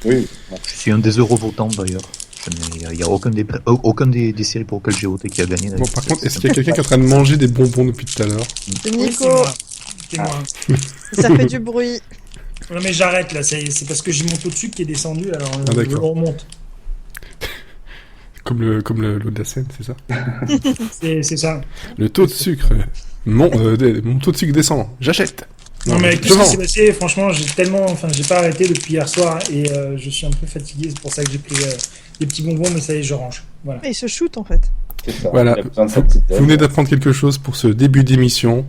Oui. Je suis un des Eurovotants d'ailleurs. Il n'y a aucun des séries pour lesquelles j'ai voté qui a gagné. Bon, par contre, est-ce qu'il y a quelqu'un qui est en train de manger des bonbons depuis tout à l'heure? C'est Oui, Nico. c'est moi. Ça fait du bruit. Non mais j'arrête là, c'est parce que j'ai mon taux de sucre qui est descendu, alors je d'accord. le remonte. Comme l'eau de la Seine, c'est ça? C'est ça. Le taux de sucre. Mon taux de sucre descend. J'achète. Non mais je tout ce vends. qui s'est passé, franchement, j'ai pas arrêté depuis hier soir et je suis un peu fatigué, c'est pour ça que j'ai pris des petits bonbons, mais ça y est, je range. Voilà. Et il se shoot en fait. C'est ça. Voilà. Il a besoin de sa petite Vous venez d'apprendre quelque chose pour ce début d'émission.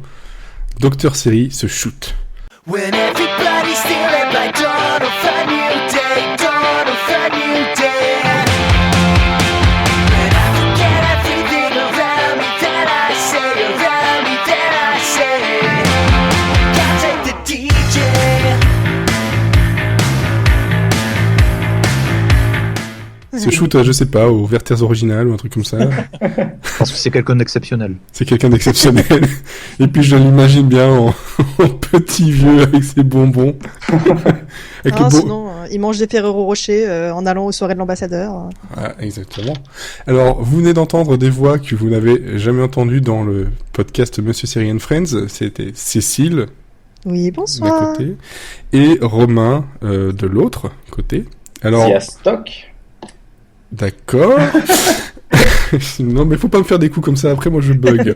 Docteur Série se shoot. When everybody's stealing by dawn of a new day, dawn of a new day. When I forget everything around me that I say, around me that I say. Can't take the DJ. Se shoot, je sais pas, au Werther's Original ou un truc comme ça. Parce que c'est quelqu'un d'exceptionnel. C'est quelqu'un d'exceptionnel. Et puis je l'imagine bien en petit vieux avec ses bonbons. Avec le Sinon, il mange des Ferrero Rocher en allant aux soirées de l'ambassadeur. Ah, exactement. Alors, vous venez d'entendre des voix que vous n'avez jamais entendues dans le podcast Monsieur Série and Friends. C'était Cécile, Oui, d'un bonsoir. côté, et Romain, de l'autre côté. Alors, Stock. d'accord. Non, mais faut pas me faire des coups comme ça, après moi je bug.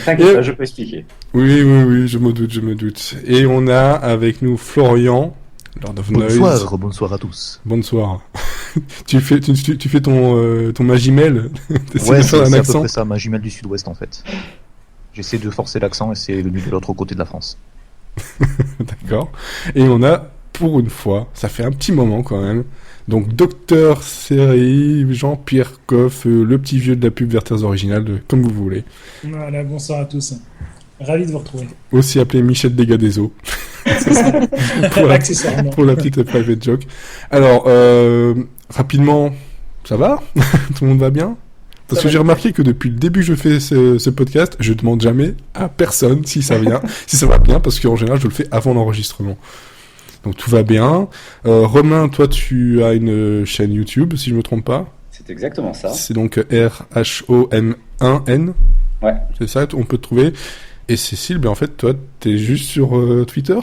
T'inquiète Et- pas, je peux expliquer. Oui, je me doute. Et on a avec nous Florian, Lord of Noise. Bonsoir à tous. Bonsoir. tu fais ton Magimel. T'essaies Ouais, de faire c'est un à peu accent. près ça, ma jumelle du sud-ouest en fait. J'essaie de forcer l'accent et c'est venu de l'autre côté de la France. D'accord. Et on a, pour une fois, ça fait un petit moment quand même, donc Docteur Série, Jean-Pierre Coff, le petit vieux de la pub Werther's Original, comme vous voulez. Voilà, bonsoir à tous. Ravi de vous retrouver. Aussi appelé Michel Dégâts des Eaux. pour, la, Accessoirement. pour la petite private joke. Alors, rapidement, ça va? Tout le monde va bien? Parce que j'ai remarqué que depuis le début que je fais ce podcast, je demande jamais à personne si ça vient, si ça va bien, parce qu'en général, je le fais avant l'enregistrement. Donc tout va bien. Romain, toi, tu as une chaîne YouTube, si je me trompe pas. C'est exactement ça. C'est donc RHOM1N. Ouais. C'est ça, on peut te trouver. Et Cécile, ben en fait, toi, t'es juste sur Twitter.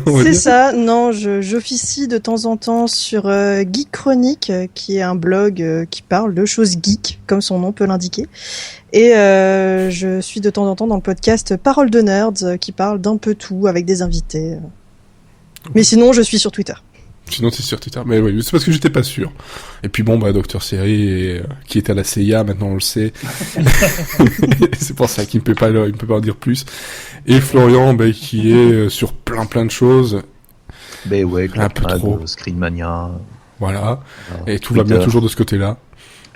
On va C'est dire. ça, non, j'officie de temps en temps sur Geek Chronique, qui est un blog qui parle de choses geek, comme son nom peut l'indiquer. Et je suis de temps en temps dans le podcast Parole de Nerds, qui parle d'un peu tout avec des invités. Mais sinon, je suis sur Twitter. Sinon, c'est sur Twitter. Mais oui, c'est parce que j'étais pas sûr. Et puis bon, bah, Docteur Série, qui est à la CIA, maintenant on le sait. C'est pour ça qu'il ne peut pas en dire plus. Et Florian, bah, qui est sur plein de choses. Ben ouais, Un peu Clapmag, trop. Screenmania. Voilà. voilà, Et tout va bien Twitter. toujours de ce côté-là.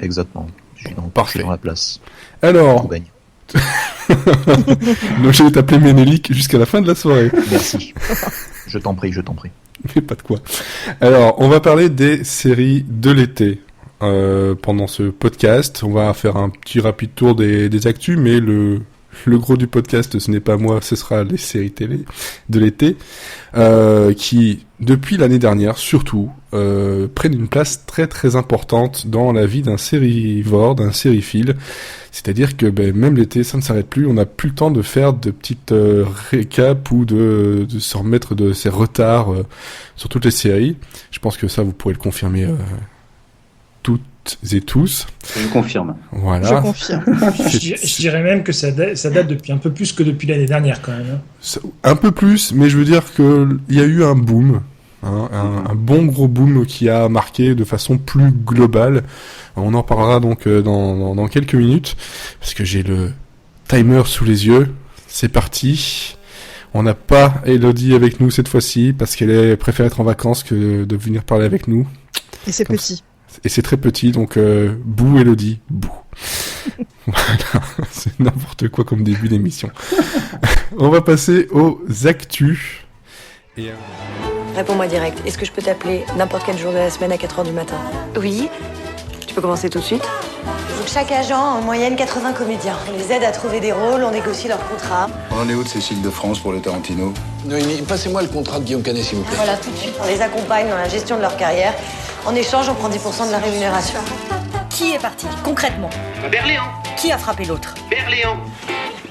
Exactement. Je suis Parfait. dans la place. Alors, On gagne. donc je vais t'appeler Ménélique jusqu'à la fin de la soirée. Merci. Je t'en prie. Mais pas de quoi. Alors, on va parler des séries de l'été. Pendant ce podcast, on va faire un petit rapide tour des actus, mais le gros du podcast, ce n'est pas moi, ce sera les séries télé de l'été, qui, depuis l'année dernière, surtout, prennent une place très importante dans la vie d'un sérivore, d'un sériephile. C'est-à-dire que même l'été, ça ne s'arrête plus. On n'a plus le temps de faire de petites récaps ou de se remettre de ces retards sur toutes les séries. Je pense que ça, vous pourrez le confirmer toutes et tous. Je confirme. Voilà. Je confirme. Je dirais même que ça date depuis un peu plus que depuis l'année dernière quand même. Un peu plus, mais je veux dire que il y a eu un boom, hein, un bon gros boom qui a marqué de façon plus globale. On en parlera donc dans quelques minutes, parce que j'ai le timer sous les yeux. C'est parti. On n'a pas Elodie avec nous cette fois-ci, parce qu'elle préfère être en vacances que de venir parler avec nous. Et c'est Comme petit. Et c'est très petit, donc bouh Elodie, bouh. Voilà, c'est n'importe quoi comme début d'émission. On va passer aux actus. Et, Réponds-moi direct. Est-ce que je peux t'appeler n'importe quel jour de la semaine à 4h du matin? Oui, Tu peux commencer tout de suite? Donc chaque agent a en moyenne 80 comédiens. On les aide à trouver des rôles, on négocie leurs contrats. On en est où de Cécile de France pour le Tarantino? Noémie, passez-moi le contrat de Guillaume Canet, s'il vous plaît. Voilà, tout de suite, on les accompagne dans la gestion de leur carrière. En échange, on prend 10% de la rémunération. Qui est parti, concrètement? Berléand. Qui a frappé l'autre? Berléand.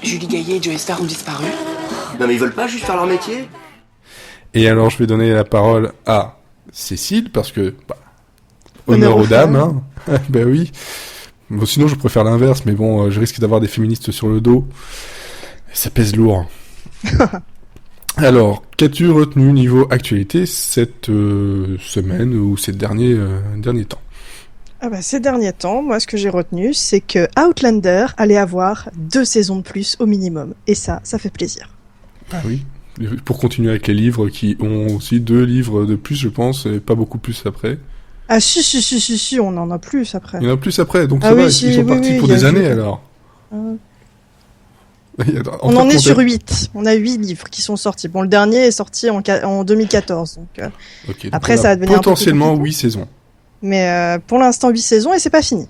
Julie Gaillet et Joey Star ont disparu. Non mais ils veulent pas juste faire leur métier? Et alors, je vais donner la parole à Cécile, parce que, honneur aux dames, hein. Ben oui. Bon, sinon, je préfère l'inverse, mais bon, je risque d'avoir des féministes sur le dos. Et ça pèse lourd. Alors, qu'as-tu retenu niveau actualité cette semaine ou ces derniers temps? Ces derniers temps, moi, ce que j'ai retenu, c'est que Outlander allait avoir 2 saisons de plus au minimum. Et ça fait plaisir. Ah oui. Pour continuer avec les livres qui ont aussi 2 livres de plus, je pense, et pas beaucoup plus après. Ah si, on en a plus après. Il y en a plus après, donc ça Ah va, oui, ils sont partis pour des années alors. On en est sur 8. On a 8 livres qui sont sortis. Bon, le dernier est sorti en 2014. Donc, okay, après, donc ça va devenir potentiellement un peu 8 saisons. Mais pour l'instant, 8 saisons et c'est pas fini.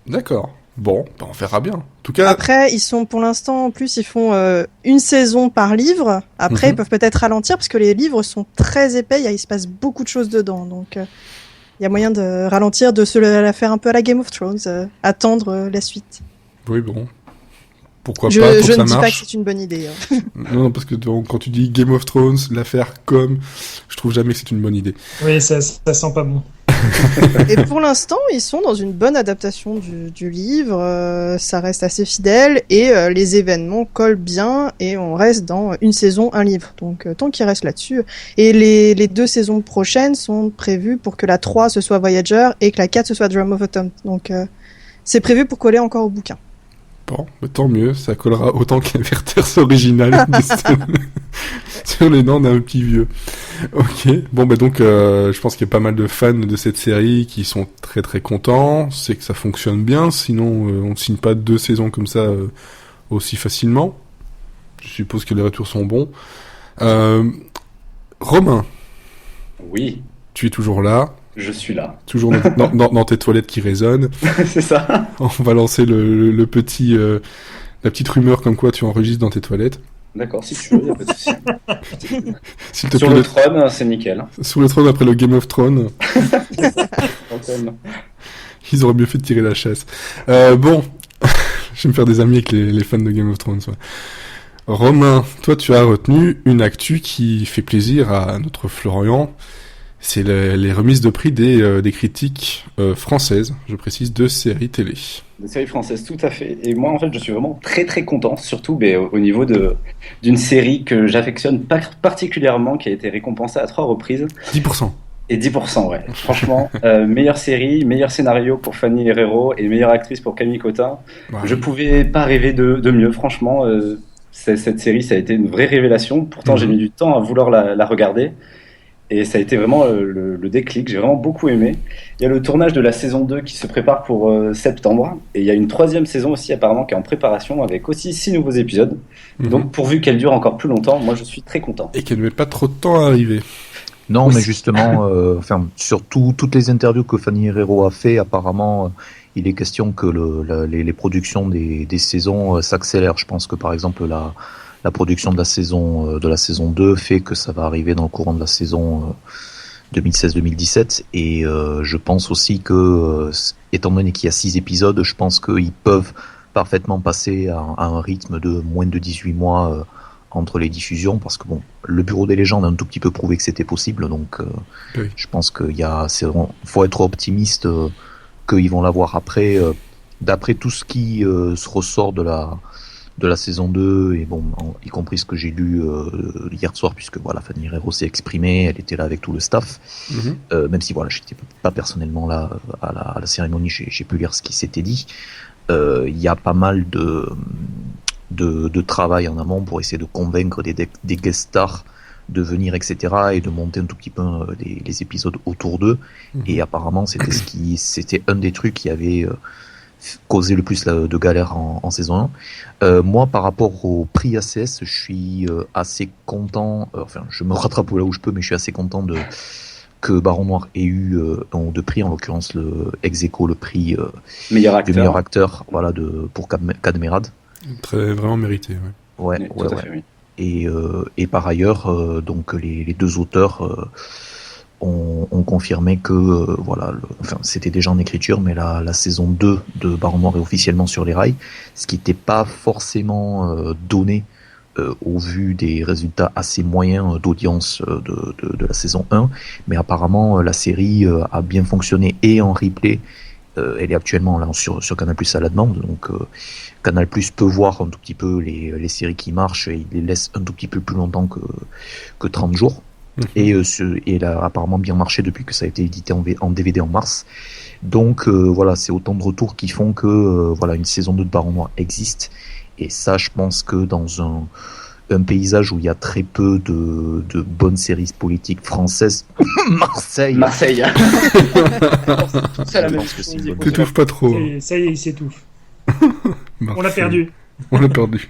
D'accord. Bon, on verra bien. En tout cas... Après, ils sont, pour l'instant, en plus, ils font une saison par livre. Après, ils peuvent peut-être ralentir parce que les livres sont très épais. Il se passe beaucoup de choses dedans. Donc, il y a moyen de ralentir, de se la faire un peu à la Game of Thrones. Attendre la suite. Oui, bon. Pourquoi pas, je ça ne dis marche. pas que c'est une bonne idée. Hein. Non, parce que quand tu dis Game of Thrones, l'affaire comme, je trouve jamais que c'est une bonne idée. Oui, ça sent pas bon. Et pour l'instant, ils sont dans une bonne adaptation du livre. Ça reste assez fidèle et les événements collent bien et on reste dans une saison, un livre. Donc tant qu'ils restent là-dessus. Et les 2 saisons prochaines sont prévues pour que la 3 ce soit Voyager et que la 4 ce soit Drum of Autumn. Donc c'est prévu pour coller encore au bouquin. Bon, mais tant mieux, ça collera autant qu'un Werther's original sur les dents d'un petit vieux. Ok, bon donc je pense qu'il y a pas mal de fans de cette série qui sont très très contents, c'est que ça fonctionne bien, sinon on ne signe pas 2 saisons comme ça aussi facilement. Je suppose que les retours sont bons. Romain. Oui. Tu es toujours là. Je suis là. Toujours dans tes toilettes qui résonnent. C'est ça. On va lancer le petit, la petite rumeur comme quoi tu enregistres dans tes toilettes. D'accord, si tu veux, y a pas de souci. S'il te Sur plaît, le trône, c'est nickel. Sur le trône après le Game of Thrones. Ils auraient mieux fait de tirer la chasse. Bon, je vais me faire des amis avec les fans de Game of Thrones. Ouais. Romain, toi tu as retenu une actu qui fait plaisir à notre Florian. C'est les remises de prix des critiques françaises, je précise, de séries télé. Des séries françaises, tout à fait. Et moi, en fait, je suis vraiment très très content, surtout au niveau d'une série que j'affectionne particulièrement, qui a été récompensée à 3 reprises. 10%. Et 10%, ouais. Franchement, meilleure série, meilleur scénario pour Fanny Herrero et meilleure actrice pour Camille Cotin. Ouais. Je pouvais pas rêver de mieux, franchement. Cette série, ça a été une vraie révélation. Pourtant, j'ai mis du temps à vouloir la regarder. Et ça a été vraiment le déclic, j'ai vraiment beaucoup aimé. Il y a le tournage de la saison 2 qui se prépare pour septembre. Et il y a une 3e saison aussi apparemment qui est en préparation avec aussi 6 nouveaux épisodes. Donc pourvu qu'elle dure encore plus longtemps, moi je suis très content. Et qu'elle ne met pas trop de temps à arriver. Non, mais justement, sur toutes les interviews que Fanny Herrero a fait, apparemment, il est question que les productions des saisons s'accélèrent. Je pense que par exemple la production de la saison 2 fait que ça va arriver dans le courant de la saison 2016-2017 et je pense aussi que étant donné qu'il y a 6 épisodes, je pense qu'ils peuvent parfaitement passer à un rythme de moins de 18 mois entre les diffusions parce que bon, le Bureau des légendes a un tout petit peu prouvé que c'était possible, donc oui. Je pense faut être optimiste qu'ils vont l'avoir après d'après tout ce qui se ressort de la saison 2 et bon, y compris ce que j'ai lu hier soir puisque voilà, Fanny Herrero s'est exprimée, elle était là avec tout le staff, même si voilà, j'étais pas personnellement là à la cérémonie, j'ai pu lire ce qui s'était dit. Il y a pas mal de travail en amont pour essayer de convaincre des guest stars de venir, etc., et de monter un tout petit peu les épisodes autour d'eux. Et apparemment c'était un des trucs qui avait causé le plus de galères en saison 1. Moi, par rapport au prix ACS, je suis assez content, enfin je me rattrape là où je peux, mais je suis assez content que Baron Noir ait eu un ou deux prix, en l'occurrence le ex-aequo, le prix meilleur acteur. du meilleur acteur, voilà, pour Cadmerade. Vraiment mérité. Ouais. Tout à fait, oui. Et par ailleurs, donc les deux auteurs ont confirmé que c'était déjà en écriture, mais la saison 2 de Baron Noir est officiellement sur les rails, ce qui n'était pas forcément donné au vu des résultats assez moyens d'audience de la saison 1, mais apparemment la série a bien fonctionné et en replay. Elle est actuellement là sur Canal+ à la demande, donc Canal+ peut voir un tout petit peu les séries qui marchent et il les laisse un tout petit peu plus longtemps que 30 jours. Et elle a apparemment bien marché depuis que ça a été édité en DVD en mars. Donc voilà, c'est autant de retours qui font que une saison 2 de Baron Noir existe. Et ça, je pense que dans un paysage où il y a très peu de bonnes séries politiques françaises, Marseille. T'étouffes pas trop. Ça y est, il s'étouffe. On l'a perdu. Parapluie.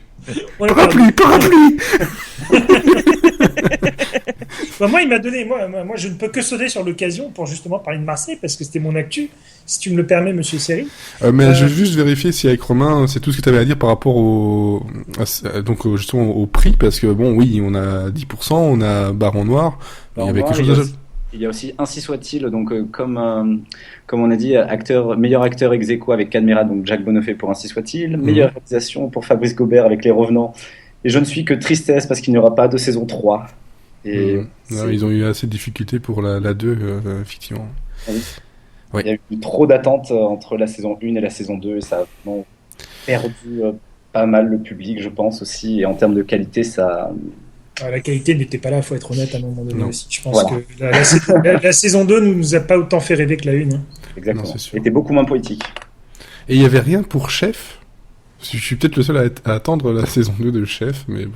Moi, il m'a donné. Moi, je ne peux que sauter sur l'occasion pour justement parler de Marseille parce que c'était mon actu. Si tu me le permets, Monsieur Seri. Mais je vais juste vérifier si avec Romain, c'est tout ce que tu avais à dire par rapport justement au prix, parce que bon, oui, on a 10%, on a Baron Noir. Il y avait quelque chose. Il y a aussi Ainsi soit-il, donc comme on a dit, meilleur acteur ex-aequo avec Cadmerade, donc Jacques Bonhoeffer pour Ainsi soit-il, meilleure réalisation pour Fabrice Gobert avec Les Revenants. Et je ne suis que tristesse parce qu'il n'y aura pas de saison 3. Et non, ils ont eu assez de difficultés pour la 2, effectivement. Oui. Ouais. Il y a eu trop d'attentes entre la saison 1 et la saison 2, et ça a vraiment perdu pas mal le public, je pense aussi. Et en termes de qualité, ça... La qualité n'était pas là, il faut être honnête à un moment donné aussi. Je pense que la saison 2 ne nous a pas autant fait rêver que la 1. Hein. Exactement. Elle était beaucoup moins poétique. Et il n'y avait rien pour Chef ? Je suis peut-être le seul à attendre la saison 2 de Chef, mais...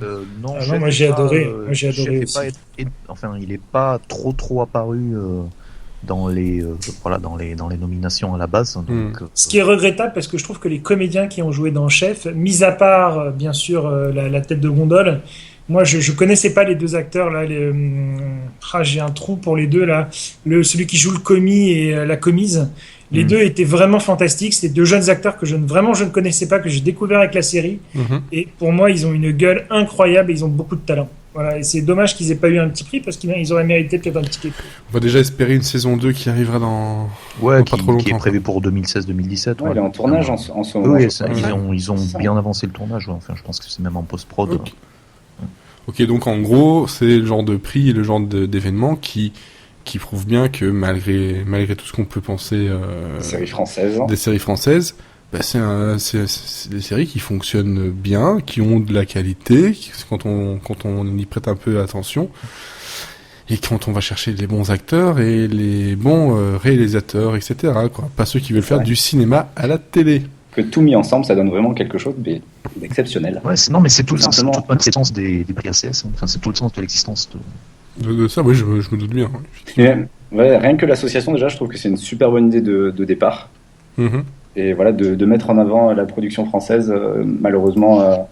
non, moi j'ai adoré. Moi j'ai adoré aussi. Il n'est pas trop apparu dans les nominations à la base. Donc, ce qui est regrettable, parce que je trouve que les comédiens qui ont joué dans Chef, mis à part, bien sûr, la tête de gondole, moi je connaissais pas les deux acteurs là. J'ai un trou pour les deux là. Celui qui joue le commis et la commise. Les deux étaient vraiment fantastiques. C'était deux jeunes acteurs que je ne connaissais pas, que j'ai découvert avec la série. Et pour moi, ils ont une gueule incroyable et ils ont beaucoup de talent. Voilà. Et c'est dommage qu'ils aient pas eu un petit prix parce qu'ils auraient mérité peut-être un petit prix. On va déjà espérer une saison 2 qui arrivera dans pas trop longtemps. Qui est prévue pour 2016-2017. Ouais, il est en tournage en ce moment. Oui, ils ont bien avancé le tournage. Enfin, je pense que c'est même en post-prod. Ok, donc en gros, c'est le genre de prix et le genre d'événement qui prouve bien que malgré tout ce qu'on peut penser des séries françaises, c'est des séries qui fonctionnent bien, qui ont de la qualité, quand on y prête un peu attention, et quand on va chercher les bons acteurs et les bons réalisateurs, etc. quoi. Pas ceux qui veulent faire du cinéma à la télé. Que tout mis ensemble, ça donne vraiment quelque chose d'exceptionnel. Ouais, c'est tout le sens des prix ACS. Enfin, c'est tout le sens de l'existence de ça. Oui, je me doute bien. Rien que l'association, déjà, je trouve que c'est une super bonne idée de départ. Et voilà, de mettre en avant la production française, malheureusement,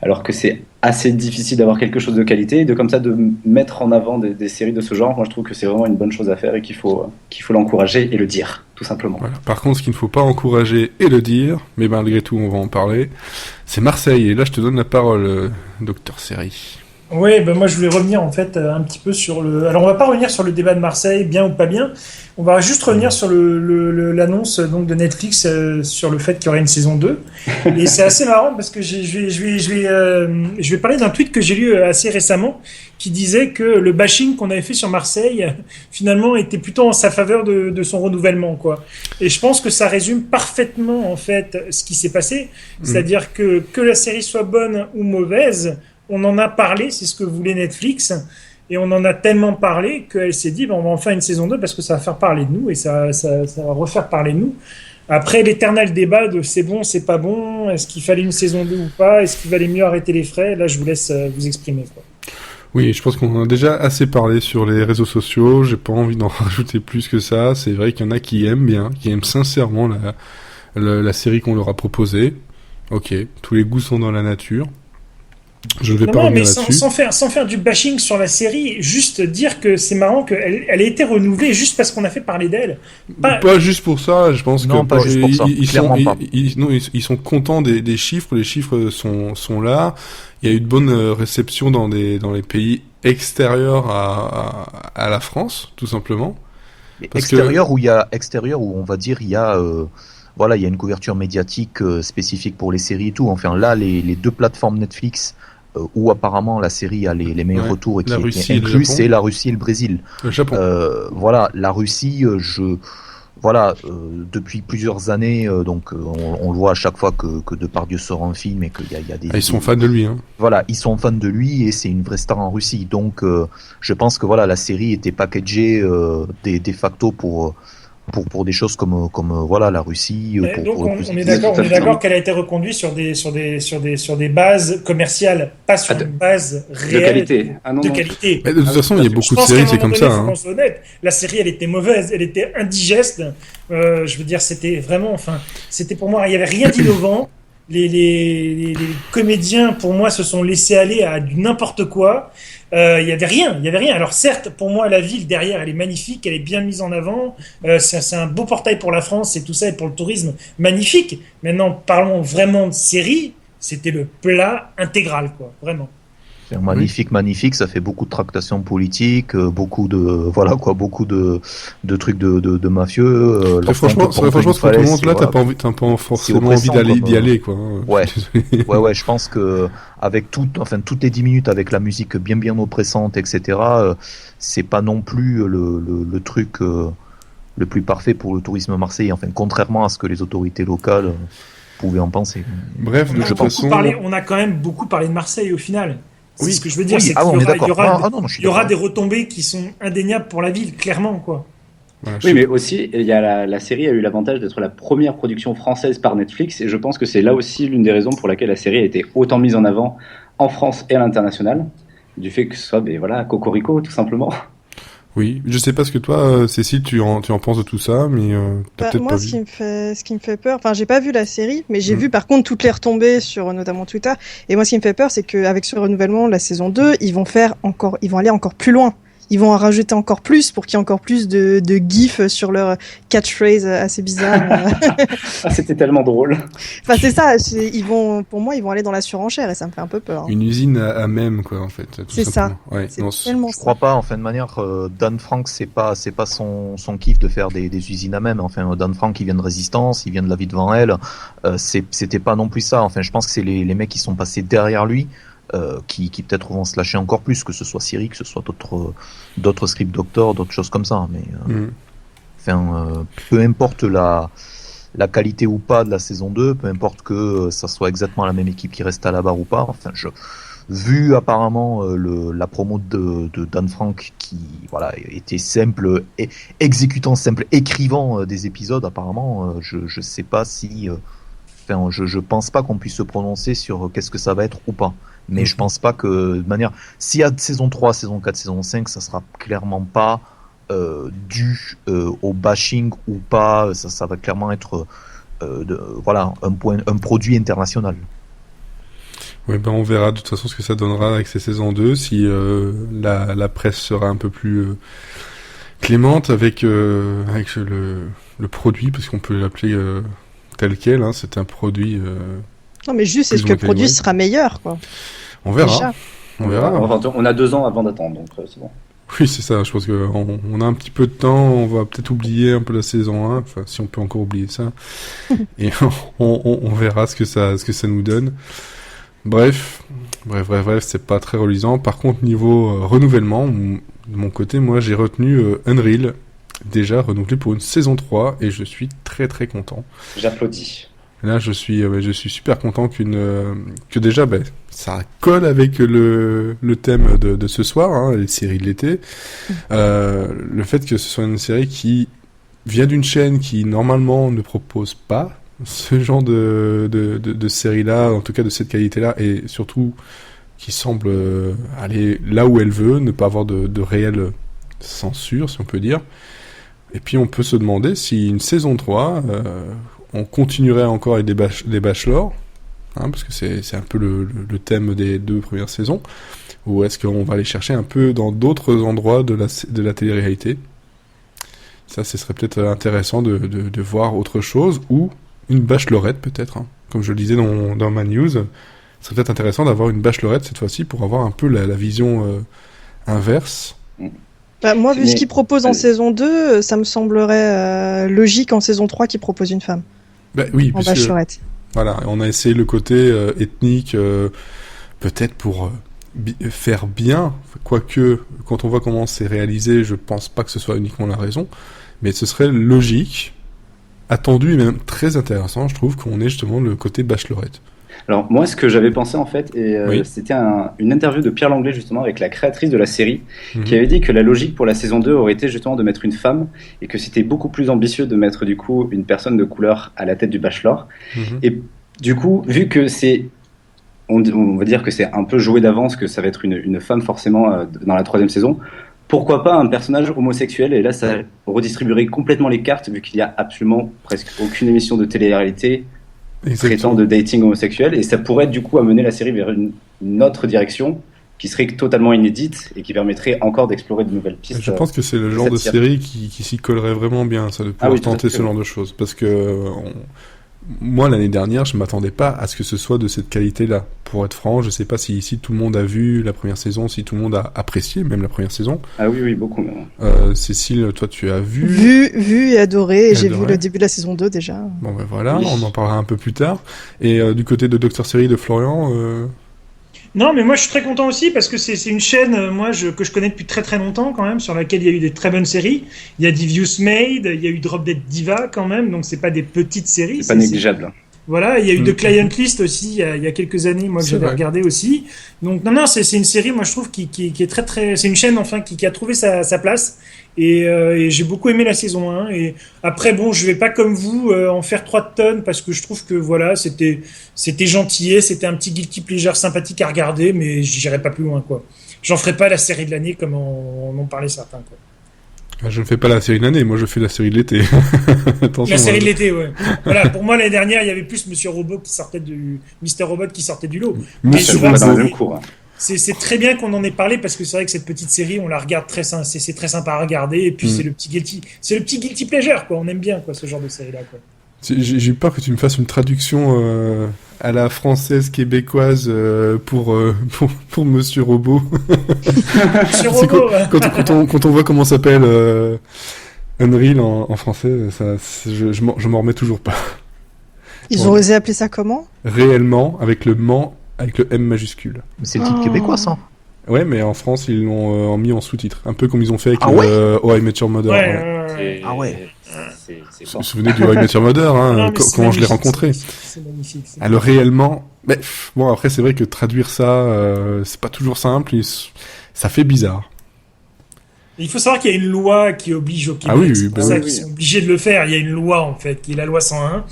alors que c'est assez difficile d'avoir quelque chose de qualité, et comme ça de mettre en avant des séries de ce genre, moi je trouve que c'est vraiment une bonne chose à faire et qu'il faut l'encourager et le dire, tout simplement. Voilà. Par contre, ce qu'il ne faut pas encourager et le dire, mais malgré tout on va en parler, c'est Marseille, et là je te donne la parole, Docteur Série. Oui, moi je voulais revenir en fait un petit peu sur le... Alors on va pas revenir sur le débat de Marseille, bien ou pas bien, on va juste revenir sur l'annonce donc de Netflix sur le fait qu'il y aurait une saison 2. Et c'est assez marrant parce que je vais parler d'un tweet que j'ai lu assez récemment qui disait que le bashing qu'on avait fait sur Marseille finalement était plutôt en sa faveur de son renouvellement, quoi. Et je pense que ça résume parfaitement en fait ce qui s'est passé, c'est-à-dire que la série soit bonne ou mauvaise, on en a parlé, c'est ce que voulait Netflix, et on en a tellement parlé qu'elle s'est dit on va en faire une saison 2 parce que ça va faire parler de nous et ça va refaire parler de nous. Après l'éternel débat de c'est bon, c'est pas bon, est-ce qu'il fallait une saison 2 ou pas, est-ce qu'il valait mieux arrêter les frais, là je vous laisse vous exprimer, quoi. Oui, je pense qu'on en a déjà assez parlé sur les réseaux sociaux, j'ai pas envie d'en rajouter plus que ça. C'est vrai qu'il y en a qui aiment bien, qui aiment sincèrement la série qu'on leur a proposée. Ok, tous les goûts sont dans la nature. Je ne vais pas Non, revenir mais là-dessus. sans faire du bashing sur la série, juste dire que c'est marrant qu'elle ait été renouvelée juste parce qu'on a fait parler d'elle. Pas juste pour ça, je pense Non, que pas juste pour ça, ils clairement sont, pas. ils sont contents des chiffres, les chiffres sont là. Il y a eu de bonnes réceptions dans les pays extérieurs à la France, tout simplement. Parce Extérieur où on va dire il y a voilà, il y a une couverture médiatique spécifique pour les séries et tout. Enfin là, les deux plateformes Netflix où apparemment la série a les meilleurs retours et qui Russie est et le inclus, Japon. c'est la Russie et le Brésil. Le Japon. Voilà, la Russie, depuis plusieurs années, donc on le voit à chaque fois que Depardieu sort un film et qu'il y a des... Ils sont fans de lui, hein. Voilà, ils sont fans de lui et c'est une vraie star en Russie. Donc je pense que voilà, la série était packagée de facto pour des choses comme voilà la Russie. Donc pour on est d'accord qu'elle a été reconduite sur des bases commerciales, pas sur une base réelle de qualité. Ah, non, de non. qualité. Mais de toute façon, il y a beaucoup de Je pense séries, qu'à un c'est comme moment ça. donné, faut Hein. qu'on soit honnête. La série, elle était mauvaise, elle était indigeste. Je veux dire, c'était vraiment, c'était pour moi, il y avait rien d'innovant. Les comédiens, pour moi, se sont laissés aller à du n'importe quoi. Il y avait rien. Alors certes, pour moi, la ville derrière, elle est magnifique, elle est bien mise en avant. C'est un beau portail pour la France et tout ça, et pour le tourisme, magnifique. Maintenant, parlons vraiment de série. C'était le plat intégral, quoi, vraiment. C'est magnifique, ça fait beaucoup de tractations politiques, beaucoup de trucs de mafieux. Franchement, quand tout le monde là, t'as pas forcément envie d'y aller, quoi. Ouais, je pense que avec toutes les 10 minutes avec la musique bien oppressante, etc. C'est pas non plus le truc le plus parfait pour le tourisme marseillais. Enfin, contrairement à ce que les autorités locales pouvaient en penser. Bref, de toute façon, on a quand même beaucoup parlé de Marseille au final. C'est ce que je veux dire, oui, c'est qu'il y aura des des retombées qui sont indéniables pour la ville, clairement, quoi. voilà, Oui, mais aussi, il y a la série a eu l'avantage d'être la première production française par Netflix, et je pense que c'est là aussi l'une des raisons pour laquelle la série a été autant mise en avant en France et à l'international, du fait que ce soit, Cocorico, tout simplement. Oui, je sais pas ce que toi, Cécile, tu en penses de tout ça, mais t'as peut-être moi, pas ce vu. qui me fait peur, enfin, j'ai pas vu la série, mais j'ai vu par contre toutes les retombées sur notamment Twitter. Et moi, ce qui me fait peur, c'est qu'avec ce renouvellement, la saison 2, ils vont aller encore plus loin. Ils vont en rajouter encore plus pour qu'il y ait encore plus de gifs sur leur catchphrase assez bizarre. C'était tellement drôle. Enfin, c'est ça. Pour moi, ils vont aller dans la surenchère et ça me fait un peu peur. Une usine à mème, quoi, en fait. C'est ça. Ouais, C'est tellement Je crois pas, en fin de manière, Dan Frank, c'est pas son kiff de faire des usines à même. Enfin, Dan Frank, il vient de Résistance, il vient de La vie devant elle. C'était pas non plus ça. Enfin, je pense que c'est les mecs qui sont passés derrière lui. Qui peut-être vont se lâcher encore plus, que ce soit Siri, que ce soit d'autres script doctors, d'autres choses comme ça. Mais peu importe la qualité ou pas de la saison 2, peu importe que ça soit exactement la même équipe qui reste à la barre ou pas. Enfin, vu apparemment la promo de Dan Frank qui était simple, exécutant simple, écrivant des épisodes apparemment, je sais pas si. Je pense pas qu'on puisse se prononcer sur qu'est-ce que ça va être ou pas. Mais je pense pas que, de manière, s'il y a saison 3, saison 4, saison 5, ça sera clairement pas dû au bashing ou pas. Ça va clairement être un produit international. Ouais, on verra de toute façon ce que ça donnera avec ces saisons 2, si la presse sera un peu plus clémente avec le produit, parce qu'on peut l'appeler tel quel, hein, c'est un produit. Non, mais juste, est-ce que le produit sera meilleur, quoi? On verra. Déjà. On verra. Enfin, on a 2 ans avant d'attendre, donc c'est bon. Oui, c'est ça. Je pense qu'on a un petit peu de temps. On va peut-être oublier un peu la saison 1, enfin, si on peut encore oublier ça. Et on verra ce que ça nous donne. Bref, c'est pas très reluisant. Par contre, niveau renouvellement, de mon côté, moi, j'ai retenu Unreal, déjà renouvelé pour une saison 3, et je suis très très content. J'applaudis. Là, je suis super content que déjà, ça colle avec le thème de ce soir, hein, les séries de l'été. Le fait que ce soit une série qui vient d'une chaîne qui normalement ne propose pas ce genre de série-là, en tout cas de cette qualité-là, et surtout qui semble aller là où elle veut, ne pas avoir de réelle censure, si on peut dire. Et puis on peut se demander si une saison 3, on continuerait encore avec des bachelors, parce que c'est un peu le thème des 2 premières saisons, ou est-ce qu'on va aller chercher un peu dans d'autres endroits de la télé-réalité? Ça, ce serait peut-être intéressant de voir autre chose, ou une bachelorette peut-être, comme je le disais dans ma news. Ce serait peut-être intéressant d'avoir une bachelorette cette fois-ci pour avoir un peu la vision inverse. Bah, moi, vu ce qu'ils proposent en saison 2, ça me semblerait logique en saison 3 qu'ils proposent une femme. Bah, oui, en bachelorette. Voilà, on a essayé le côté ethnique, peut-être pour faire bien, quoique quand on voit comment c'est réalisé, je pense pas que ce soit uniquement la raison, mais ce serait logique, attendu et même très intéressant, je trouve, qu'on ait justement le côté bachelorette. Alors moi, ce que j'avais pensé en fait, c'était une interview de Pierre Langlais justement avec la créatrice de la série, qui avait dit que la logique pour la saison 2 aurait été justement de mettre une femme, et que c'était beaucoup plus ambitieux de mettre du coup une personne de couleur à la tête du Bachelor. Et du coup, vu que on va dire que c'est un peu joué d'avance que ça va être une femme forcément dans la 3e saison, pourquoi pas un personnage homosexuel? Et là, ça redistribuerait complètement les cartes, vu qu'il y a absolument presque aucune émission de télé-réalité traitant de dating homosexuel, et ça pourrait du coup amener la série vers une autre direction qui serait totalement inédite et qui permettrait encore d'explorer de nouvelles pistes. Je pense que c'est le genre de série qui s'y collerait vraiment bien, ça, de pouvoir tenter ce genre de choses, parce que moi, l'année dernière, je m'attendais pas à ce que ce soit de cette qualité-là. Pour être franc, je sais pas si ici tout le monde a vu la première saison, si tout le monde a apprécié même la première saison. Ah oui, beaucoup même. Cécile, toi, tu as vu? Vu et adoré, et j'ai vu le début de la saison 2 déjà. Bon, ben voilà, on en parlera un peu plus tard. Et du côté de Docteur Série de Florian... Non, mais moi je suis très content aussi parce que c'est une chaîne que je connais depuis très très longtemps quand même, sur laquelle il y a eu des très bonnes séries. Il y a Devious Made, il y a eu Drop Dead Diva quand même, donc c'est pas des petites séries. C'est pas négligeable. Voilà, il y a eu The Client List aussi il y a quelques années, moi que j'avais regardé aussi. Donc non, c'est une série, moi je trouve qui est très très, c'est une chaîne enfin qui a trouvé sa place. Et j'ai beaucoup aimé la saison 1. Et après, bon, je vais pas comme vous en faire 3 tonnes parce que je trouve que voilà, c'était gentillet, c'était un petit guilty pleasure sympathique à regarder, mais j'irai pas plus loin, quoi. J'en ferai pas la série de l'année comme on en parlait certains, quoi. Je ne fais pas la série de l'année, moi je fais la série de l'été. La série de l'été, ouais. Voilà, pour moi l'année dernière, il y avait plus Monsieur Robot qui sortait Mr. Robot qui sortait du lot. Mais c'est pas dans le même cours. C'est très bien qu'on en ait parlé parce que c'est vrai que cette petite série, on la regarde c'est très sympa à regarder, et puis c'est le petit guilty pleasure, quoi. On aime bien, quoi, ce genre de série là, quoi. J'ai eu peur que tu me fasses une traduction à la française québécoise pour Monsieur Robot. Monsieur Robot. Quand on voit comment s'appelle Unreal en français, je m'en remets toujours pas. Ils ont osé appeler ça comment? Réellement, avec le M majuscule. Mais c'est le titre québécois, ça. Ouais, mais en France, ils l'ont mis en sous-titre. Un peu comme ils ont fait avec Oh I Met Your Mother. Ah ouais. Vous vous souvenez du How I Met Your Mother, comment je l'ai rencontré. C'est magnifique. Alors réellement, mais bon, après c'est vrai que traduire ça, c'est pas toujours simple, ça fait bizarre. Il faut savoir qu'il y a une loi qui oblige au Québec. C'est pour ça qu'ils sont obligés de le faire. Il y a une loi en fait, qui est la loi 101.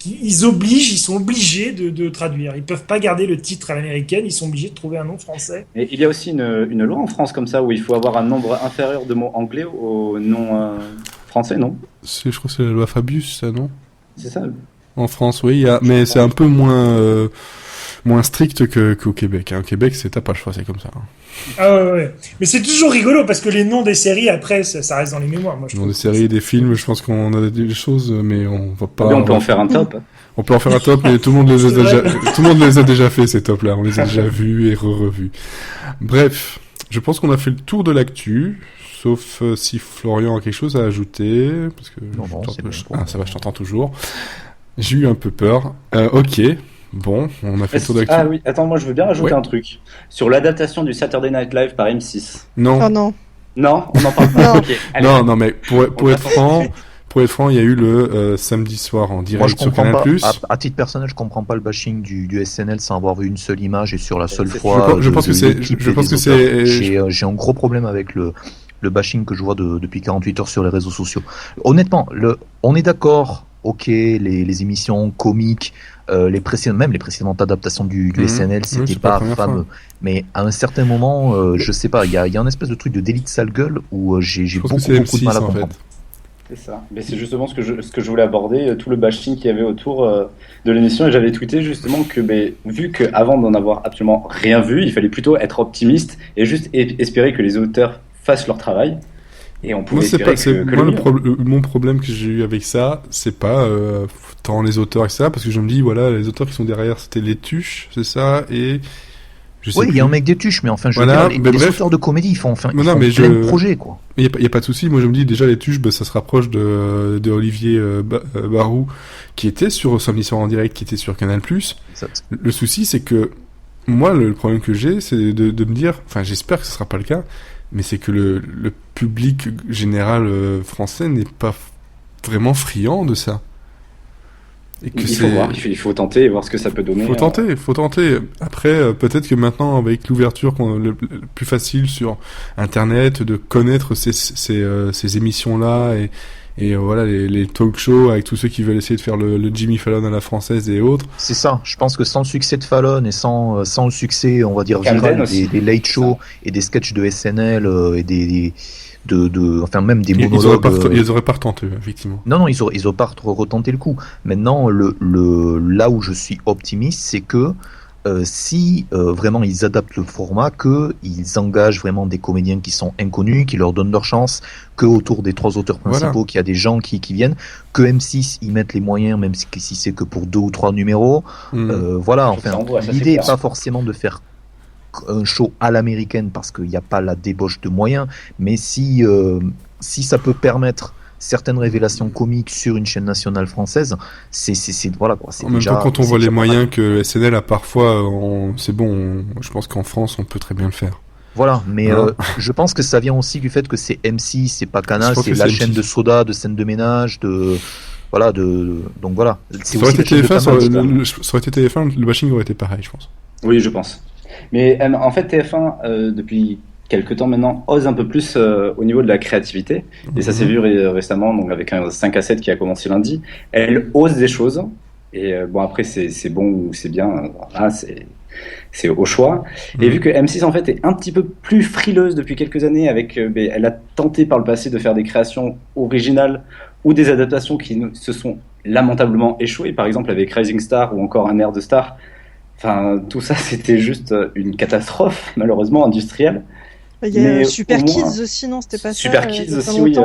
Ils sont obligés de traduire. Ils peuvent pas garder le titre à l'américaine. Ils sont obligés de trouver un nom français. Et il y a aussi une loi en France comme ça où il faut avoir un nombre inférieur de mots anglais au nom français, non? Je crois que c'est la loi Fabius, ça, non? C'est ça. En France, oui, mais c'est un peu moins strict qu'au Québec. Au Québec, c'est tape à cheval, c'est comme ça. Ah ouais. Mais c'est toujours rigolo parce que les noms des séries, après, ça reste dans les mémoires. Moi, les noms des séries, des films, je pense qu'on a des choses, mais on va pas... on peut en faire un top. On peut en faire un top, mais tout le monde les a déjà fait, ces tops-là. On les a déjà vus et revus. Bref, je pense qu'on a fait le tour de l'actu. Sauf si Florian a quelque chose à ajouter, parce que ça va, je t'entends toujours. J'ai eu un peu peur. Ok, bon, on a fait le tour d'actu. Ah oui, attends, moi je veux bien ajouter un truc sur l'adaptation du Saturday Night Live par M6. Non. Oh non. Non, on en parle pas. Okay, non, mais pour être franc, il y a eu le samedi soir en direct sur Canal+. À titre personnel, je comprends pas le bashing du SNL sans avoir vu une seule image et sur la seule fois. Je pense que c'est. J'ai un gros problème avec le bashing que je vois depuis 48 heures sur les réseaux sociaux. Honnêtement, on est d'accord, ok, les émissions comiques, même les précédentes adaptations du SNL, c'était pas fameux. Mais à un certain moment, je sais pas, il y a un espèce de truc de délit de sale gueule où j'ai beaucoup de mal à comprendre. C'est ça. Mais c'est justement ce que je voulais aborder, tout le bashing qu'il y avait autour de l'émission. Et j'avais tweeté justement que, vu qu'avant d'en avoir absolument rien vu, il fallait plutôt être optimiste et juste espérer que les auteurs fassent leur travail. Et on pouvait espérer mon problème que j'ai eu avec ça, c'est pas tant les auteurs et ça, parce que je me dis, voilà, les auteurs qui sont derrière, c'était les tuches, c'est ça, et... Oui, il y a un mec des tuches, mais enfin, je veux dire, les auteurs de comédie, ils font plein de projets, quoi. Il y a pas de souci. Moi, je me dis, déjà, les tuches, ça se rapproche de Olivier Barou, qui était sur Somnisor en direct, qui était sur Canal+. Exact. Le souci, c'est que, moi, le problème que j'ai, c'est de me dire, enfin, j'espère que ce sera pas le cas, mais c'est que le public général français n'est pas vraiment friand de ça. Et que il faut tenter et voir ce que ça peut donner. Faut tenter. Après, peut-être que maintenant, avec l'ouverture le plus facile sur Internet, de connaître ces émissions-là et voilà les talk shows avec tous ceux qui veulent essayer de faire le Jimmy Fallon à la française et autres. C'est ça. Je pense que sans le succès de Fallon et sans le succès, on va dire, viral des late shows et des sketchs de SNL et enfin même des monologues. Ils auraient pas retenté, effectivement. Non, ils auraient pas retenté le coup. Maintenant, là où je suis optimiste, c'est que si vraiment ils adaptent le format, qu'ils engagent vraiment des comédiens qui sont inconnus, qui leur donnent leur chance, que autour des 3 auteurs principaux, qu'il y a des gens qui viennent, que M6 y mettent les moyens, même si c'est que pour 2 ou 3 numéros. Voilà, enfin, l'idée n'est pas forcément de faire un show à l'américaine parce qu'il n'y a pas la débauche de moyens, mais si ça peut permettre certaines révélations comiques sur une chaîne nationale française, c'est voilà quoi. En même temps, quand on voit les moyens que SNL a parfois, c'est bon. Je pense qu'en France, on peut très bien le faire. Voilà, mais je pense que ça vient aussi du fait que c'est M6, c'est pas Canal, c'est la chaîne de soda, de scène de ménage, donc voilà. Ça aurait été TF1, le bashing aurait été pareil, je pense. Oui, je pense. Mais en fait, TF1, depuis quelques temps maintenant, ose un peu plus au niveau de la créativité. Et ça s'est vu récemment, donc avec un 5 à 7 qui a commencé lundi. Elle ose des choses. Et après, c'est bon ou c'est bien. Voilà, c'est au choix. Et vu que M6, en fait, est un petit peu plus frileuse depuis quelques années, elle a tenté par le passé de faire des créations originales ou des adaptations qui se sont lamentablement échouées. Par exemple, avec Rising Star ou encore Un air de star. Enfin, tout ça, c'était juste une catastrophe, malheureusement, industrielle. Il y a Super Kids aussi, non? C'était pas Super ça Kids aussi, oui,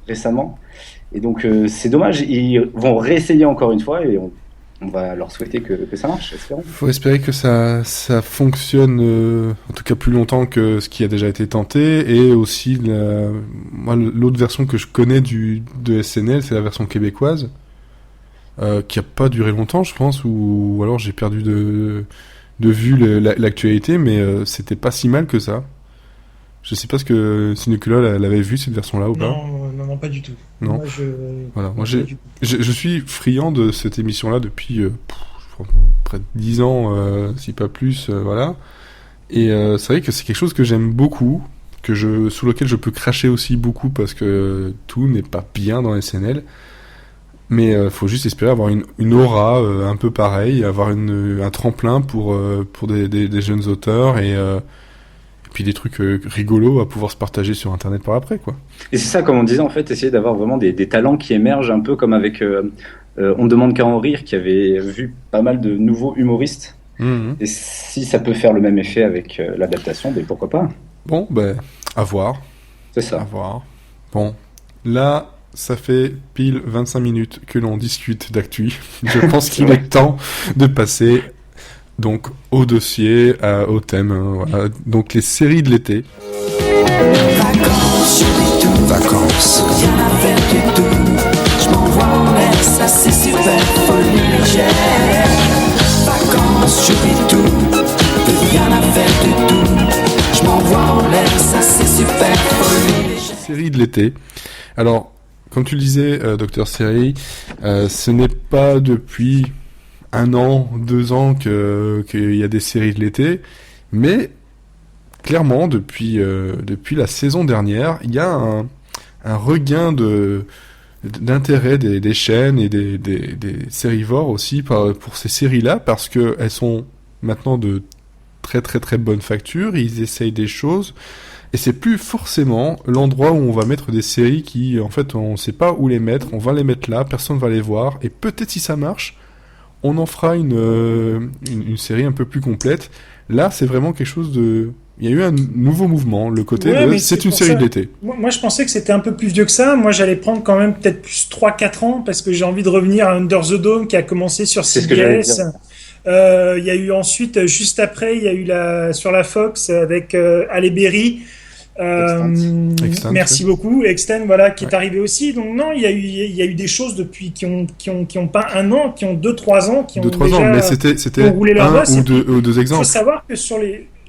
récemment. Et donc, c'est dommage. Ils vont réessayer encore une fois et on va leur souhaiter que ça marche, espérons. Il faut espérer que ça fonctionne, en tout cas plus longtemps que ce qui a déjà été tenté. Et aussi, moi, l'autre version que je connais de SNL, c'est la version québécoise. Qui a pas duré longtemps, je pense, ou alors j'ai perdu de vue l'actualité, mais c'était pas si mal que ça. Je sais pas ce que si Nicolas l'avait vu cette version-là ou pas. Non, pas du tout. Non. Moi, je suis friand de cette émission-là depuis près de 10 ans, si pas plus, voilà. Et c'est vrai que c'est quelque chose que j'aime beaucoup, sous lequel je peux cracher aussi beaucoup parce que tout n'est pas bien dans SNL. Mais faut juste espérer avoir une aura un peu pareille, avoir un tremplin pour des jeunes auteurs et puis des trucs rigolos à pouvoir se partager sur Internet par après, quoi. Et c'est ça, comme on disait, en fait, essayer d'avoir vraiment des talents qui émergent un peu comme avec On ne demande qu'à en rire, qui avait vu pas mal de nouveaux humoristes. Et si ça peut faire le même effet avec l'adaptation, pourquoi pas. Bon, à voir. C'est ça. À voir. Bon, là... Ça fait pile 25 minutes que l'on discute d'actu. Je pense qu'il est temps de passer donc au dossier, au thème. Voilà. Donc les séries de l'été. Vacances, vacances, rien à faire du tout. Je m'envoie en l'air, ça c'est super folie légère. Vacances, je vis tout, rien à faire du tout. Je m'envoie en l'air, ça c'est super folie légère. Séries de l'été. Alors, comme tu le disais, Docteur Série, ce n'est pas depuis 1 an, 2 ans qu'il y a des séries de l'été, mais clairement, depuis la saison dernière, il y a un regain d'intérêt des chaînes et des sérivores aussi pour ces séries-là, parce qu'elles sont maintenant de très très très bonne facture, ils essayent des choses, et c'est plus forcément l'endroit où on va mettre des séries qui, en fait, on sait pas où les mettre, on va les mettre là, personne va les voir, et peut-être si ça marche, on en fera une série un peu plus complète. Là, c'est vraiment quelque chose de... Il y a eu un nouveau mouvement, le côté de... C'est une série d'été. Moi, je pensais que c'était un peu plus vieux que ça. Moi, j'allais prendre quand même peut-être plus 3-4 ans, parce que j'ai envie de revenir à Under the Dome, qui a commencé sur CBS. Il y a eu ensuite, juste après, il y a eu sur la Fox avec Halle Berry. Extant, merci beaucoup. Extend, voilà, qui est arrivé aussi. Donc non, il y a eu des choses depuis qui ont pas 1 an, qui ont 2-3 ans, qui ont 2-3 ans, mais c'était ou deux exemples. Il faut savoir que sur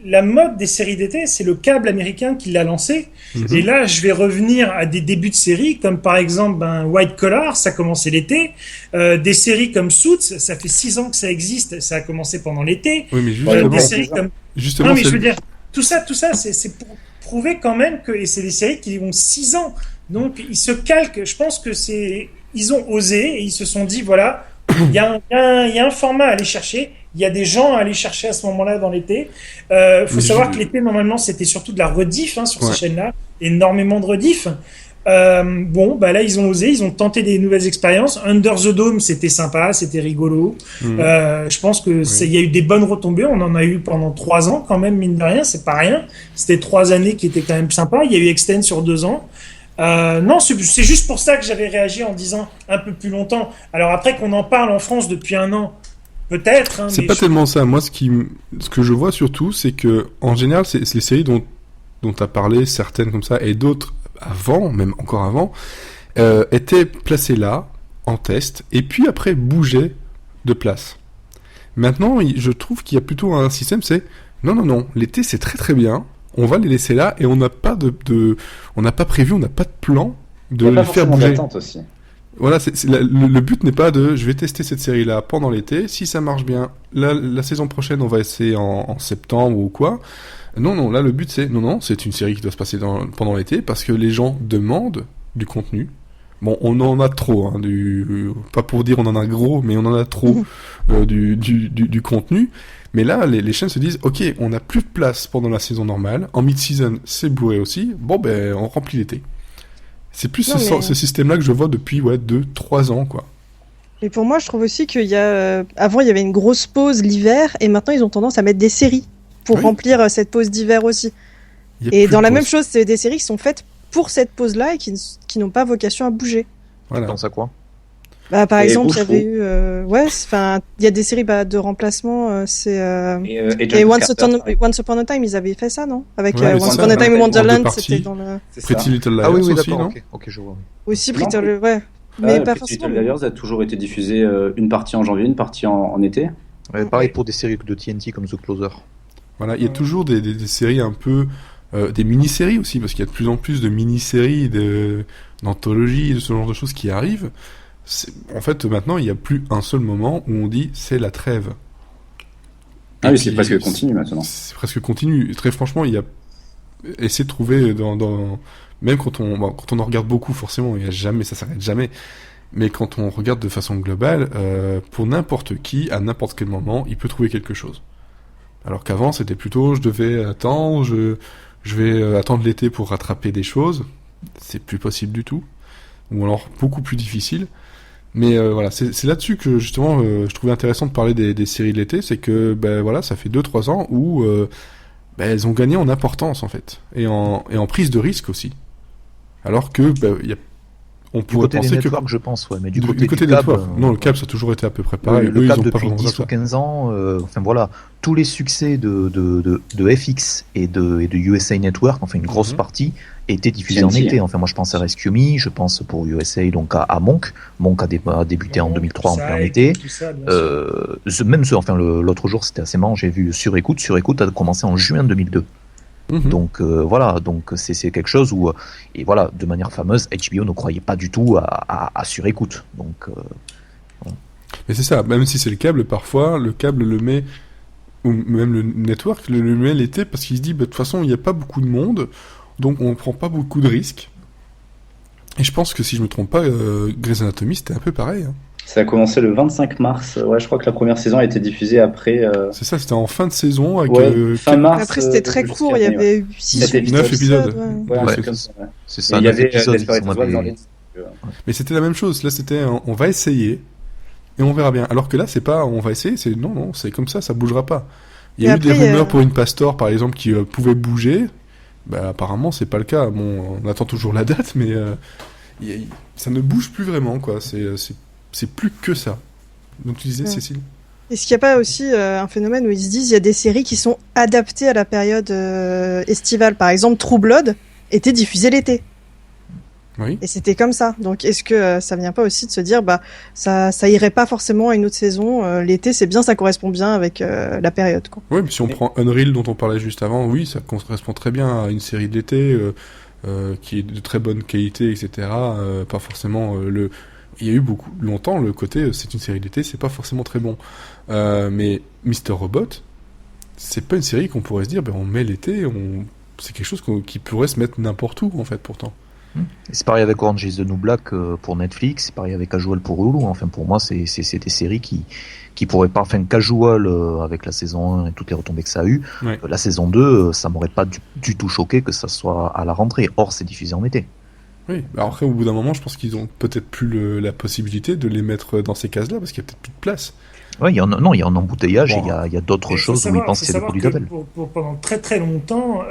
la mode des séries d'été, c'est le câble américain qui l'a lancé. Et là, je vais revenir à des débuts de séries, comme par exemple White Collar, ça a commencé l'été. Des séries comme Suits, ça fait 6 ans que ça existe, ça a commencé pendant l'été. Oui, mais justement, des séries comme... justement, non, mais je veux dire, tout ça, c'est pour prouver quand même que, et c'est des séries qui ont 6 ans. Donc, ils se calquent. Je pense que ils ont osé et ils se sont dit, voilà, il y a un format à aller chercher. Il y a des gens à aller chercher à ce moment-là dans l'été. Faut savoir que l'été, normalement, c'était surtout de la rediff sur ces chaînes-là. Énormément de rediff. Là, ils ont osé, ils ont tenté des nouvelles expériences. Under the Dome, c'était sympa, c'était rigolo. Je pense que il y a eu des bonnes retombées. On en a eu pendant 3 ans quand même, mine de rien, c'est pas rien. C'était 3 années qui étaient quand même sympas. Il y a eu Extend sur 2 ans. Non, c'est juste pour ça que j'avais réagi en disant un peu plus longtemps. Alors après qu'on en parle en France depuis 1 an, peut-être. C'est pas tellement ça. Moi, ce que je vois surtout, c'est que en général, c'est les séries dont tu as parlé, certaines comme ça, et d'autres avant, même encore avant, étaient placées là, en test, et puis après bougeaient de place. Maintenant, je trouve qu'il y a plutôt un système, c'est non, l'été c'est très très bien, on va les laisser là, et on n'a pas on n'a pas prévu, on n'a pas de plan de les faire bouger. Aussi. Voilà, le but n'est pas je vais tester cette série-là pendant l'été, si ça marche bien, la saison prochaine on va essayer en septembre ou quoi. Non, là le but c'est, c'est une série qui doit se passer pendant l'été, parce que les gens demandent du contenu. Bon, on en a trop, pas pour dire on en a gros, mais on en a trop du contenu. Mais là, les chaînes se disent, ok, on n'a plus de place pendant la saison normale, en mid-season c'est bourré aussi, on remplit l'été. C'est plus ce système-là que je vois depuis 2-3 ans, quoi. Et pour moi, je trouve aussi qu'il y a... Avant, il y avait une grosse pause l'hiver, et maintenant, ils ont tendance à mettre des séries pour remplir cette pause d'hiver aussi. Et dans la même chose, c'est des séries qui sont faites pour cette pause-là et qui n'ont pas vocation à bouger. Voilà. Tu penses à quoi ? Par exemple, il y avait eu... il y a des séries de remplacement, c'est... et Once Upon a Time, ils avaient fait ça, non ? Avec Once Upon a Time in Wonderland, c'était dans le... Pretty Little Liars aussi, non ? Ok, je vois. Aussi Pretty Little... Ouais. Mais pas Pretty forcément. Little Liars a toujours été diffusé une partie en janvier, une partie en été. Pareil pour des séries de TNT comme The Closer. Voilà, il y a toujours des séries un peu... des mini-séries aussi, parce qu'il y a de plus en plus de mini-séries, d'anthologies, de ce genre de choses qui arrivent. En fait, maintenant, il n'y a plus un seul moment où on dit c'est la trêve. Ah oui, c'est presque continu maintenant. C'est presque continu. Très franchement, il y a... Essayer de trouver même quand on en regarde beaucoup, forcément, ça s'arrête jamais. Mais quand on regarde de façon globale, pour n'importe qui, à n'importe quel moment, il peut trouver quelque chose. Alors qu'avant, c'était plutôt, je devais attendre, je vais attendre l'été pour rattraper des choses. C'est plus possible du tout. Ou alors beaucoup plus difficile. Mais voilà, c'est là-dessus que justement, je trouvais intéressant de parler des séries de l'été. C'est que, ça fait 2-3 ans où elles ont gagné en importance, en fait. Et en prise de risque aussi. Alors que, on pourrait penser que... je pense, ouais, mais du côté des networks. Non, le câble, ça a toujours été à peu près pareil. Le câble depuis 10 ou 15 ans, tous les succès de FX et de USA Network, une grosse partie, étaient diffusés en été. Moi, je pense à Rescue Me, je pense pour USA donc à Monk. Monk a débuté en 2003 en plein été. L'autre jour, c'était assez marrant, j'ai vu Sur Écoute a commencé en juin 2002. Donc c'est quelque chose où de manière fameuse HBO ne croyait pas du tout à Sur Écoute. Donc mais c'est ça, même si c'est le câble, parfois le câble le met, ou même le network le met l'été parce qu'il se dit de toute façon il n'y a pas beaucoup de monde, donc on prend pas beaucoup de risques. Et je pense que si je me trompe pas, Grey's Anatomy c'était un peu pareil. Ça a commencé le 25 mars. Ouais, je crois que la première saison a été diffusée après. C'est ça, c'était en fin de saison. Avec, fin mars. Après, c'était très court, il y avait 9 épisodes. C'est ça, il y avait épisodes, dans les... Mais c'était la même chose. Là, c'était on va essayer et on verra bien. Alors que là, c'est pas on va essayer, c'est non, c'est comme ça bougera pas. Il y a eu des rumeurs pour une Pastor, par exemple, qui pouvait bouger. Bah, apparemment, c'est pas le cas. Bon, on attend toujours la date, mais ça ne bouge plus vraiment, quoi. C'est plus que ça. Donc tu disais, Cécile. Est-ce qu'il n'y a pas aussi un phénomène où ils se disent il y a des séries qui sont adaptées à la période estivale. Par exemple, True Blood était diffusé l'été. Oui. Et c'était comme ça. Donc est-ce que ça vient pas aussi de se dire ça irait pas forcément à une autre saison, l'été c'est bien, ça correspond bien avec la période, quoi. Oui, mais si on prend Unreal dont on parlait juste avant, oui, ça correspond très bien à une série de l'été qui est de très bonne qualité, etc. Pas forcément il y a eu beaucoup longtemps le côté c'est une série d'été, c'est pas forcément très bon. Mais Mr. Robot, c'est pas une série qu'on pourrait se dire on met l'été, c'est quelque chose qui pourrait se mettre n'importe où en fait pourtant. C'est pareil avec Orange is the New Black pour Netflix, c'est pareil avec Casual pour Hulu. Enfin, pour moi, c'est des séries qui pourraient pas, enfin, Casual avec la saison 1 et toutes les retombées que ça a eu. Ouais. La saison 2, ça m'aurait pas du tout choqué que ça soit à la rentrée. Or, c'est diffusé en été. Oui, alors après, au bout d'un moment, je pense qu'ils ont peut-être plus la possibilité de les mettre dans ces cases-là parce qu'il y a peut-être plus de place. Ouais, il y a un embouteillage et il y a d'autres choses où ils pensent que c'est des produits d'appel. Pendant très très longtemps,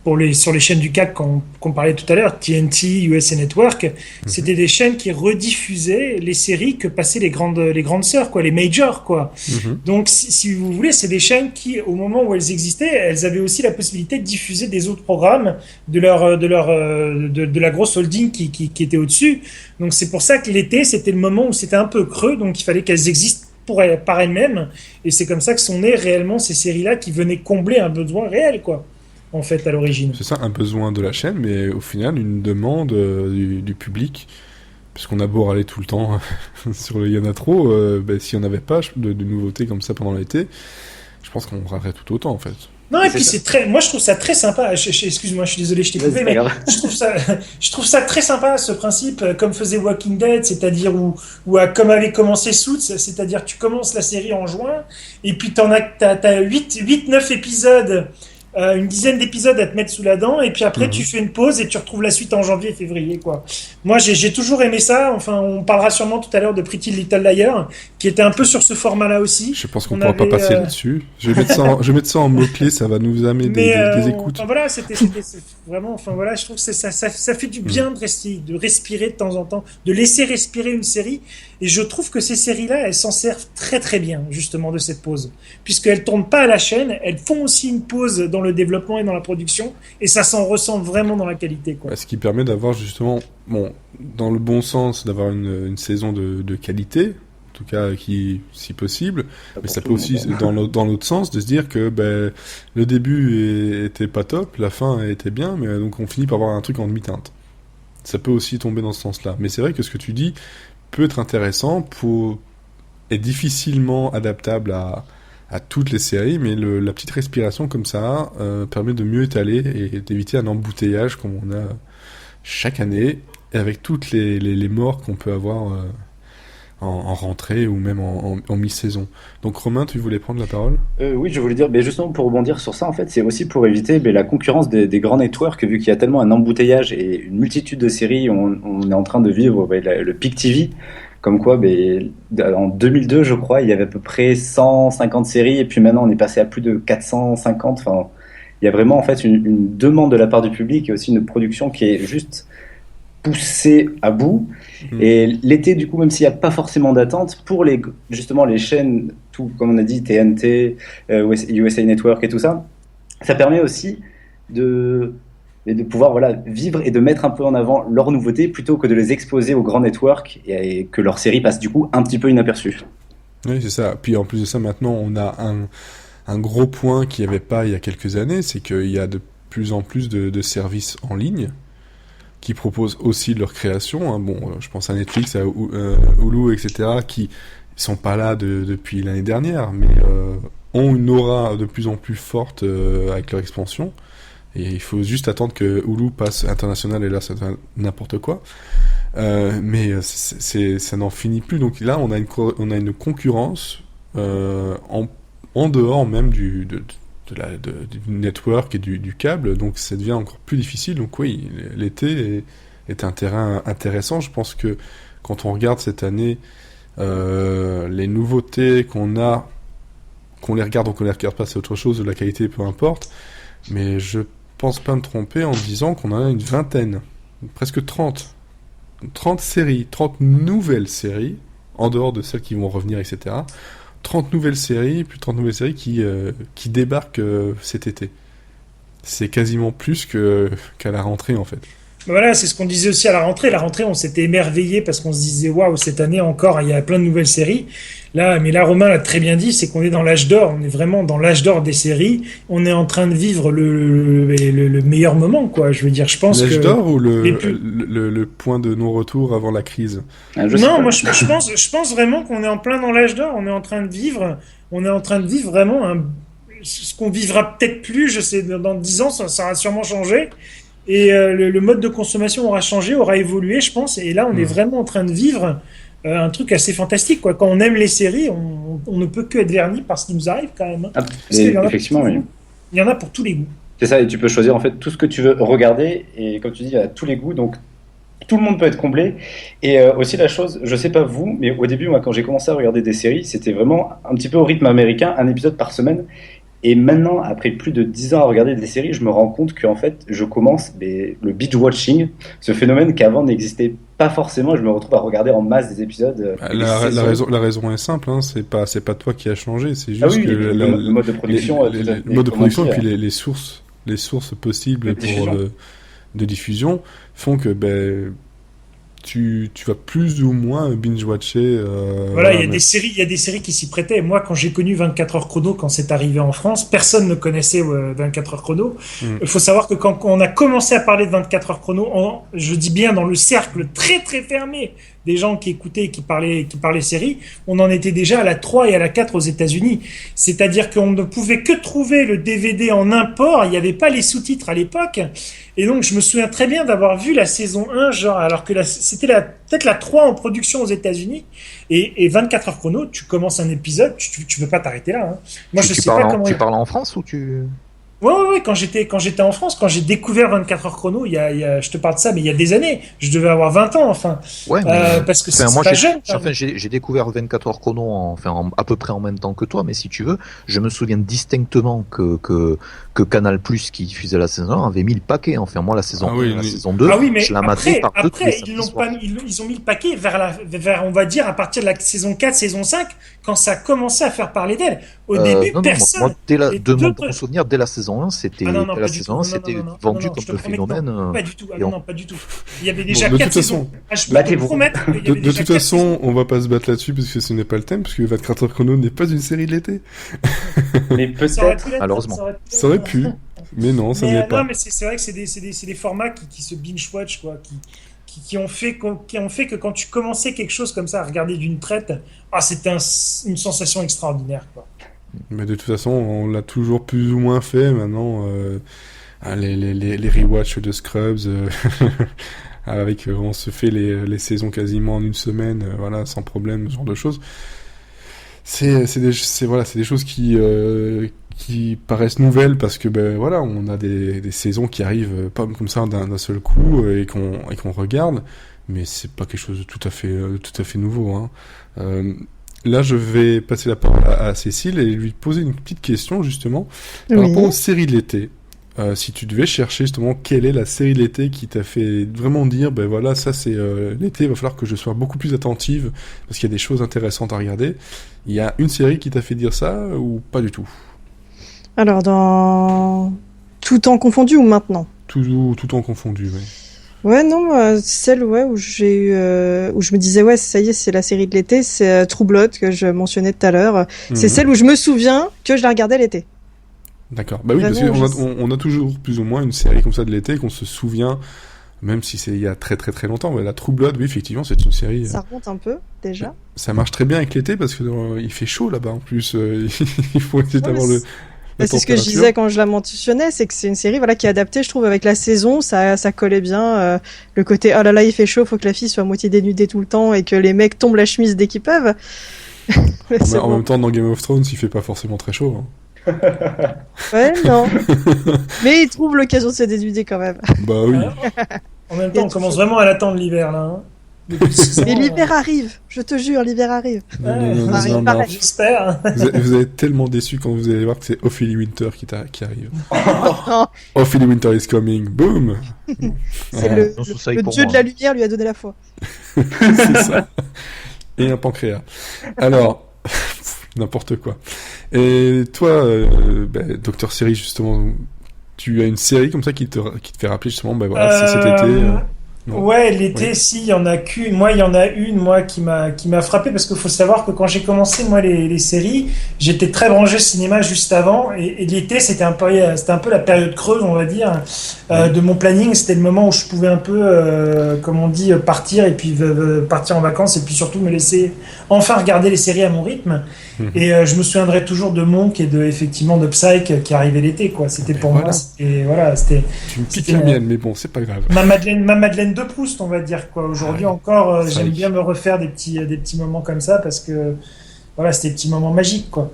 sur les chaînes du CAC qu'on parlait tout à l'heure, TNT, USA Network, c'était des chaînes qui rediffusaient les séries que passaient les grandes sœurs, quoi, les majors, quoi. Donc, si vous voulez, c'est des chaînes qui, au moment où elles existaient, elles avaient aussi la possibilité de diffuser des autres programmes de la grosse holding qui était au-dessus. Donc, c'est pour ça que l'été, c'était le moment où c'était un peu creux, donc il fallait qu'elles existent par elles-mêmes, et c'est comme ça que sont nées réellement ces séries-là qui venaient combler un besoin réel, quoi, en fait, à l'origine. C'est ça, un besoin de la chaîne, mais au final, une demande du public, puisqu'on a beau râler tout le temps sur le Yana trop, si on n'avait pas de nouveautés comme ça pendant l'été, je pense qu'on râlerait tout autant, en fait. Non, et puis moi je trouve ça très sympa. Excuse-moi, je suis désolé, je t'ai coupé, mais je trouve ça très sympa, ce principe, comme faisait Walking Dead, c'est-à-dire comme avait commencé Suits, c'est-à-dire tu commences la série en juin, et puis t'as 8-9 épisodes, une dizaine d'épisodes à te mettre sous la dent, et puis après tu fais une pause et tu retrouves la suite en janvier et février, quoi. Moi j'ai toujours aimé ça. Enfin, on parlera sûrement tout à l'heure de Pretty Little Liars, qui était un peu sur ce format-là aussi. Je pense qu'on pourra pas passer là-dessus. Je vais mettre ça en mots-clés, ça va nous amener des écoutes. Enfin, voilà, c'était vraiment, enfin voilà, je trouve que ça fait du bien de respirer de temps en temps, de laisser respirer une série. Et je trouve que ces séries-là, elles s'en servent très très bien, justement, de cette pause. Puisqu'elles tournent pas à la chaîne, elles font aussi une pause dans le développement et dans la production, et ça s'en ressent vraiment dans la qualité, quoi. Ce qui permet d'avoir justement, dans le bon sens, d'avoir une saison de qualité, en tout cas qui, si possible, mais ça peut aussi, dans l'autre sens, de se dire que le début était pas top, la fin était bien, mais donc on finit par avoir un truc en demi-teinte. Ça peut aussi tomber dans ce sens-là. Mais c'est vrai que ce que tu dis peut être intéressant est difficilement adaptable à toutes les séries, mais la petite respiration comme ça permet de mieux étaler et d'éviter un embouteillage comme on a chaque année, et avec toutes les morts qu'on peut avoir en rentrée ou même en mi-saison. Donc Romain, tu voulais prendre la parole ? Oui, je voulais dire, justement pour rebondir sur ça, en fait, c'est aussi pour éviter la concurrence des grands networks, vu qu'il y a tellement un embouteillage et une multitude de séries, on est en train de vivre le Peak TV, comme quoi en 2002, je crois, il y avait à peu près 150 séries, et puis maintenant on est passé à plus de 450. Enfin, il y a vraiment en fait une demande de la part du public et aussi une production qui est juste poussée à bout. Et l'été, du coup, même s'il n'y a pas forcément d'attente, pour justement les chaînes, tout comme on a dit, TNT, USA Network et tout ça, ça permet aussi de pouvoir vivre et de mettre un peu en avant leurs nouveautés plutôt que de les exposer aux grands networks et que leurs séries passent du coup un petit peu inaperçues. Oui, c'est ça. Puis en plus de ça, maintenant, on a un gros point qu'il n'y avait pas il y a quelques années, c'est qu'il y a de plus en plus de services en ligne qui proposent aussi leur création. Je pense à Netflix, à Hulu, etc., qui sont pas là depuis l'année dernière, mais ont une aura de plus en plus forte avec leur expansion. Et il faut juste attendre que Hulu passe international, et là, c'est n'importe quoi. Mais ça n'en finit plus. Donc là, on a une concurrence en dehors même du network et du câble. Donc ça devient encore plus difficile. Donc oui, l'été est un terrain intéressant. Je pense que quand on regarde cette année les nouveautés qu'on les regarde ou qu'on les regarde pas, c'est autre chose. La qualité, peu importe. Mais je pense pas me tromper en disant qu'on en a une vingtaine, presque 30 séries, 30 nouvelles séries, en dehors de celles qui vont revenir, etc. 30 nouvelles séries, plus 30 nouvelles séries qui débarquent cet été. C'est quasiment plus qu'à la rentrée, en fait. Voilà, c'est ce qu'on disait aussi à la rentrée. La rentrée, on s'était émerveillé parce qu'on se disait, waouh, cette année encore, il y a plein de nouvelles séries. Là, Romain l'a très bien dit, c'est qu'on est dans l'âge d'or. On est vraiment dans l'âge d'or des séries. On est en train de vivre le meilleur moment, quoi. Je veux dire, je pense l'âge que d'or ou le point de non-retour avant la crise? Non, moi, je pense vraiment qu'on est en plein dans l'âge d'or. On est en train de vivre vraiment ce qu'on vivra peut-être plus. Je sais, dans 10 ans, ça aura sûrement changé. Et le mode de consommation aura changé, aura évolué, je pense. Et là, on est vraiment en train de vivre un truc assez fantastique, quoi. Quand on aime les séries, on ne peut que être verni par ce qui nous arrive, quand même. Effectivement, oui. Il y en a pour tous les goûts. C'est ça, et tu peux choisir en fait tout ce que tu veux regarder. Et comme tu dis, il y a tous les goûts, donc tout le monde peut être comblé. Et aussi la chose, je sais pas vous, mais au début, moi, quand j'ai commencé à regarder des séries, c'était vraiment un petit peu au rythme américain, un épisode par semaine. Et maintenant, après plus de 10 ans à regarder des séries, je me rends compte qu'en fait, je commence le binge-watching, ce phénomène qu'avant n'existait pas forcément. Je me retrouve à regarder en masse des épisodes. La raison est simple, hein, c'est pas toi qui as changé, c'est juste que le mode de production, le mode de production, et puis les sources possibles de diffusion font que tu vas plus ou moins binge-watcher. Voilà, il y a des séries qui s'y prêtaient. Moi, quand j'ai connu 24 heures chrono, quand c'est arrivé en France, personne ne connaissait 24 heures chrono. Il faut savoir que quand on a commencé à parler de 24 heures chrono, je dis bien dans le cercle très très fermé des gens qui écoutaient et qui parlaient séries, on en était déjà à la 3 et à la 4 aux États-Unis. C'est-à-dire qu'on ne pouvait que trouver le DVD en import, il n'y avait pas les sous-titres à l'époque. Et donc, je me souviens très bien d'avoir vu la saison 1, alors que c'était peut-être la 3 en production aux États-Unis. Et 24 heures chrono, tu commences un épisode, tu peux pas t'arrêter là. Hein. Moi, je sais pas comment. Tu parles en France ou tu... Ouais, quand j'étais en France, quand j'ai découvert 24 heures chrono, je te parle de ça, mais il y a des années, je devais avoir 20 ans, enfin. Ouais, parce que c'est moi, pas jeune. J'ai découvert 24 heures chrono, à peu près en même temps que toi, mais si tu veux, je me souviens distinctement que Canal+, qui diffusait la saison 1, avait mis le paquet. Enfin, moi, la saison 1, la saison 2, mais je la matais par deux. Après, ils ont mis le paquet vers, on va dire, à partir de la saison 4, saison 5, quand ça a commencé à faire parler d'elle. Au début, personne. Moi, de mon bon souvenir, dès la saison 1, c'était vendu comme le phénomène. Pas du tout. Non, pas du tout. Il y avait déjà 4 saisons. De toute façon, on va pas se battre là-dessus parce que ce n'est pas le thème, parce que 24 heures chrono n'est pas une série de l'été. Mais peut-être, malheureusement. Ça aurait pu, mais non, ça n'est pas. Non, mais c'est vrai que c'est des formats qui se binge-watch, quoi, qui ont fait que quand tu commençais quelque chose comme ça à regarder d'une traite, c'était une sensation extraordinaire, quoi. Mais de toute façon, on l'a toujours plus ou moins fait maintenant. Les rewatch de Scrubs, on se fait les saisons quasiment en une semaine, voilà, sans problème, ce genre de choses. C'est des choses qui paraissent nouvelles parce que voilà, on a des saisons qui arrivent pas comme ça d'un seul coup et qu'on regarde, mais c'est pas quelque chose de tout à fait nouveau, hein. Là, je vais passer la parole à Cécile et lui poser une petite question, justement, par rapport aux séries de l'été. Si tu devais chercher, justement, quelle est la série de l'été qui t'a fait vraiment dire, voilà, ça c'est l'été, il va falloir que je sois beaucoup plus attentive, parce qu'il y a des choses intéressantes à regarder. Il y a une série qui t'a fait dire ça, ou pas du tout? Alors, dans tout temps confondu ou maintenant? Tout temps confondu, oui. Ouais, non, celle où j'ai eu, où je me disais, ouais, ça y est, c'est la série de l'été, c'est True Blood que je mentionnais tout à l'heure. C'est celle où je me souviens que je la regardais l'été. D'accord. Bah oui, vraiment, parce qu'on a toujours plus ou moins une série comme ça de l'été qu'on se souvient, même si c'est il y a très très très longtemps. La True Blood, oui, effectivement, c'est une série. Ça remonte un peu déjà. Ça marche très bien avec l'été parce que il fait chaud là-bas en plus. Il faut essayer d'avoir C'est ce que je disais quand je la mentionnais, c'est que c'est une série qui est adaptée, je trouve, avec la saison, ça collait bien. Le côté, oh là là, il fait chaud, faut que la fille soit à moitié dénudée tout le temps et que les mecs tombent la chemise dès qu'ils peuvent. En même temps, dans Game of Thrones, il fait pas forcément très chaud. Ouais, non. Mais il trouve l'occasion de se dénuder quand même. Bah oui. En même temps, on commence vraiment à l'attendre l'hiver, là. Mais l'hiver arrive, je te jure, l'hiver arrive. Non. J'espère. Vous allez être tellement déçus quand vous allez voir que c'est Ophélie Winter qui arrive. Ophélie Winter is coming, boom. C'est le dieu de la lumière lui a donné la foi. C'est ça. Et un pancréas. Alors, n'importe quoi. Et toi, Docteur Série, justement, tu as une série comme ça qui te fait rappeler justement, c'est cet été. Ouais, l'été, si, il y en a qu'une. Moi, il y en a une, qui m'a frappé parce qu'il faut savoir que quand j'ai commencé, moi, les séries, j'étais très branché cinéma juste avant et l'été, c'était un peu la période creuse, on va dire, de mon planning. C'était le moment où je pouvais un peu, comme on dit, partir et puis partir en vacances et puis surtout me laisser enfin regarder les séries à mon rythme. Et je me souviendrai toujours de Monk et effectivement de Psych qui arrivait l'été, quoi. C'était pour moi, c'était. Tu me piques la mienne, mais bon, c'est pas grave. Ma Madeleine de Proust, on va dire, quoi. Aujourd'hui encore, j'aime bien me refaire des petits moments comme ça parce que voilà, c'était des petits moments magiques, quoi.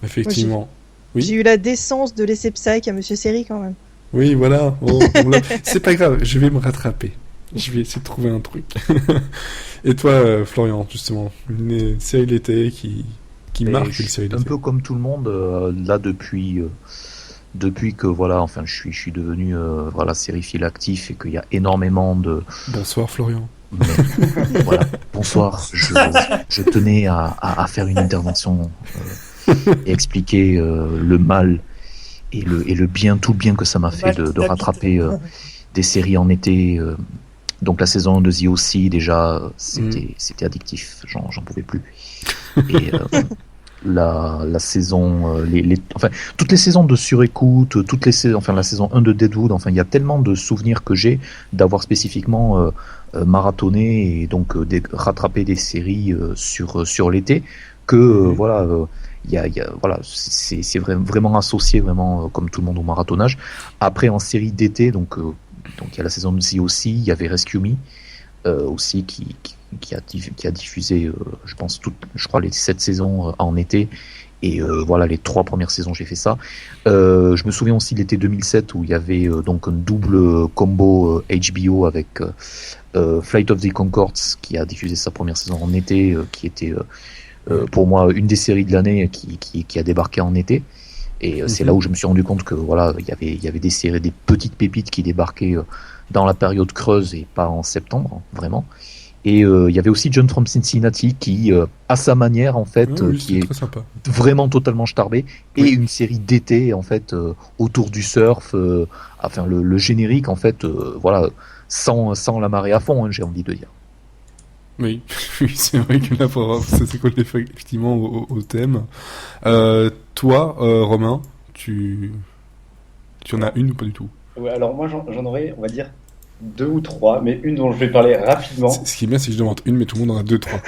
Effectivement. Oui. J'ai eu la décence de laisser Psych à Monsieur Série quand même. Oui, voilà. C'est pas grave, je vais me rattraper. Je vais essayer de trouver un truc. Et toi, Florian, justement, une série d'été qui marque une série d'été. Un peu comme tout le monde, là depuis que je suis devenu sériephile actif et qu'il y a énormément de. Bonsoir Florian. Mais, voilà, bonsoir. Je tenais à faire une intervention et expliquer le mal et le bien, tout le bien que ça m'a fait de rattraper des séries en été. Donc la saison de The O.C. déjà, c'était addictif, j'en pouvais plus. Et la saison, toutes les saisons de Surécoute, la saison 1 de Deadwood, il y a tellement de souvenirs que j'ai d'avoir spécifiquement marathonné et donc rattrapé des séries sur l'été que c'est vraiment associé vraiment comme tout le monde au marathonnage. Après en série d'été, donc il y a la saison de The O.C., il y avait Rescue Me aussi qui a diffusé je crois les 7 saisons en été et les 3 premières saisons j'ai fait ça. Je me souviens aussi de l'été 2007 où il y avait donc un double combo HBO avec Flight of the Conchords qui a diffusé sa première saison en été qui était pour moi une des séries de l'année qui a débarqué en été. Et c'est là où je me suis rendu compte que il y avait des séries, des petites pépites qui débarquaient dans la période creuse et pas en septembre, vraiment. Et il y avait aussi John from Cincinnati qui, à sa manière en fait, qui est vraiment totalement starbé, et une série d'été en fait autour du surf, le générique en fait, sans la marée à fond, j'ai envie de dire. Oui, c'est vrai que là, ça colle effectivement au thème. Toi, Romain, tu en as une ou pas du tout? Ouais, alors moi j'en aurais, on va dire, 2 ou 3, mais une dont je vais parler rapidement. Ce qui est bien, c'est que je demande une, mais tout le monde en a 2, 3.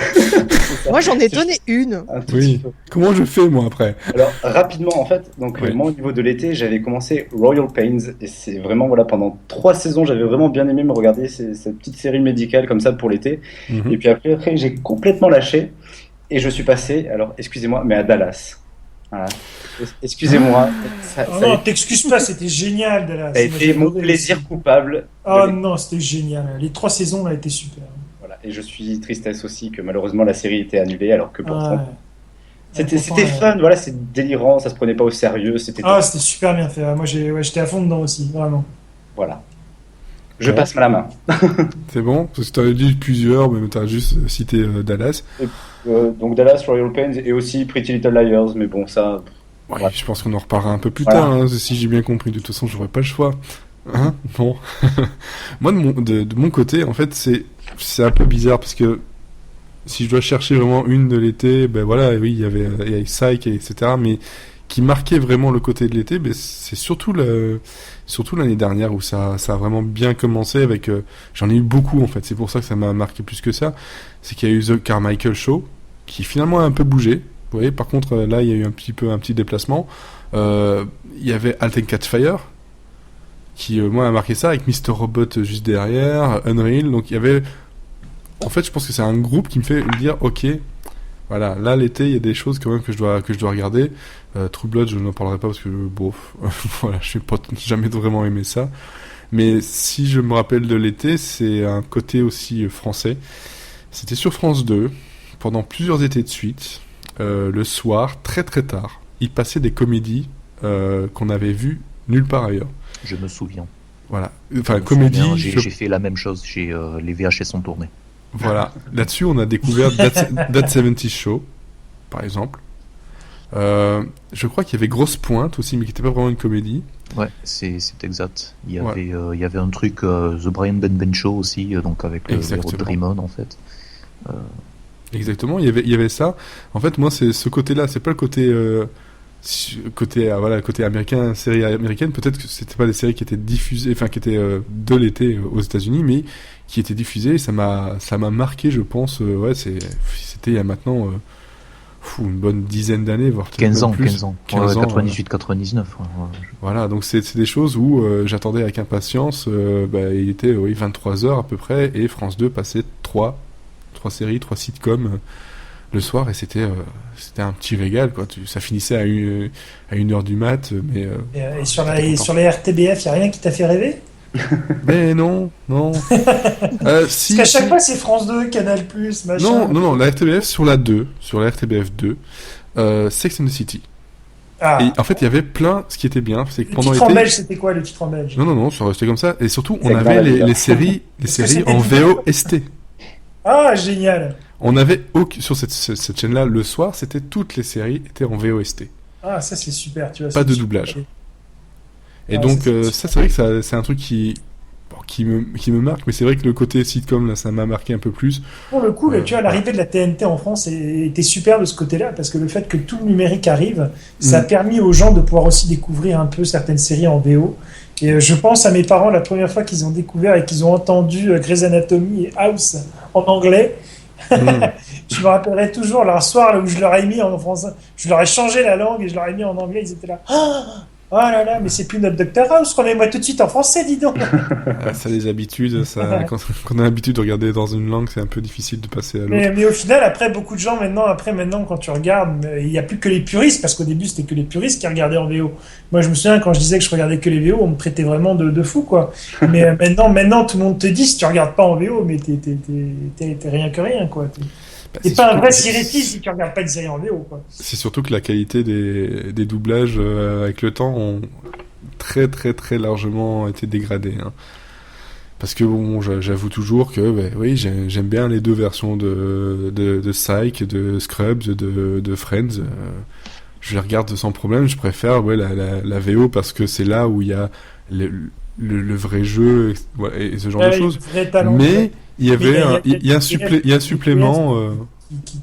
Moi j'en ai donné une. Oui. Comment je fais moi après? Alors rapidement en fait, donc moi au niveau de l'été, j'avais commencé Royal Pains et c'est vraiment pendant 3 saisons, j'avais vraiment bien aimé me regarder cette petite série médicale comme ça pour l'été. Et puis après j'ai complètement lâché et je suis passé, alors excusez-moi, mais à Dallas. Voilà. Excusez-moi. Non, t'excuses pas, c'était génial, Dallas. Ça a été mon plaisir coupable. Oh non, c'était génial. Les 3 saisons là étaient super. Voilà. Et je suis tristesse aussi que malheureusement la série était annulée, alors que pourtant c'était fun. Voilà, c'est délirant, ça se prenait pas au sérieux. C'était super bien fait. Moi j'étais à fond dedans aussi, vraiment. Voilà. Je passe la main. C'est bon, parce que tu avais dit plusieurs, mais tu as juste cité Dallas. Donc Dallas, Royal Pains et aussi Pretty Little Liars, mais bon, ça... Ouais, je pense qu'on en reparlera un peu plus tard, si j'ai bien compris. De toute façon, j'aurais pas le choix. Hein? Bon. Moi, de mon côté, en fait, c'est un peu bizarre, parce que si je dois chercher vraiment une de l'été, il y avait Psych, etc., mais qui marquait vraiment le côté de l'été, c'est surtout l'année dernière où ça a vraiment bien commencé avec... j'en ai eu beaucoup, en fait. C'est pour ça que ça m'a marqué plus que ça. C'est qu'il y a eu The Carmichael Show, qui finalement a un peu bougé. Vous voyez, par contre, là, il y a eu un petit déplacement. Il y avait Halt and Catch Fire, qui, moi, a marqué ça, avec Mr. Robot juste derrière, Unreal. Donc, il y avait... En fait, je pense que c'est un groupe qui me fait dire, ok, voilà, là, l'été, il y a des choses quand même que je dois regarder. True Blood, je n'en parlerai pas parce que, voilà, je n'ai jamais vraiment aimé ça. Mais si je me rappelle de l'été, c'est un côté aussi français. C'était sur France 2, pendant plusieurs étés de suite, le soir, très très tard. Il passait des comédies qu'on avait vues nulle part ailleurs. Je me souviens. Voilà. Enfin, comédie. J'ai fait la même chose. Les VHS sont tournés. Voilà. Là-dessus, on a découvert That 70's Show, par exemple. Je crois qu'il y avait Grosse Pointe aussi, mais qui n'était pas vraiment une comédie. Ouais, c'est exact. Il y avait un truc, The Brian Ben Show aussi, donc avec le héros de Dreamon, en fait. Exactement, il y avait ça. En fait, moi, c'est ce côté-là, c'est pas le côté côté américain, série américaine. Peut-être que c'était pas des séries qui étaient diffusées, enfin qui étaient de l'été aux États-Unis, mais qui étaient diffusées. Ça m'a marqué, je pense. C'était il y a maintenant une bonne dizaine d'années, voire 15 ans, plus. 15 ans. 98-99. Voilà, donc c'est des choses où j'attendais avec impatience. Il était 23h à peu près, et France 2 passait 3 séries, 3 sitcoms le soir, et c'était un petit régal, quoi. Ça finissait à 1h du mat, mais... Et sur les RTBF, il n'y a rien qui t'a fait rêver? Mais non. Parce qu'à chaque fois, c'est France 2, Canal+, machin... Non, la RTBF, sur la RTBF 2, Sex and the City. Ah. Et en fait, il y avait plein... Ce qui était bien, c'est que le pendant titre en belge, c'était quoi, le titre en belge? Non, ça restait comme ça, et surtout, on avait les séries en VOST. Ah, génial. On avait sur cette chaîne-là, le soir, toutes les séries étaient en VOST. Ah, ça c'est super, tu vois. Pas de doublage. Et donc, ça c'est vrai que c'est un truc qui me marque, mais c'est vrai que le côté sitcom, là, ça m'a marqué un peu plus. Pour le coup, tu vois, l'arrivée de la TNT en France était super de ce côté-là, parce que le fait que tout le numérique arrive, ça a permis aux gens de pouvoir aussi découvrir un peu certaines séries en VO. Et je pense à mes parents, la première fois qu'ils ont découvert et qu'ils ont entendu Grey's Anatomy et House en anglais. Je me rappellerai toujours leur soir là, où je leur ai mis en français, je leur ai changé la langue et je leur ai mis en anglais, ils étaient là. Oh là là, mais c'est plus notre Dr House, remets-moi tout de suite en français, dis donc. Ça, les habitudes, quand on a l'habitude de regarder dans une langue, c'est un peu difficile de passer à l'autre. Mais au final, après, beaucoup de gens, maintenant, quand tu regardes, il n'y a plus que les puristes, parce qu'au début, c'était que les puristes qui regardaient en VO. Moi, je me souviens, quand je disais que je regardais que les VO, on me traitait vraiment de fou, quoi. Mais maintenant, tout le monde te dit, si tu regardes pas en VO, mais t'es rien que rien, quoi. T'es pas un vrai cinéphile si tu regardes pas une série en VO, quoi. C'est surtout que la qualité des doublages avec le temps ont très très très largement été dégradés. Hein. Parce que bon, j'avoue toujours que oui, j'aime bien les deux versions de Psych, de Scrubs, de Friends. Je les regarde sans problème. Je préfère la VO parce que c'est là où il y a le vrai jeu et ce genre de choses. Mais il y a un supplément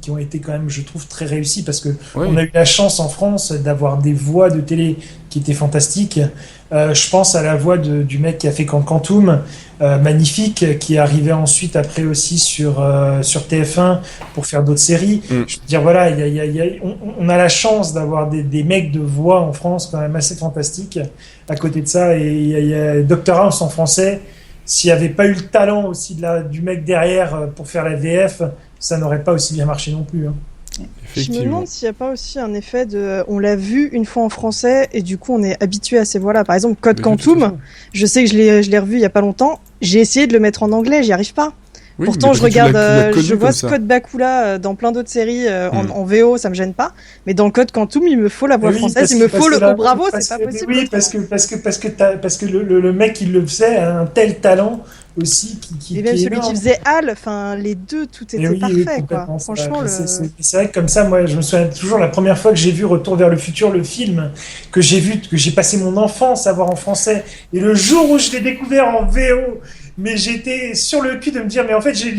qui ont été quand même, je trouve, très réussis, parce que on a eu la chance en France d'avoir des voix de télé qui étaient fantastiques. Je pense à la voix du mec qui a fait Quantum, magnifique, qui est arrivé ensuite après aussi sur TF1 pour faire d'autres séries. Je veux dire, voilà, on a la chance d'avoir des mecs de voix en France quand même assez fantastiques. À côté de ça, et il y a Dr House en français. S'il n'y avait pas eu le talent aussi du mec derrière pour faire la VF, ça n'aurait pas aussi bien marché non plus. Hein. Je me demande s'il n'y a pas aussi un effet on l'a vu une fois en français et du coup on est habitué à ces voix-là. Par exemple, Code Quantum, je sais que je l'ai revu il n'y a pas longtemps, j'ai essayé de le mettre en anglais, j'y arrive pas. Oui, pourtant, je regarde, je vois Scott Bakula dans plein d'autres séries en VO, ça me gêne pas. Mais dans le Code Quantum, il me faut la voix française, il me faut le bravo, c'est pas possible. Oui, parce que le mec, il le faisait, a un tel talent aussi. Et même celui qui faisait Hal, enfin, les deux, tout était parfait, quoi. Franchement, c'est vrai que comme ça, moi, je me souviens toujours la première fois que j'ai vu Retour vers le futur, le film, que j'ai passé mon enfance à voir en français. Et le jour où je l'ai découvert en VO, mais j'étais sur le cul de me dire, mais en fait, j'ai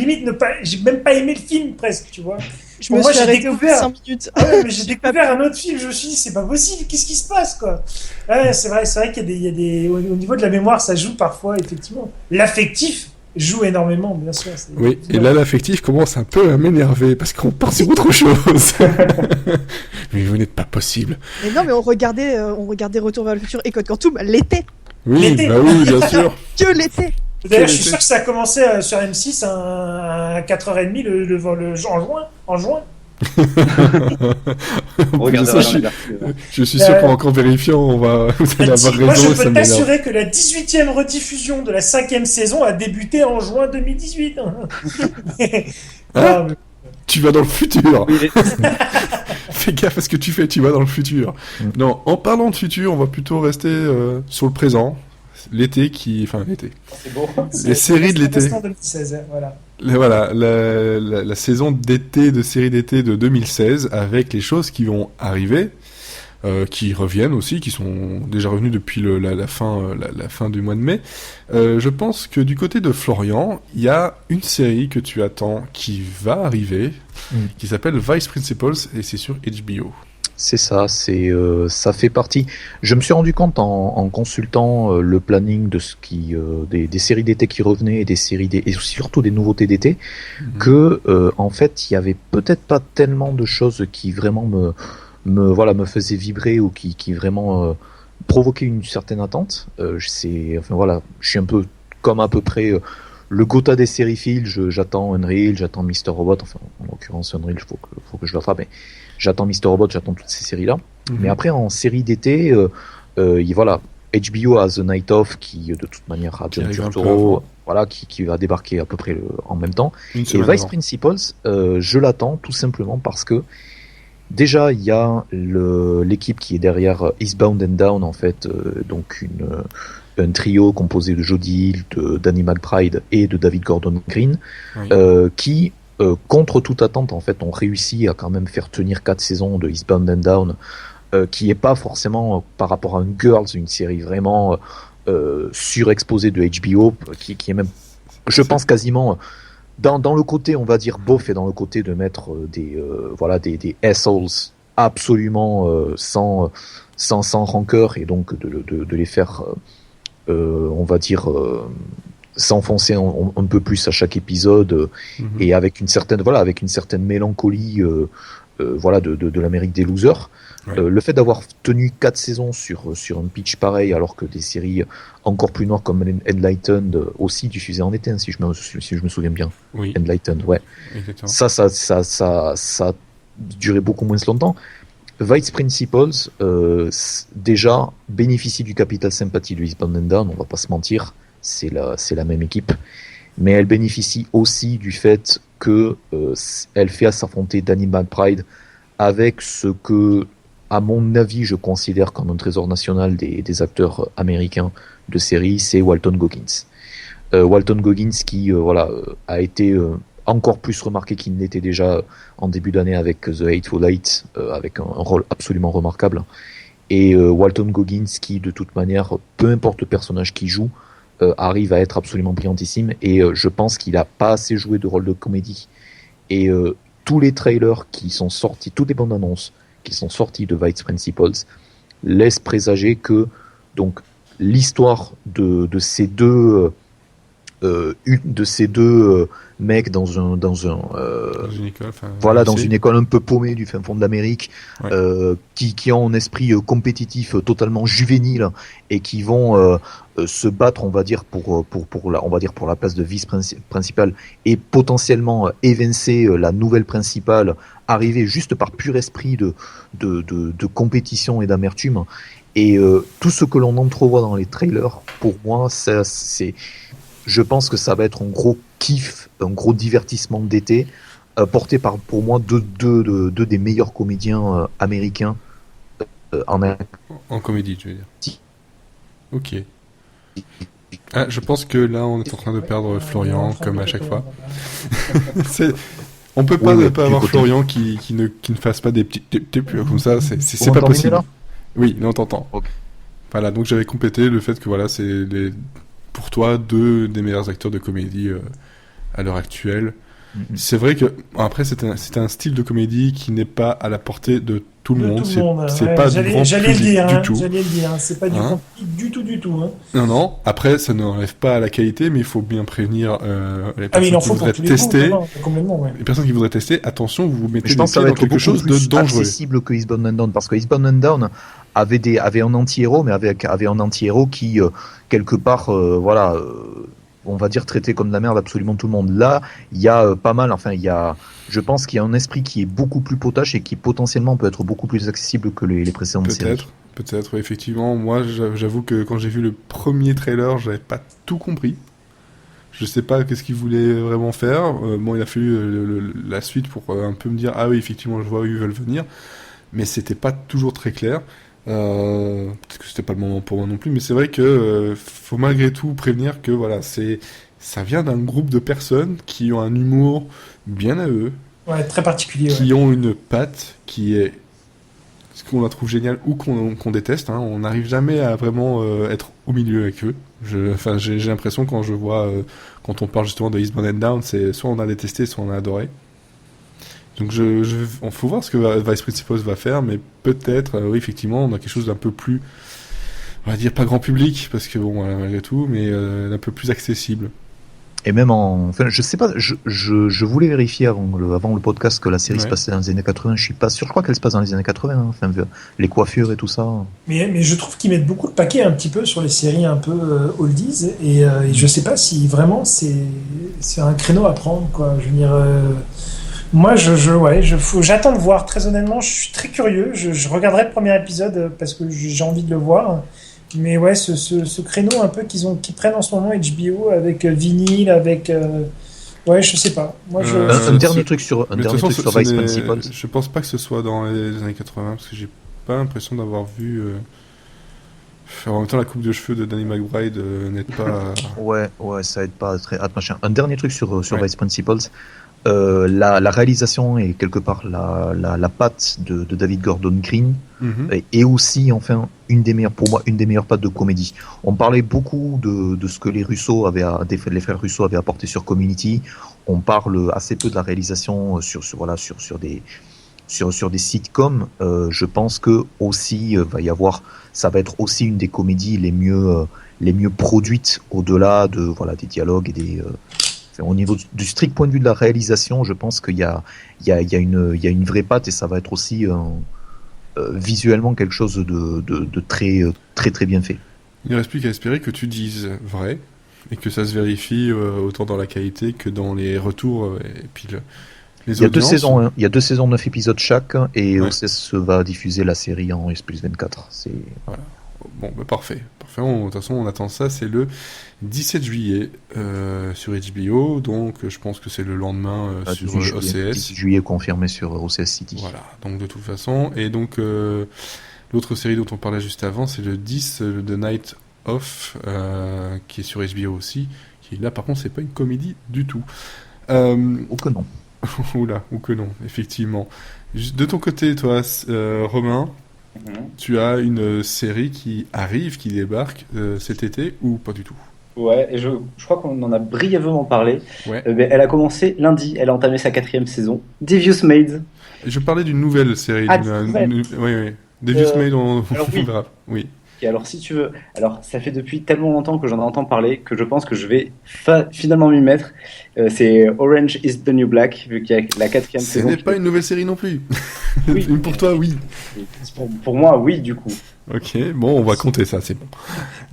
même pas aimé le film presque, tu vois. Je me suis arrêté au bout de 5 minutes. Ouais, mais j'ai découvert un autre film, je me suis dit, c'est pas possible, qu'est-ce qui se passe, quoi. Ouais, c'est vrai qu'il y a des, au niveau de la mémoire, ça joue parfois, effectivement. L'affectif joue énormément, bien sûr. Oui, et là, l'affectif commence un peu à m'énerver parce qu'on part sur autre chose. Mais vous n'êtes pas possible. Mais non, mais on regardait Retour vers le futur et Code Quantum l'été. Oui, bah oui, bien sûr. Que l'été. D'ailleurs, je suis sûr que ça a commencé sur M6 à 4h30 en juin. Je suis sûr qu'en encore vérifiant, vous allez avoir raison. Moi, je peux t'assurer que la 18e rediffusion de la 5e saison a débuté en juin 2018. Hein tu vas dans le futur. Fais gaffe à ce que tu fais, tu vas dans le futur. Non, en parlant de futur, on va plutôt rester sur le présent. L'été. C'est beau. Les séries de l'été. 2016, voilà. Voilà, la saison d'été, de séries d'été de 2016, avec les choses qui vont arriver, qui reviennent aussi, qui sont déjà revenues depuis la fin du mois de mai. Je pense que du côté de Florian, il y a une série que tu attends qui va arriver, qui s'appelle Vice Principals, et c'est sur HBO. C'est ça, ça fait partie. Je me suis rendu compte en consultant le planning de ce qui des séries d'été qui revenaient et et surtout des nouveautés d'été, que en fait il y avait peut-être pas tellement de choses qui vraiment me faisaient vibrer ou qui vraiment provoquaient une certaine attente. Je suis un peu comme à peu près le Gotha des séries Phil. J'attends Unreal, j'attends Mr. Robot. Enfin, en l'occurrence Unreal, faut que je le fasse. Mais j'attends Mr. Robot, j'attends toutes ces séries-là. Mais après, en série d'été, HBO a The Night Of, qui de toute manière a John Turturro, qui va débarquer à peu près en même temps. Et Vice Principals, je l'attends tout simplement parce que déjà il y a l'équipe qui est derrière Eastbound and Down, en fait, donc un trio composé de Jodie Hill, de Danny McBride et de David Gordon Green, qui contre toute attente, en fait, ont réussi à quand même faire tenir 4 saisons de Eastbound and Down, qui est pas forcément, par rapport à Girls, une série vraiment surexposée de HBO, qui est même, je pense, quasiment dans le côté, on va dire, bof, et dans le côté de mettre des assholes absolument sans rancœur, et donc de les faire, on va dire, s'enfoncer un peu plus à chaque épisode, et avec une certaine mélancolie de l'Amérique des losers. Le fait d'avoir tenu 4 saisons sur un pitch pareil, alors que des séries encore plus noires comme Enlightened aussi diffusées en été, si je me souviens bien. Oui. Enlightened, ouais. Exactement. Ça a duré beaucoup moins longtemps. Vice Principals déjà bénéficie du capital sympathie de Eastbound and Down, on va pas se mentir. C'est la même équipe, mais elle bénéficie aussi du fait que elle fait s'affronter Danny McBride avec ce que, à mon avis, je considère comme un trésor national des acteurs américains de série, c'est Walton Goggins. Walton Goggins qui a été encore plus remarqué qu'il ne l'était déjà en début d'année avec The Hateful Eight, avec un rôle absolument remarquable. Et Walton Goggins qui, de toute manière, peu importe le personnage qu'il joue, arrive à être absolument brillantissime, et je pense qu'il a pas assez joué de rôle de comédie. Et tous les trailers qui sont sortis, toutes les bandes annonces qui sont sorties de Vice Principals laissent présager que donc l'histoire de ces deux mecs dans une école, dans une école un peu paumée du fin fond de l'Amérique, qui ont un esprit compétitif totalement juvénile, et qui vont se battre, on va dire, pour la place de vice principale, et potentiellement évincer la nouvelle principale, arriver juste par pur esprit de compétition et d'amertume. Et tout ce que l'on entrevoit dans les trailers, pour moi, je pense que ça va être un gros kiff, un gros divertissement d'été, porté par, pour moi, deux des meilleurs comédiens américains en comédie, tu veux dire. Ok. Ah, je pense que là, on est en train de perdre Florian, comme à chaque fois. On peut pas ne pas avoir Florian qui ne fasse pas des petits comme ça, c'est pas possible. Là oui, on t'entend. Okay. Voilà, donc j'avais complété le fait que c'est pour toi 2 des meilleurs acteurs de comédie à l'heure actuelle. C'est vrai que après c'est un style de comédie qui n'est pas à la portée de tout le monde. C'est ouais. pas du grand j'allais public du tout. J'allais le dire, c'est pas du grand public du tout. Hein. Non. Après, ça n'enlève pas à la qualité, mais il faut bien prévenir les personnes qui voudraient tester. Les personnes qui voudraient tester, attention, vous mettez je pense que ça va être quelque chose de dangereux. Accessible que Eastbound and Down, parce que Eastbound and Down avait un anti-héros, mais avait un anti-héros qui quelque part, on va dire traité comme de la merde absolument tout le monde. Là, il y a pas mal. Enfin, je pense qu'il y a un esprit qui est beaucoup plus potache et qui potentiellement peut être beaucoup plus accessible que les précédentes séries. Peut-être, effectivement. Moi, j'avoue que quand j'ai vu le premier trailer, j'avais pas tout compris. Je sais pas qu'est-ce qu'il voulait vraiment faire. Bon, il a fallu la suite pour un peu me dire ah oui, effectivement, je vois où ils veulent venir, mais c'était pas toujours très clair. Peut-être que c'était pas le moment pour moi non plus, mais c'est vrai que faut malgré tout prévenir que voilà, ça vient d'un groupe de personnes qui ont un humour bien à eux, très particulier, qui ont une patte qui est ce qu'on la trouve géniale ou qu'on déteste. Hein. On n'arrive jamais à vraiment être au milieu avec eux. J'ai l'impression quand je vois quand on parle justement de Eastbound and Down, c'est soit on a détesté, soit on a adoré. Donc on faut voir ce que Vice Principals va faire, mais peut-être, oui, effectivement, on a quelque chose d'un peu plus, on va dire pas grand public, parce que bon, malgré tout, mais d'un peu plus accessible. Et même je sais pas, je voulais vérifier avant le podcast que la série se passait dans les années 80, je suis pas sûr, je crois qu'elle se passe dans les années 80, hein, enfin, les coiffures et tout ça. Mais je trouve qu'ils mettent beaucoup de paquets un petit peu sur les séries un peu oldies, et je sais pas si vraiment c'est un créneau à prendre, quoi. Je veux dire, moi, j'attends de voir, très honnêtement, je suis très curieux, je regarderai le premier épisode parce que j'ai envie de le voir. Mais ouais, ce créneau un peu qu'ils prennent en ce moment HBO avec vinyle, avec je sais pas. Moi, un dernier truc sur Vice Principals. Je pense pas que ce soit dans les années 80 parce que j'ai pas l'impression d'avoir vu. En même temps, la coupe de cheveux de Danny McBride n'aide pas. Ouais, ça aide pas très. Machin. Un dernier truc sur Vice Principals. La réalisation et quelque part la patte de David Gordon Green est aussi enfin pour moi une des meilleures pattes de comédie. On parlait beaucoup de ce que les frères Russo avaient apporté sur Community. On parle assez peu de la réalisation sur des sitcoms. Je pense que aussi ça va être aussi une des comédies les mieux produites au-delà des dialogues et des au niveau du strict point de vue de la réalisation, je pense qu'il y a une vraie patte et ça va être aussi visuellement quelque chose de très très très bien fait. Il ne reste plus qu'à espérer que tu dises vrai et que ça se vérifie autant dans la qualité que dans les retours et puis les audiences. Il y a 2 saisons, 9 épisodes chaque et OCS va diffuser la série en S+24. Voilà. Bon, parfait. De toute façon, on attend ça. C'est le 17 juillet sur HBO. Donc, je pense que c'est le lendemain sur OCS. 17 juillet confirmé sur OCS City. Voilà. Donc, de toute façon. Et donc, l'autre série dont on parlait juste avant, c'est le 10, The Night Of, qui est sur HBO aussi. Qui, là, par contre, c'est pas une comédie du tout. Ou que non. Ou que non, effectivement. De ton côté, toi, Romain, tu as une série qui débarque cet été ou pas du tout? Ouais, et je crois qu'on en a brièvement parlé. Ouais. Elle a commencé lundi, elle a entamé sa 4e saison. Devious Maids. Je parlais d'une nouvelle série. Oui. Devious Maids, on verra. Oui. Et alors, si tu veux, ça fait depuis tellement longtemps que j'en entends parler que je pense que je vais finalement m'y mettre. C'est Orange is the New Black, vu qu'il y a la 4e saison. Ce n'est pas une nouvelle série non plus. Oui. Pour toi, oui. Pour moi, oui, du coup. Ok, bon, on va compter ça, c'est bon.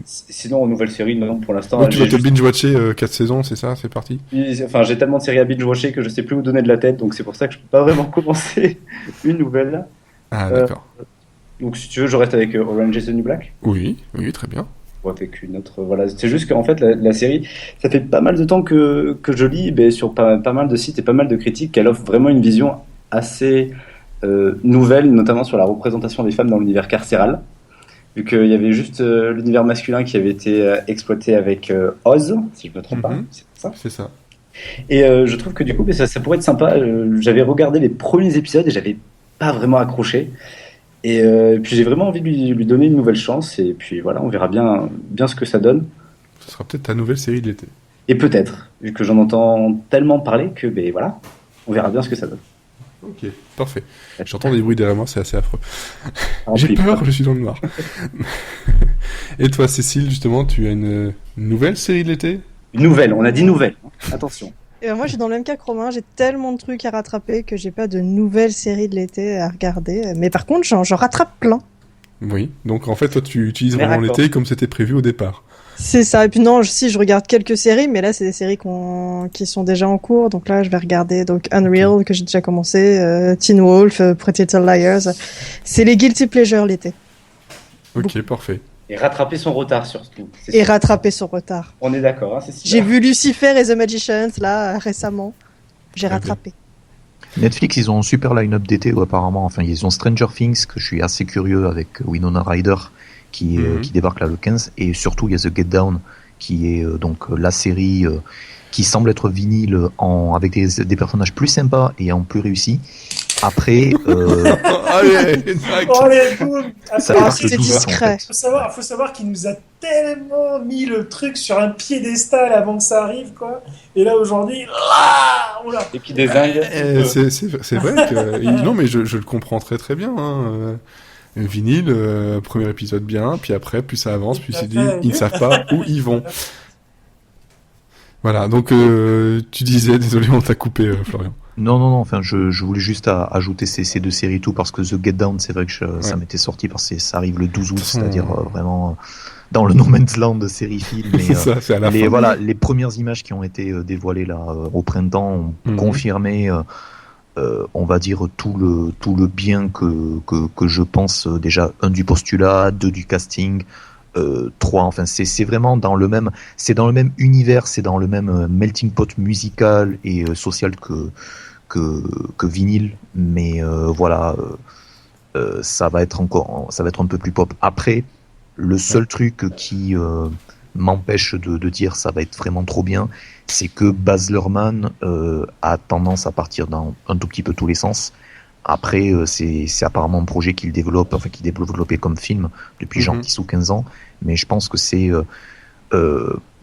Sinon, en nouvelle série, non, pour l'instant. Donc, tu vas te binge-watcher 4 saisons, c'est ça? C'est parti? Enfin, j'ai tellement de séries à binge-watcher que je sais plus où donner de la tête, donc c'est pour ça que je peux pas vraiment commencer une nouvelle. Ah, d'accord. Donc, si tu veux, je reste avec Orange is the New Black. Oui, très bien. Avec une autre, voilà. C'est juste qu'en fait, la série, ça fait pas mal de temps que je lis sur pas mal de sites et pas mal de critiques qu'elle offre vraiment une vision assez nouvelle, notamment sur la représentation des femmes dans l'univers carcéral. Vu qu'il y avait juste l'univers masculin qui avait été exploité avec Oz, si je me trompe pas. C'est ça. Et je trouve que du coup, ça pourrait être sympa. J'avais regardé les premiers épisodes et j'avais pas vraiment accroché. Et puis j'ai vraiment envie de lui donner une nouvelle chance. Et puis voilà, on verra bien ce que ça donne. Ce sera peut-être ta nouvelle série de l'été. Et peut-être, vu que j'en entends tellement parler que voilà, on verra bien ce que ça donne. Ok, parfait. J'entends des bruits derrière moi, c'est assez affreux. J'ai peur, je suis dans le noir. Et toi, Cécile, justement, tu as une nouvelle série de l'été ? Une nouvelle, on a dit nouvelle. Attention. Et moi, je suis dans le même cas que Romain. J'ai tellement de trucs à rattraper que j'ai pas de nouvelles séries de l'été à regarder. Mais par contre, j'en rattrape plein. Oui, donc en fait, toi, tu utilises vraiment l'été comme c'était prévu au départ. C'est ça. Et puis non, je regarde quelques séries, mais là, c'est des séries qui sont déjà en cours. Donc là, je vais regarder Unreal, que j'ai déjà commencé, Teen Wolf, Pretty Little Liars. C'est les guilty pleasures l'été. Ok, parfait. Et rattraper son retard, surtout. Et rattraper son retard. On est d'accord, hein, c'est ça. J'ai vu Lucifer et The Magicians, là, récemment. J'ai rattrapé. Netflix, ils ont un super line-up d'été, apparemment. Enfin, ils ont Stranger Things, que je suis assez curieux, avec Winona Ryder, qui débarque là le 15. Et surtout, il y a The Get Down, qui est donc la série qui semble être vinyle avec des personnages plus sympas et en plus réussis. Après, allez, boum. C'est discret. Faut savoir qu'il nous a tellement mis le truc sur un piédestal avant que ça arrive, quoi. Et là, aujourd'hui, et puis des zingues. C'est vrai que... non, mais je le comprends très très bien, hein. Vinyle, premier épisode bien, puis après, plus ça avance, plus c'est dit, ils ne savent pas où ils vont. Voilà, donc tu disais, désolé, on t'a coupé, Florian. Non, enfin, je voulais juste ajouter ces deux séries tout, parce que The Get Down, c'est vrai que ça m'était sorti, parce que ça arrive le 12 août, c'est-à-dire vraiment dans le No Man's Land de série-film. C'est ça, c'est à la fin. Voilà, les premières images qui ont été dévoilées là au printemps ont confirmé, on va dire, tout le bien que je pense déjà, 1 du postulat, 2 du casting, 3, enfin c'est vraiment dans le même univers, c'est dans le même melting pot musical et social que vinyle, mais voilà, ça va être un peu plus pop. Après, le seul truc qui m'empêche de dire ça va être vraiment trop bien, c'est que Baz Luhrmann a tendance à partir dans un tout petit peu tous les sens. Après, c'est apparemment un projet qu'il développe développé comme film depuis genre 10 ou 15 ans, mais je pense que c'est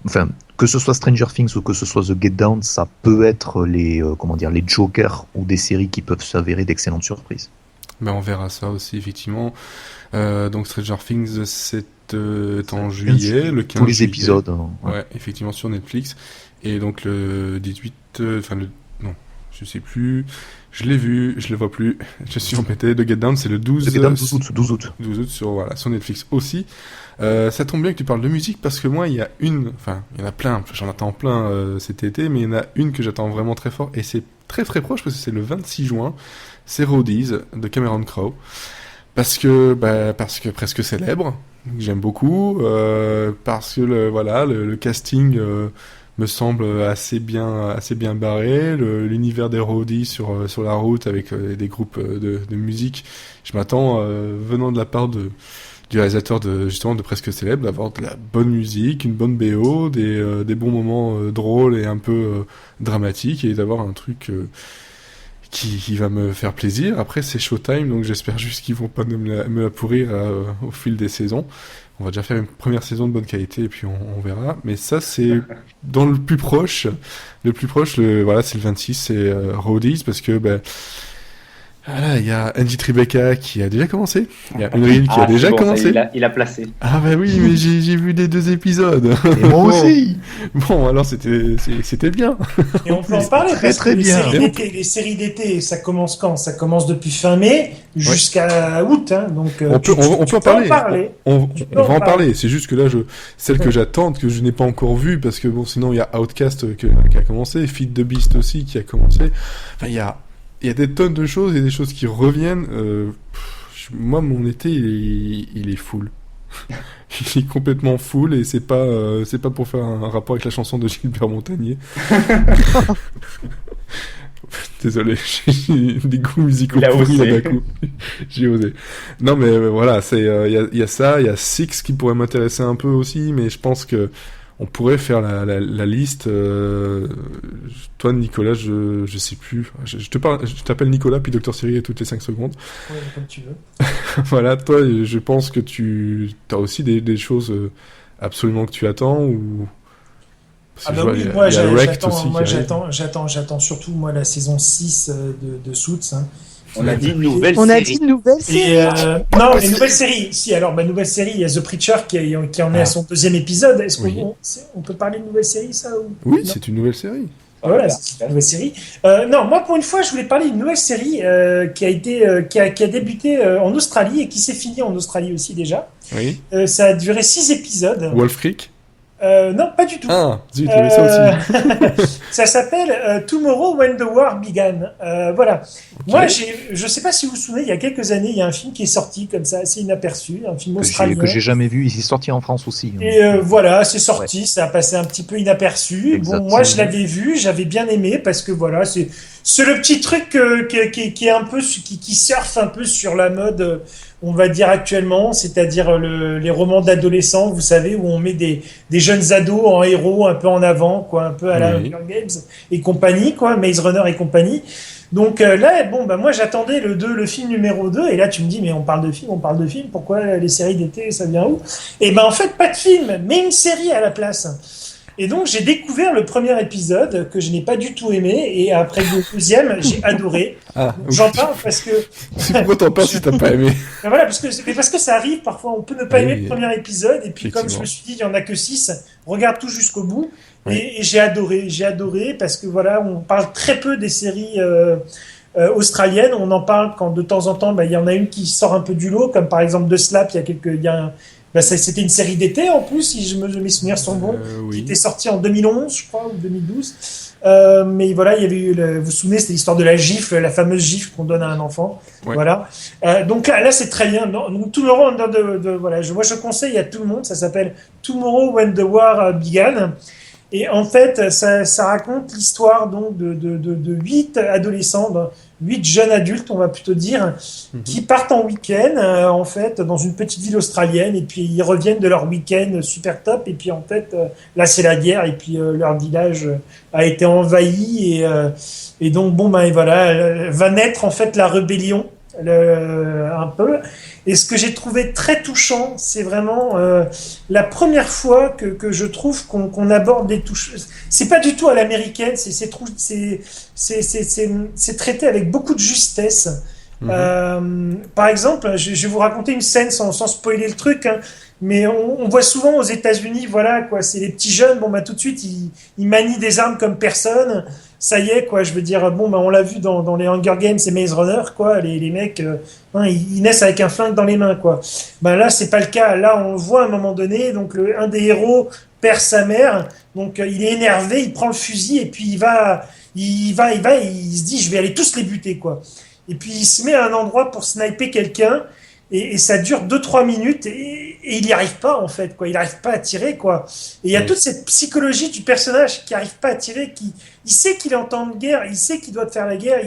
enfin, que ce soit Stranger Things ou que ce soit The Get Down, ça peut être les jokers ou des séries qui peuvent s'avérer d'excellentes surprises. Ben on verra ça aussi, effectivement. Donc Stranger Things, c'est en juillet, le 15 tous les juillet. épisodes. Ouais, effectivement, sur Netflix. Et donc le 18... non, je sais plus... Je l'ai vu, je le vois plus. Je suis embêté. The Get Down, c'est le 12 août. 12 août sur Netflix aussi. Ça tombe bien que tu parles de musique, parce que moi, il y en a plein, j'en attends plein cet été, mais il y en a une que j'attends vraiment très fort, et c'est très très proche, parce que c'est le 26 juin. C'est Roadies de Cameron Crowe. Parce que presque célèbre, j'aime beaucoup, parce que le casting me semble assez bien barré, l'univers des roadies sur la route avec des groupes de musique. Je m'attends, venant de la part du réalisateur de Presque Célèbre, d'avoir de la bonne musique, une bonne BO, des bons moments drôles et un peu dramatiques, et d'avoir un truc qui va me faire plaisir. Après, c'est Showtime, donc j'espère juste qu'ils vont pas me la pourrir au fil des saisons. On va déjà faire une première saison de bonne qualité, et puis on verra. Mais ça, c'est dans le plus proche. Le plus proche, c'est le 26, c'est Roadies, parce que voilà, il y a Angie Tribeca qui a déjà commencé. Il y a Unreal qui a déjà commencé. Il a placé. Ah bah oui, mais j'ai vu les 2 épisodes. Et moi aussi. Bon, alors c'était bien. Et on peut en parler, très très bien. Les séries d'été, ça commence quand? Ça commence depuis fin mai jusqu'à août, hein, donc on peut en parler. On va en parler. C'est juste que là, celle que j'attends, que je n'ai pas encore vue, parce que bon, sinon il y a Outcast qui a commencé, Feed the Beast aussi qui a commencé. Enfin, il y a des tonnes de choses et des choses qui reviennent. Moi, mon été, il est full. Il est complètement full, et c'est pas pour faire un rapport avec la chanson de Gilbert Montagnier. Désolé, j'ai des goûts musicaux pourris là d'un coup. J'ai osé. Non, mais voilà, il y a ça, il y a Six qui pourrait m'intéresser un peu aussi, mais je pense que on pourrait faire la liste. Toi, Nicolas, je sais plus. Je t'appelle Nicolas, puis Dr. Siri toutes les 5 secondes. Oui, comme tu veux. Voilà, toi, je pense que tu as aussi des choses absolument que tu attends, ou... Parce Ah que bah je vois, oui, il y a- moi il y a Wrecked aussi qui arrive. j'attends surtout moi la saison 6 de Suits. Hein. On a dit une nouvelle On a série. dit nouvelle série. Et non, les nouvelles séries. Si, alors, nouvelle série, il y a The Preacher qui en est à son 2e épisode. Est-ce Oui. on peut parler de nouvelle série, ça ou... Oui, Non. c'est une nouvelle série. Voilà, c'est une nouvelle série. Non, moi, pour une fois, je voulais parler d'une nouvelle série qui a débuté en Australie et qui s'est finie en Australie aussi déjà. Oui. Ça a duré 6 épisodes. Wolf Creek. Non, pas du tout. Ah, zut, il y avait ça aussi. Ça s'appelle Tomorrow When the War Began. Voilà. Ok. Moi, je sais pas si vous vous souvenez, il y a quelques années, il y a un film qui est sorti comme ça, assez inaperçu, un film australien. Que j'ai jamais vu. Il est sorti en France aussi. Et voilà, c'est sorti, ça a passé un petit peu inaperçu. Exact. Bon, moi, je l'avais vu, j'avais bien aimé parce que voilà, c'est le petit truc qui est un peu qui surfe un peu sur la mode. On va dire actuellement, c'est-à-dire les romans d'adolescents, vous savez, où on met des jeunes ados en héros un peu en avant, quoi, un peu à la Oui. Hunger Games et compagnie, quoi, Maze Runner et compagnie. Donc là, bon, bah moi j'attendais le film numéro 2, et là tu me dis, mais on parle de film, pourquoi les séries d'été, ça vient où? Et ben en fait, pas de film, mais une série à la place. Et donc j'ai découvert le premier épisode que je n'ai pas du tout aimé, et après le deuxième, j'ai adoré. Ah, Donc, j'en parle parce que c'est pourquoi t'en parles si t'as pas aimé. ben voilà, parce que ça arrive parfois, on peut ne pas aimer Oui, le premier épisode, et puis comme je effectivement. me suis dit, il y en a que 6, regarde tout jusqu'au bout, Oui. et j'ai adoré, parce que voilà, on parle très peu des séries australiennes, on en parle quand de temps en temps, ben, il y en a une qui sort un peu du lot, comme par exemple The Slap, c'était une série d'été en plus, si mes souvenirs sont bons, qui Oui. était sortie en 2011, je crois, ou 2012. Mais voilà, il y avait eu, vous vous souvenez, c'était l'histoire de la gifle, la fameuse gifle qu'on donne à un enfant. Ouais. Voilà. Donc là, c'est très bien. Donc Tomorrow voilà, moi je conseille à tout le monde. Ça s'appelle Tomorrow When the War Began. Et en fait, ça raconte l'histoire donc de 8 adolescents, 8 jeunes adultes, on va plutôt dire, qui partent en week-end, en fait, dans une petite ville australienne, et puis ils reviennent de leur week-end super top, et puis en fait, là c'est la guerre, et puis leur village a été envahi, et donc bon ben voilà, va naître en fait la rébellion. Un peu. Et ce que j'ai trouvé très touchant, c'est vraiment la première fois que je trouve qu'on aborde des touches. C'est pas du tout à l'américaine, c'est traité avec beaucoup de justesse. Par exemple, je vais vous raconter une scène sans spoiler le truc, hein, mais on voit souvent aux États-Unis, voilà quoi, c'est les petits jeunes, bon bah tout de suite ils manient des armes comme personne. Ça y est, quoi, je veux dire, bon, bah, on l'a vu dans les Hunger Games et Maze Runner, quoi, les mecs, ils naissent avec un flingue dans les mains, quoi. Ben là, c'est pas le cas. Là, on voit à un moment donné, donc, un des héros perd sa mère, donc, il est énervé, il prend le fusil, et puis il se dit, je vais aller tous les buter, quoi. Et puis, il se met à un endroit pour sniper quelqu'un, et ça dure 2-3 minutes, et il n'y arrive pas, en fait, quoi. Il n'arrive pas à tirer, quoi. Et il y a toute cette psychologie du personnage qui n'arrive pas à tirer, il sait qu'il est en temps de guerre, il sait qu'il doit faire la guerre,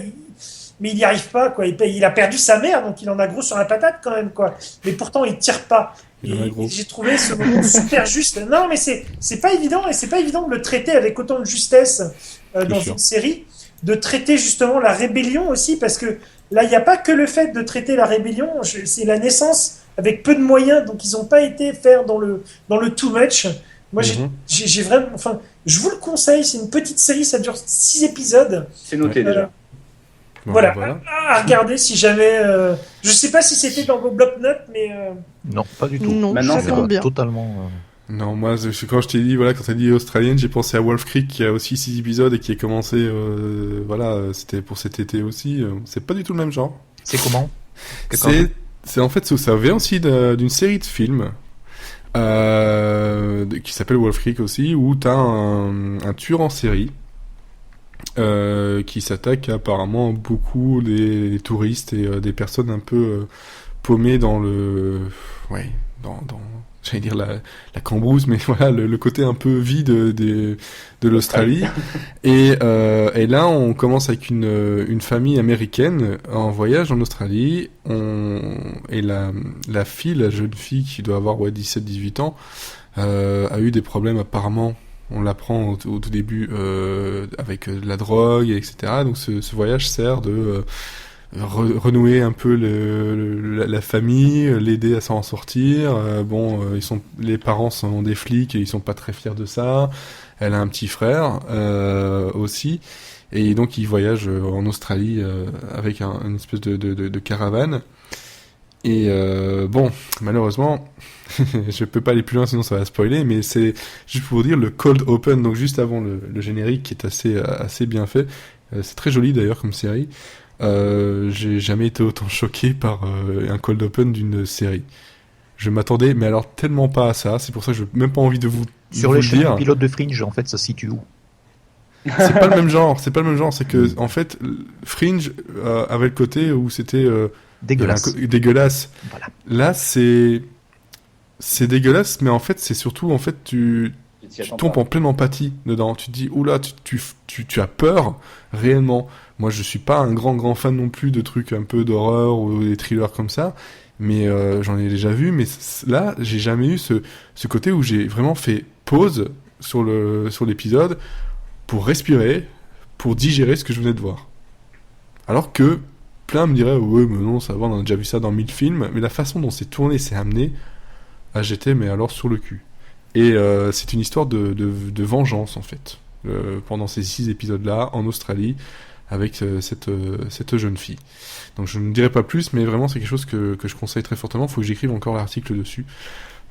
mais il n'y arrive pas, quoi. Il a perdu sa mère, donc il en a gros sur la patate, quand même, quoi. Mais pourtant, il tire pas. Et j'ai trouvé ce moment super juste. Non, mais c'est pas évident, et c'est pas évident de le traiter avec autant de justesse dans une série, de traiter justement la rébellion aussi, parce que là, il n'y a pas que le fait de traiter la rébellion, c'est la naissance avec peu de moyens, donc ils n'ont pas été faire dans le too much. Moi, j'ai vraiment, enfin, je vous le conseille, c'est une petite série, ça dure 6 épisodes. C'est noté déjà. Voilà, à regarder si jamais. Je sais pas si c'était dans vos bloc-notes, mais. Non, pas du tout. Non, maintenant, ça tombe bien. Totalement. Non, moi, quand je t'ai dit, voilà, quand t'as dit australienne, j'ai pensé à Wolf Creek, qui a aussi 6 épisodes et qui a commencé, voilà, c'était pour cet été aussi. C'est pas du tout le même genre. C'est comment? C'est en fait, ça vient aussi d'une série de films, qui s'appelle Wolf Creek aussi, où t'as un tueur en série, qui s'attaque apparemment beaucoup les touristes et des personnes un peu paumées dans j'allais dire la cambrousse, mais voilà, le côté un peu vide de l'Australie. Et là, on commence avec une famille américaine en voyage en Australie. Et la fille, la jeune fille qui doit avoir 17-18 ans, a eu des problèmes apparemment. On l'apprend au tout début avec de la drogue, etc. Donc ce voyage sert de renouer un peu la famille, l'aider à s'en sortir. Les parents sont des flics et ils sont pas très fiers de ça. Elle a un petit frère aussi, et donc ils voyagent en Australie avec une espèce de caravane. Et bon, malheureusement, je peux pas aller plus loin sinon ça va spoiler, mais c'est juste pour vous dire le cold open, donc juste avant le générique qui est assez bien fait. C'est très joli d'ailleurs comme série. J'ai jamais été autant choqué par un cold open d'une série. Je m'attendais, mais alors tellement pas à ça. C'est pour ça que je n'ai même pas envie de vous Sur les chaînes pilotes de Fringe, en fait, ça se situe où? C'est pas le même genre. C'est que en fait, Fringe avait le côté où c'était dégueulasse. Voilà. Là, c'est dégueulasse, mais en fait, c'est surtout tu tombes en pleine empathie dedans. Tu te dis oula, tu as peur réellement. Moi, je suis pas un grand fan non plus de trucs un peu d'horreur ou des thrillers comme ça, mais j'en ai déjà vu. Mais là, j'ai jamais eu ce côté où j'ai vraiment fait pause sur l'épisode pour respirer, pour digérer ce que je venais de voir. Alors que plein me diraient ouais, mais non, ça va, on a déjà vu ça dans 1000 films. Mais la façon dont c'est tourné, c'est amené, j'étais mais alors sur le cul. Et c'est une histoire de vengeance en fait, pendant ces 6 épisodes-là en Australie. Avec cette jeune fille. Donc je ne dirai pas plus, mais vraiment c'est quelque chose que je conseille très fortement. Il faut que j'écrive encore l'article dessus.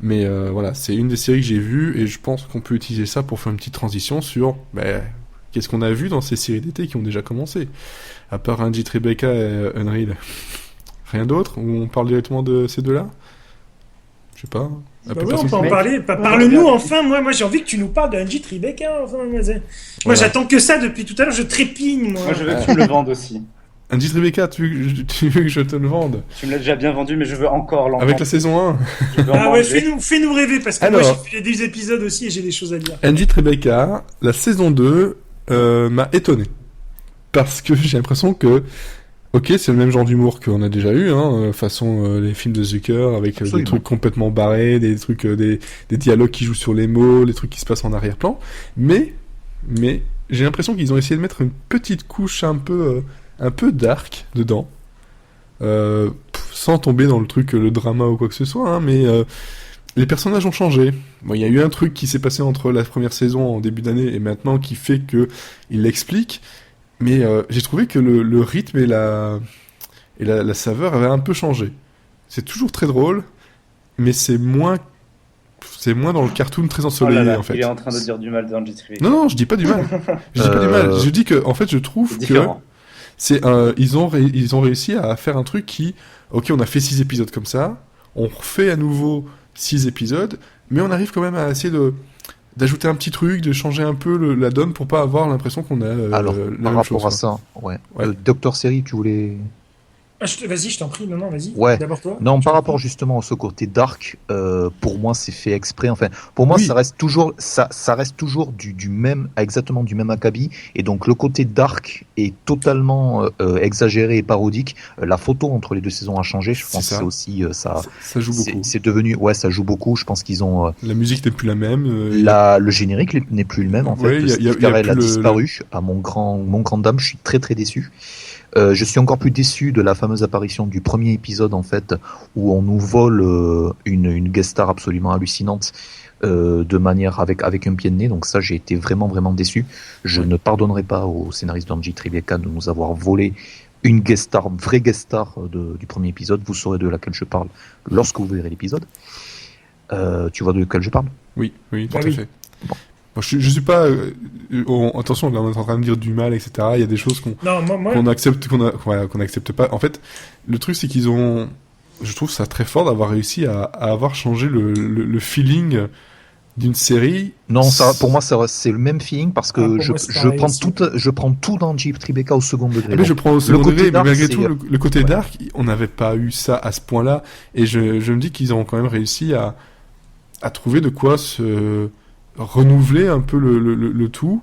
Mais voilà, c'est une des séries que j'ai vues, et je pense qu'on peut utiliser ça pour faire une petite transition sur qu'est-ce qu'on a vu dans ces séries d'été qui ont déjà commencé. À part Angie Tribeca et Unreal. Rien d'autre? Ou on parle directement de ces deux-là? Je sais pas. Oui, on peut en parler. Parle-nous enfin. Moi, j'ai envie que tu nous parles d'Angie Tribeca. Enfin, moi, j'attends que ça depuis tout à l'heure. Je trépigne, moi. Moi, je veux que tu me le vendes aussi. Angie Tribeca, tu veux que je te le vende? Tu me l'as déjà bien vendu, mais je veux encore l'entendre. Avec la saison 1. Ah ouais, fais-nous rêver, parce que moi, j'ai fait des épisodes aussi et j'ai des choses à dire. Angie Tribeca, la saison 2 m'a étonné. Parce que j'ai l'impression que ok, c'est le même genre d'humour qu'on a déjà eu, façon les films de Zucker, avec des trucs complètement barrés, des trucs, des dialogues qui jouent sur les mots, les trucs qui se passent en arrière-plan. Mais j'ai l'impression qu'ils ont essayé de mettre une petite couche un peu dark dedans, sans tomber dans le drama ou quoi que ce soit, mais les personnages ont changé. Bon, il y a eu un truc qui s'est passé entre la première saison en début d'année et maintenant qui fait que il l'explique. Mais j'ai trouvé que le rythme et la saveur avaient un peu changé. C'est toujours très drôle, mais c'est moins dans le cartoon très ensoleillé, en fait. Il est en train de dire du mal d'Angie Tribeca. Non, je dis pas du mal. Je dis que, en fait, je trouve que ils ont réussi à faire un truc qui, ok, on a fait 6 épisodes comme ça, on refait à nouveau 6 épisodes, mais on arrive quand même à essayer d'ajouter un petit truc, de changer un peu la donne pour pas avoir l'impression qu'on a alors, par rapport à ça, Docteur Série, tu voulais... Vas-y, je t'en prie, non, vas-y. Ouais. D'abord toi. Non, par rapport justement à ce côté dark, pour moi, c'est fait exprès. Enfin, pour moi, ça reste toujours exactement du même acabit. Et donc, le côté dark est totalement exagéré et parodique. La photo entre les deux saisons a changé. Je pense que c'est aussi ça joue beaucoup. C'est devenu, ça joue beaucoup. Je pense qu'ils ont. La musique n'est plus la même. Le générique n'est plus le même en fait. Steve Carell a disparu. À mon grand dame, je suis très très déçu. Je suis encore plus déçu de la fameuse apparition du premier épisode en fait où on nous vole une guest star absolument hallucinante de manière avec un pied de nez. Donc ça, j'ai été vraiment déçu. Je ne pardonnerai pas au scénariste d'Angie Tribeca de nous avoir volé une vraie guest star du premier épisode. Vous saurez de laquelle je parle lorsque vous verrez l'épisode. Tu vois de quel je parle? Oui, tout à fait. Bon. Bon, je suis pas attention, là on est en train de dire du mal, etc. Il y a des choses qu'on accepte, qu'on accepte pas. En fait, le truc c'est je trouve ça très fort d'avoir réussi à avoir changé le feeling d'une série. Non, ça, pour moi, c'est le même feeling parce que je prends tout dans Angie Tribeca au second degré. Mais je prends au second degré, mais malgré tout, le côté dark, on n'avait pas eu ça à ce point-là, et je me dis qu'ils ont quand même réussi à trouver de quoi se renouveler un peu le tout,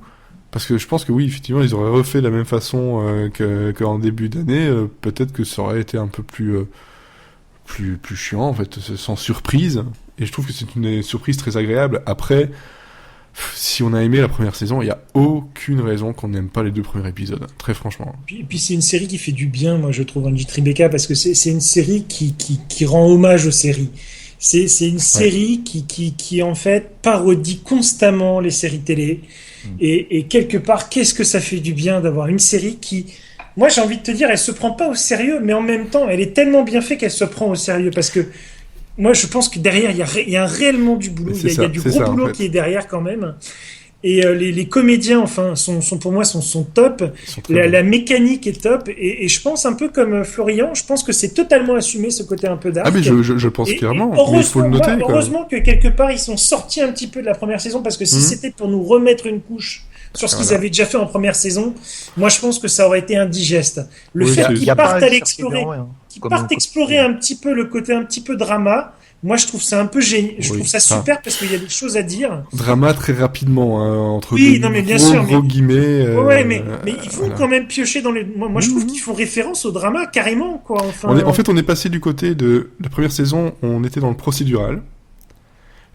parce que je pense que oui, effectivement, ils auraient refait de la même façon qu'en début d'année, peut-être que ça aurait été un peu plus chiant, en fait, sans surprise, et je trouve que c'est une surprise très agréable. Après, si on a aimé la première saison, il n'y a aucune raison qu'on n'aime pas les 2 premiers épisodes, très franchement. Puis c'est une série qui fait du bien, moi je trouve, Angie Tribeca, parce que c'est une série qui rend hommage aux séries. C'est une série qui en fait parodie constamment les séries télé. Et quelque part, qu'est-ce que ça fait du bien d'avoir une série qui, moi j'ai envie de te dire, elle se prend pas au sérieux, mais en même temps, elle est tellement bien faite qu'elle se prend au sérieux. Parce que moi je pense que derrière, il y a réellement du boulot. Il y a du gros boulot qui est derrière quand même. Et les comédiens, enfin, sont pour moi sont top. La mécanique est top. Et je pense un peu comme Florian, je pense que c'est totalement assumé ce côté un peu dark. Ah mais je pense clairement. Mais il faut le noter. Heureusement que quelque part ils sont sortis un petit peu de la première saison, parce que si c'était pour nous remettre une couche sur ce qu'ils avaient déjà fait en première saison, moi je pense que ça aurait été indigeste. Le fait qu'ils partent à l'explorer, explorer un petit peu le côté un petit peu drama. Moi, je trouve ça un peu génial. Je trouve ça super parce qu'il y a des choses à dire. Drama très rapidement, hein, entre gros guillemets. Mais ils vont quand même piocher dans les. Moi, je trouve qu'ils font référence au drama carrément, quoi. Enfin, en fait, on est passé du côté de la première saison, on était dans le procédural.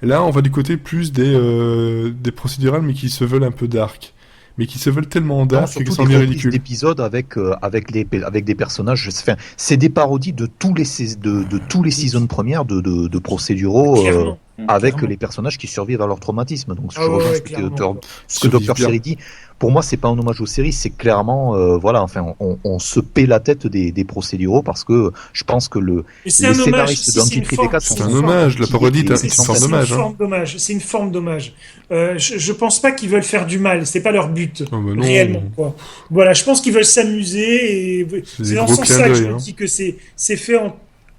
Et là, on va du côté plus des procédurales, mais qui se veulent un peu dark. Mais qui se veulent tellement dark que ça en est ridicule. D'épisodes avec des personnages. Enfin, c'est des parodies de tous les seasons premières de procéduraux avec les personnages qui survivent à leur traumatisme. Donc, ce que Dr. Sherry dit, pour moi, c'est pas un hommage aux séries, c'est clairement, on se paie la tête des procéduraux parce que je pense que les scénaristes d'Andy Tribeca sont... C'est un hommage, la parodie est une forme d'hommage. C'est une forme d'hommage. Je pense pas qu'ils veulent faire du mal, c'est pas leur but, réellement, quoi. Voilà, je pense qu'ils veulent s'amuser et c'est dans ce sens-là que je me dis que c'est fait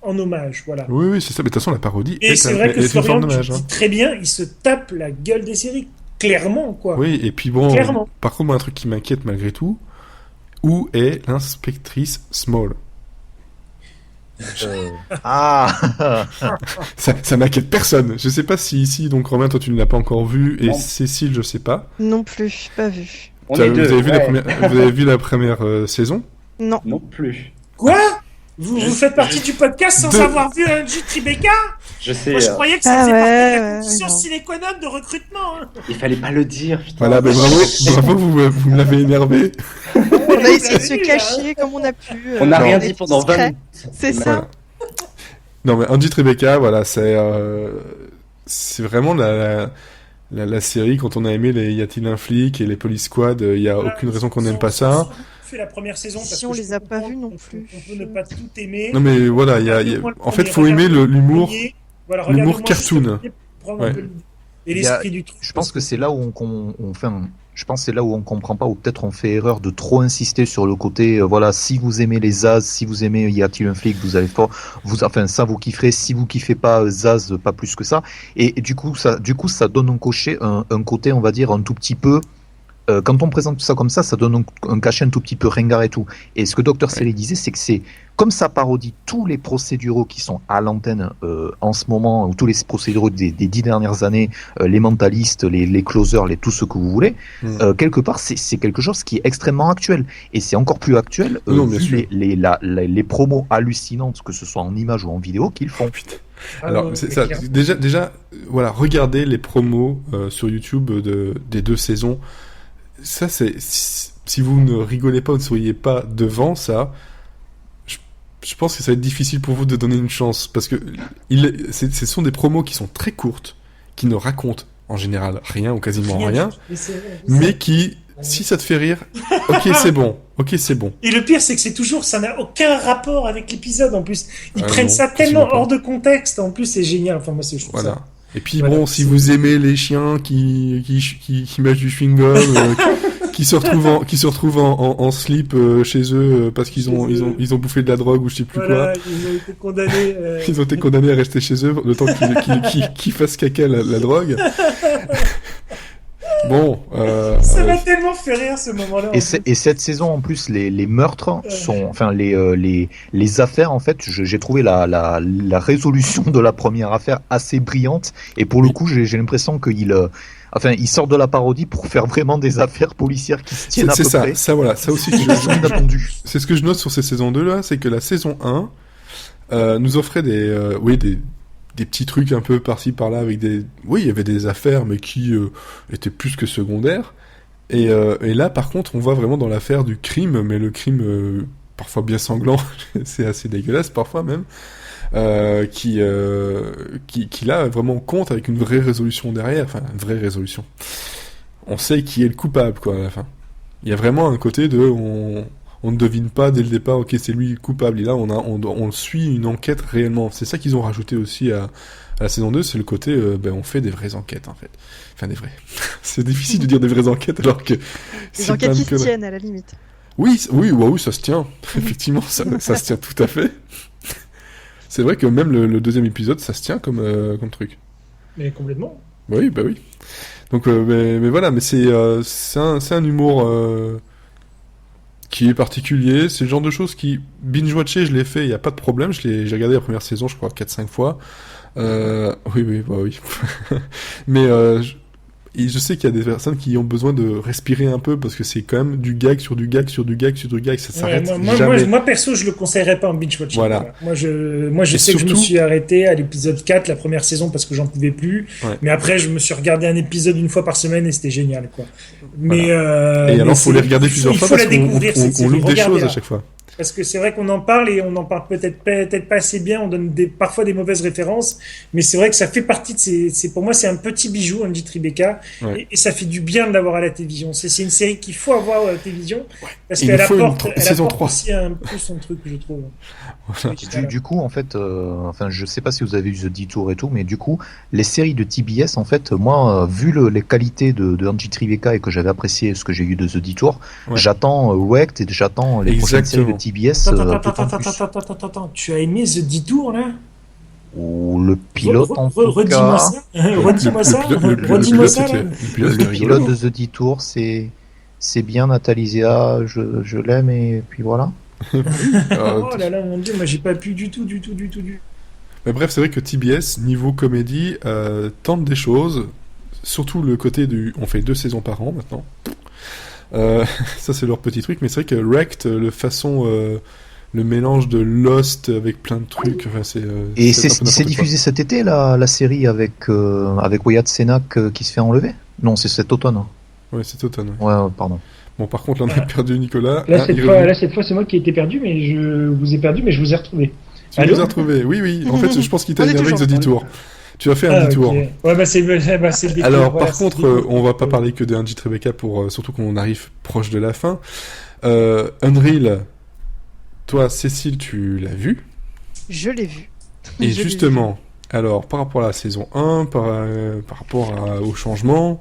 en hommage, voilà. Oui, c'est ça, mais de toute façon, la parodie est vrai que Florian, tu dis très bien, il se tape la gueule des séries. Clairement, quoi. Oui, et puis bon, par contre, moi, un truc qui m'inquiète malgré tout, où est l'inspectrice Small? Ça m'inquiète personne. Je sais pas si ici, donc Romain, toi tu ne l'as pas encore vu, et Cécile, je sais pas. Non plus, pas vu. Vous avez vu la première saison? Non. Non plus. Quoi? Vous faites partie du podcast sans avoir vu Andy Tribeca? Je sais. Moi, je croyais que ça faisait partie de la condition sine qua non de recrutement. Hein. Il fallait pas le dire, putain. Voilà, ben bravo, vous me l'avez énervé. On a essayé de se cacher comme on a pu. On n'a rien dit pendant 20 minutes. C'est ça. Voilà. Non, mais Andy Tribeca, voilà, c'est vraiment la série, quand on a aimé les Y a-t-il un flic et les Police Squad, il y a aucune raison qu'on n'aime pas ça. Fait la première saison parce on les a pas vus non plus. On peut ne pas tout aimer. Non mais voilà, en fait, faut aimer l'humour cartoon. Et l'esprit du truc. Je pense que c'est là où on comprend pas, ou peut-être on fait erreur de trop insister sur le côté, si vous aimez les Zaz, si vous aimez Y a-t-il un flic, vous allez fort, ça vous kifferez, si vous kiffez pas Zaz, pas plus que ça. Et du coup, ça donne un côté, on va dire, un tout petit peu. Quand on présente tout ça comme ça donne un cachet un tout petit peu ringard et tout. Et ce que Dr. Sely disait, c'est que c'est comme ça parodie tous les procéduraux qui sont à l'antenne en ce moment, ou tous les procéduraux des 10 dernières années, les mentalistes, les closers, tout ce que vous voulez. Quelque part, c'est quelque chose qui est extrêmement actuel. Et c'est encore plus actuel vu les promos hallucinantes, que ce soit en images ou en vidéo, qu'ils font. Alors, c'est ça. Déjà, voilà, regardez les promos sur YouTube des 2 saisons. Ça, c'est si vous ne rigolez pas ou ne souriez pas devant ça, je pense que ça va être difficile pour vous de donner une chance, parce que ce sont des promos qui sont très courtes, qui ne racontent en général rien ou quasiment rien, mais qui, si ça te fait rire, ok c'est bon. Et le pire, c'est que ça n'a aucun rapport avec l'épisode en plus. Ils prennent ça tellement hors de contexte. En plus, c'est génial. Enfin, moi, je trouve ça. Et puis si vous aimez les chiens qui mâchent du chewing-gum, qui se retrouvent en slip chez eux parce qu'ils ont bouffé de la drogue ou je sais plus quoi. Ils ont été condamnés. Ils ont été condamnés à rester chez eux le temps qu'ils fassent caca la drogue. Bon. Ça m'a tellement fait rire ce moment-là. Et cette saison en plus, les meurtres sont, les affaires en fait, j'ai trouvé la résolution de la première affaire assez brillante. Et pour le coup, j'ai l'impression qu'il il sort de la parodie pour faire vraiment des affaires policières qui se tiennent à peu près. Ça aussi, c'est ce que je note sur ces saisons 2 là, c'est que la saison 1 nous offrait des petits trucs un peu par-ci par-là avec il y avait des affaires mais qui étaient plus que secondaires. Et là, par contre, on voit vraiment dans l'affaire du crime, mais le crime parfois bien sanglant, c'est assez dégueulasse parfois même. qui là vraiment compte avec une vraie résolution derrière, enfin une vraie résolution. On sait qui est le coupable quoi à la fin. Il y a vraiment un côté de on ne devine pas dès le départ, ok c'est lui le coupable. Et là on suit une enquête réellement. C'est ça qu'ils ont rajouté aussi à la saison 2, c'est le côté on fait des vraies enquêtes en fait. Enfin des vraies. C'est difficile de dire des vraies enquêtes alors que des enquêtes qui se tiennent à la limite. Oui, ça se tient. Effectivement, ça se tient tout à fait. C'est vrai que même le deuxième épisode, ça se tient comme truc. Mais complètement. Oui, bah oui. Donc, mais voilà, mais c'est un humour qui est particulier. C'est le genre de choses qui binge-watcher, je l'ai fait, il n'y a pas de problème. J'ai regardé la première saison, je crois, 4-5 fois. Oui. Mais je sais qu'il y a des personnes qui ont besoin de respirer un peu parce que c'est quand même du gag sur du gag sur du gag sur du gag, ça s'arrête jamais. Moi perso, je le conseillerais pas en binge watching. Voilà. Moi je sais que je me suis arrêté à l'épisode 4 la première saison parce que j'en pouvais plus. Ouais. Mais après je me suis regardé un épisode une fois par semaine et c'était génial quoi. Mais et alors faut les regarder plusieurs fois parce qu'on loupe des choses à chaque fois. Parce que c'est vrai qu'on en parle et on en parle peut-être pas assez bien, on donne parfois des mauvaises références, mais c'est vrai que ça fait partie de pour moi c'est un petit bijou, on dit Tribeca, et ça fait du bien de l'avoir à la télévision. C'est une série qu'il faut avoir à la télévision, parce qu'elle apporte aussi un peu son truc, je trouve. Voilà. Du coup, en fait, je sais pas si vous avez vu The Detour et tout, mais du coup, les séries de TBS, en fait, moi, vu les qualités de Angie Tribeca et que j'avais apprécié ce que j'ai eu de The Detour, j'attends Wrecked et j'attends les prochaines séries de TBS. Attends, tu as aimé The Detour là? Ou le pilote en tout cas. Redis-moi ça. Le pilote de The Detour, c'est bien, Nathalie, je l'aime et puis voilà. Oh là là, mon Dieu, moi j'ai pas pu du tout. Mais bref, c'est vrai que TBS, niveau comédie, tente des choses. Surtout le côté on fait 2 saisons par an maintenant. Ça c'est leur petit truc, mais c'est vrai que Wrecked, le mélange de Lost avec plein de trucs, enfin c'est diffusé cet été la série avec Wyatt Cenac qui se fait enlever. Non, c'est cet automne. Ouais, c'est automne. Ouais, pardon. Bon, par contre, là on a perdu Nicolas. Là cette fois c'est moi qui ai été perdu, mais je vous ai retrouvé. Tu nous as retrouvé. Oui. En fait, je pense qu'il t'a dit avec The Detour. Tu as fait un détour. Okay. Ouais, bah c'est le détour. Alors, par contre, on va pas parler que de Angie Tribeca surtout qu'on arrive proche de la fin. Unreal, toi, Cécile, tu l'as vu? Je l'ai vu. Et justement, alors, par rapport à la saison 1, par rapport au changement...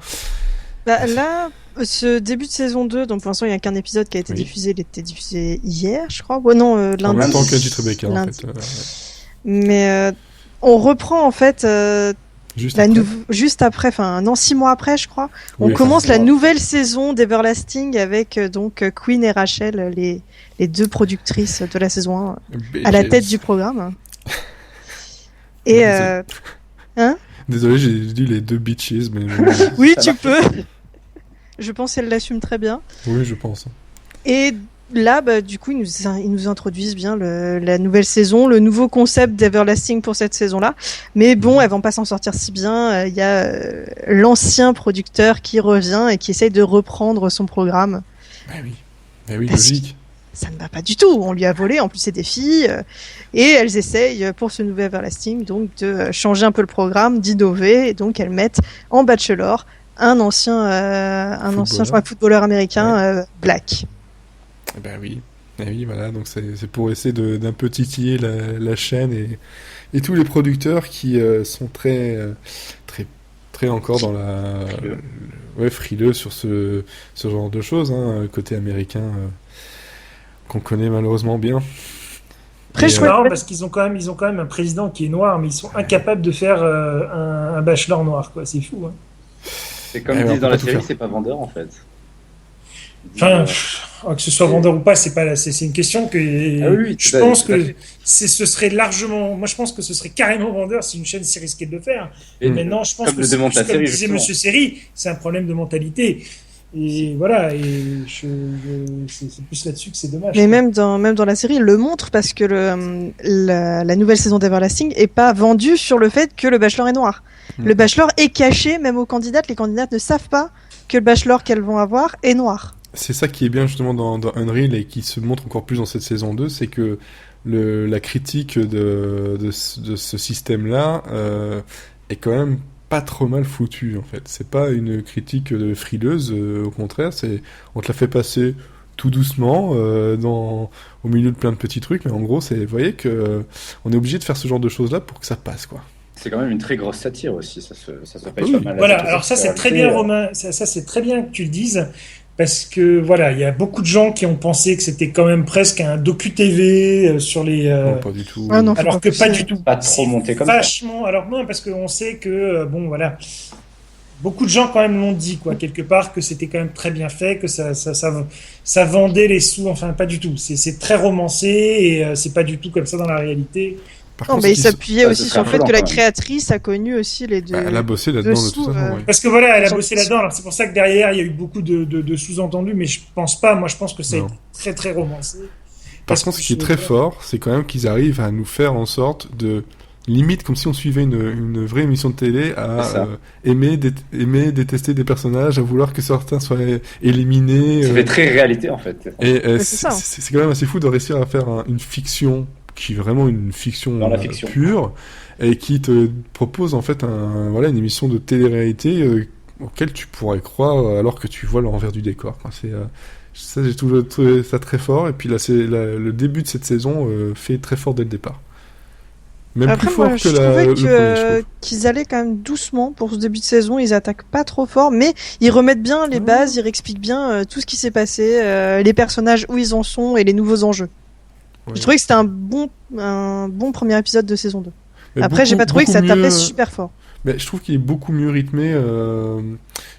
là, ce début de saison 2, donc pour l'instant, il n'y a qu'un épisode qui a été diffusé. Il était diffusé hier, je crois. Ouais, non, lundi. En même temps qu'Angie Tribeca, en fait. Mais... on reprend en fait juste après, enfin non 6 mois après je crois, on commence la nouvelle saison d'Everlasting avec donc Queen et Rachel, les 2 productrices de la saison 1 à la tête du programme. Et Désolé, j'ai dit les 2 bitches, mais oui tu peux. Je pense qu'elle l'assume très bien. Oui, je pense. Et là, du coup, ils nous introduisent bien la nouvelle saison, le nouveau concept d'Everlasting pour cette saison-là. Mais bon, elles vont pas s'en sortir si bien. Il y a l'ancien producteur qui revient et qui essaye de reprendre son programme. Oui, logique. Ça ne va pas du tout. On lui a volé. En plus, c'est des filles. Et elles essayent, pour ce nouvel Everlasting, donc, de changer un peu le programme, d'innover. Et donc, elles mettent en Bachelor un ancien je crois, footballeur américain, Black. Oui, voilà, donc c'est pour essayer d'un peu titiller la chaîne et tous les producteurs qui sont très encore dans frileux sur ce genre de choses, côté américain qu'on connaît malheureusement bien. Très chouette parce qu'ils ont quand même un président qui est noir, mais ils sont incapables de faire un bachelor noir, quoi. C'est fou. C'est comme ils disent dans la série, c'est pas vendeur en fait. Enfin, que ce soit vendeur ou pas, c'est une question que je pense que ce serait largement. Moi, je pense que ce serait carrément vendeur si une chaîne s'y risquait de le faire. Et maintenant, je pense que comme disait Monsieur Série, c'est un problème de mentalité. Et voilà, c'est plus là-dessus que c'est dommage. Mais même dans la série, il le montre parce que la nouvelle saison d'Everlasting est pas vendue sur le fait que le bachelor est noir. Le bachelor est caché même aux candidates. Les candidates ne savent pas que le bachelor qu'elles vont avoir est noir. c'est ça qui est bien justement dans Unreal et qui se montre encore plus dans cette saison 2, c'est que la critique de ce système-là est quand même pas trop mal foutue en fait. C'est pas une critique frileuse, au contraire, on te la fait passer tout doucement au milieu de plein de petits trucs, mais en gros, vous voyez que on est obligé de faire ce genre de choses-là pour que ça passe, quoi. C'est quand même une très grosse satire aussi, ça se paye pas mal. Voilà, alors ça c'est très bien, Romain, ça c'est très bien que tu le dises, parce que voilà, il y a beaucoup de gens qui ont pensé que c'était quand même presque un docu-TV sur les... Non, pas du tout. Ah non, alors que pas du tout. Pas trop monté comme vachement, ça. Alors non, parce qu'on sait que, bon voilà, beaucoup de gens quand même l'ont dit, quoi, quelque part, que c'était quand même très bien fait, que ça vendait les sous, enfin pas du tout. C'est très romancé et c'est pas du tout comme ça dans la réalité. Non, mais il s'appuyait aussi sur le fait que la créatrice a connu aussi les deux. Elle a bossé là-dedans de toute façon. Oui. Parce que voilà, elle a bossé là-dedans. Alors c'est pour ça que derrière il y a eu beaucoup de sous-entendus, mais je pense pas. Moi, je pense que c'est très très romancé. Par contre, ce qui est très fort, c'est quand même qu'ils arrivent à nous faire en sorte de limite comme si on suivait une vraie émission de télé à aimer, détester des personnages, à vouloir que certains soient éliminés. Ça fait très réalité en fait. Et c'est quand même assez fou de réussir à faire une fiction qui est vraiment une fiction, pure et qui te propose en fait une émission de télé-réalité auquel tu pourrais croire alors que tu vois l'envers du décor. Ça, j'ai trouvé ça très fort, et puis là, le début de cette saison fait très fort dès le départ. Même après, plus fort moi, je trouvais qu'ils allaient quand même doucement pour ce début de saison. Ils attaquent pas trop fort, mais ils remettent bien les bases, ils réexpliquent bien tout ce qui s'est passé, les personnages où ils en sont et les nouveaux enjeux. Oui. Je trouvais que c'était un bon premier épisode de saison 2. Mais après, j'ai pas trouvé que ça tapait super fort. Mais je trouve qu'il est beaucoup mieux rythmé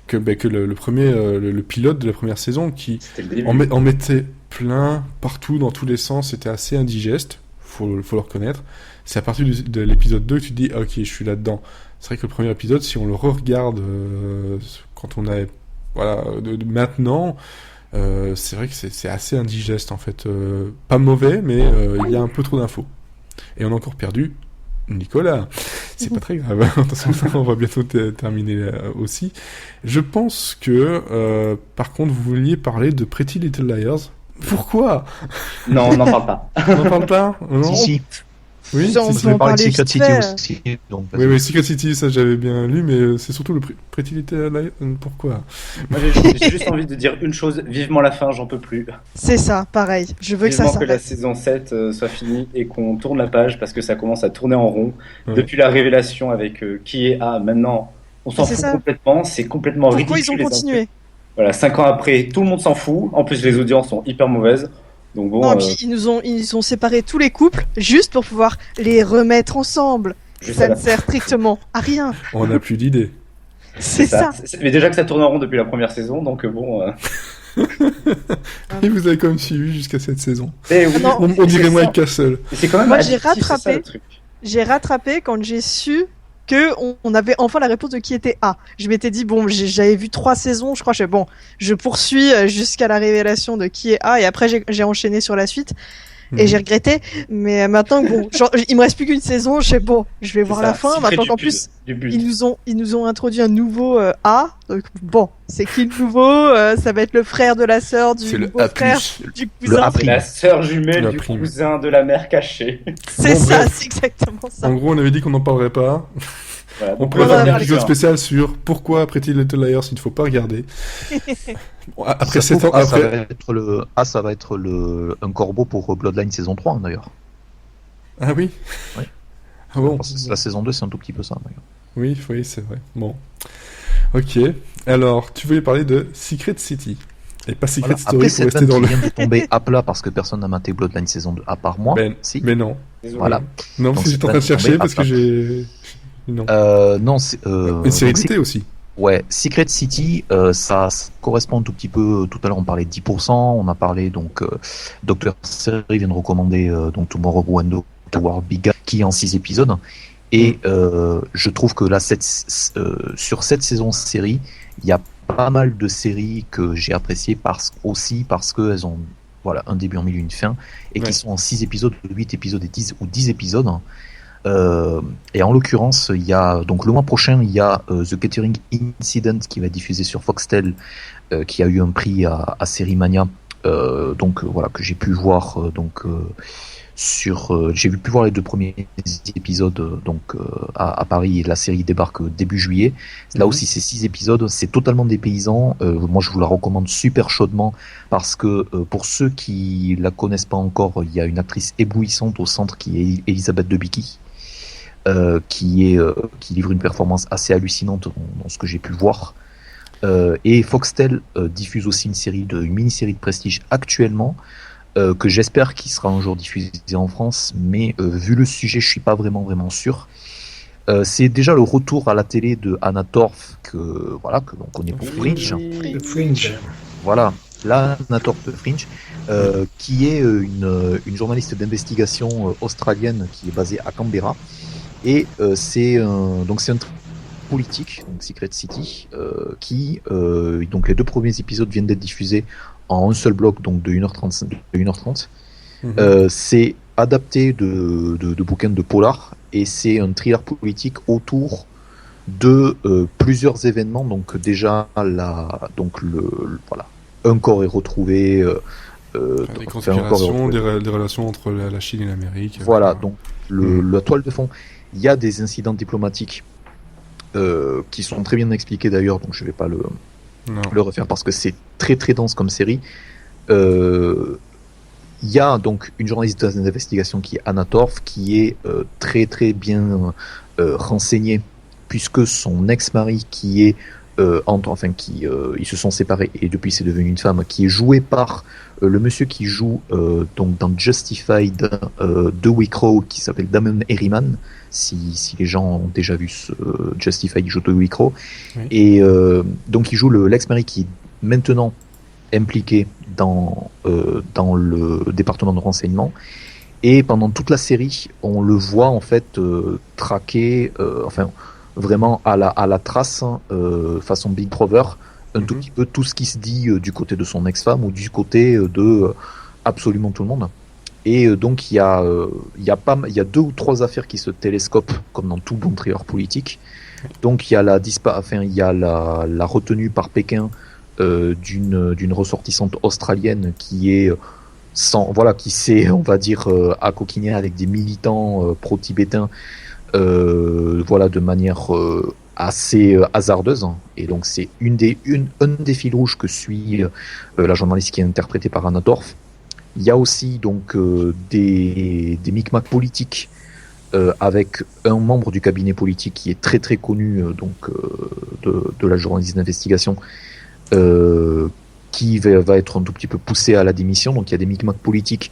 que le premier, le pilote de la première saison, qui en mettait plein partout dans tous les sens. C'était assez indigeste, faut le reconnaître. C'est à partir de l'épisode 2 que tu te dis ok, je suis là-dedans. C'est vrai que le premier épisode, si on le re-regarde quand on a maintenant, c'est vrai que c'est assez indigeste en fait. Pas mauvais, mais il y a un peu trop d'infos. Et on a encore perdu Nicolas. C'est pas très grave. Attention, on va bientôt terminer aussi. Je pense que, par contre, vous vouliez parler de Pretty Little Liars. Pourquoi ? Non, on n'en parle pas. On n'en parle pas ? Non. Si. Oui, on peut parler de Secret City aussi. Donc, oui, Secret City, ça j'avais bien lu, mais c'est surtout le Pretty Little Liars. Pourquoi ? Moi, j'ai juste envie de dire une chose, vivement la fin, j'en peux plus. C'est ça, pareil. Je veux vivement que ça s'arrête. Que la saison 7 soit finie et qu'on tourne la page, parce que ça commence à tourner en rond. Ouais. Depuis la révélation avec qui est A, maintenant, on s'en fout complètement. C'est complètement ridicule. Pourquoi ils ont continué ? Voilà, 5 ans après, tout le monde s'en fout. En plus, les audiences sont hyper mauvaises. Donc bon, non, puis ils ont séparé tous les couples juste pour pouvoir les remettre ensemble. Ça ne sert strictement à rien. On n'a plus d'idées. C'est ça. Mais déjà que ça tourne en rond depuis la première saison, donc bon. Et vous avez quand même suivi jusqu'à cette saison. Oui, on dirait Mike Castle. C'est quand même. Moi, j'ai rattrapé quand j'ai su que on avait enfin la réponse de qui était A. Je m'étais dit bon, j'avais vu 3 saisons, je crois. Je poursuis jusqu'à la révélation de qui est A, et après j'ai enchaîné sur la suite et j'ai regretté. Mais maintenant, bon, il me reste plus qu'une saison. Je vais voir la fin. Maintenant qu'en plus ils nous ont introduit un nouveau A. Donc bon, c'est qui le nouveau ça va être le frère de la sœur du beau-frère du cousin. C'est la sœur jumelle du cousin de la mère cachée. C'est c'est exactement ça. En gros, on avait dit qu'on n'en parlerait pas. Voilà, on pourrait faire un épisode spécial sur pourquoi Pretty Little Liars il ne faut pas regarder. Après 7 ans, ça va être un corbeau pour Bloodline saison 3 d'ailleurs. Ah oui. Ah bon. La saison 2 c'est un tout petit peu ça d'ailleurs. Oui, c'est vrai. Bon. Ok. Alors, tu voulais parler de Secret City. Et pas Secret Story pour rester dans le... vient de tomber à plat parce que personne n'a maté Bloodline saison 2 à part moi. Si. Mais non. Voilà. Non, parce que j'étais en train de chercher parce que j'ai... Non, c'est... Une série d'été aussi. Ouais, Secret City, ça correspond un tout petit peu. Tout à l'heure, on parlait de 10%. On a parlé donc Dr. Seri vient de recommander donc Tomorrow World Big Guy qui est en 6 épisodes. Et je trouve que là, sur cette saison série, il y a pas mal de séries que j'ai appréciées parce qu'elles ont un début, un milieu, une fin, et qui sont en 6 épisodes, 8 épisodes et 10 épisodes. Et en l'occurrence, il y a donc le mois prochain, il y a The Catering Incident qui va être diffusé sur Foxtel, qui a eu un prix à Série Mania. Donc voilà, que j'ai pu voir j'ai pu voir les 2 premiers épisodes à Paris, et la série débarque début juillet. Là aussi c'est 6 épisodes, c'est totalement dépaysant. Moi je vous la recommande super chaudement parce que pour ceux qui la connaissent pas encore, il y a une actrice éblouissante au centre qui est Elisabeth Debicki, qui livre une performance assez hallucinante dans ce que j'ai pu voir. Et Foxtel diffuse aussi une mini-série de prestige actuellement, que j'espère qu'il sera un jour diffusé en France, mais vu le sujet, je suis pas vraiment sûr. C'est déjà le retour à la télé de Anna Torv, que l'on connaît pour Fringe. Fringe. Voilà, là Anna Torv de Fringe, qui est une journaliste d'investigation australienne qui est basée à Canberra, et c'est un politique, donc Secret City, donc les 2 premiers épisodes viennent d'être diffusés en un seul bloc, donc de 1h30. C'est adapté de bouquins de polar, et c'est un thriller politique autour de plusieurs événements. Donc déjà un corps est retrouvé, des conspirations, des relations entre la Chine et l'Amérique. Voilà, donc la toile de fond. Il y a des incidents diplomatiques qui sont très bien expliqués d'ailleurs, donc je vais pas le refaire parce que c'est très très dense comme série. Il y a donc une journaliste d'investigation qui est Anna Torv, qui est très très bien renseignée, puisque son ex-mari qui est ils se sont séparés et depuis c'est devenu une femme, qui est jouée par le monsieur qui joue donc dans Justified de Wickrow, qui s'appelle Damon Herriman. Si les gens ont déjà vu Justified, il joue de Wickrow. Oui. Et donc il joue l'ex-mari qui est maintenant impliqué dans le département de renseignement. Et pendant toute la série, on le voit en fait traquer, vraiment à la trace, façon Big Brother, un tout petit peu tout ce qui se dit du côté de son ex-femme ou du côté de absolument tout le monde. Et donc il y a 2 ou 3 affaires qui se télescopent comme dans tout bon thriller politique. Donc il y a la retenue par Pékin d'une ressortissante australienne qui est qui s'est, on va dire, accoquinée avec des militants pro-tibétains, de manière assez hasardeuse. Et donc c'est un des fils rouges que suit la journaliste qui est interprétée par Anna Torv. Il y a aussi donc des micmacs politiques avec un membre du cabinet politique qui est très très connu de la journaliste d'investigation, qui va être un tout petit peu poussé à la démission. Donc il y a des micmacs politiques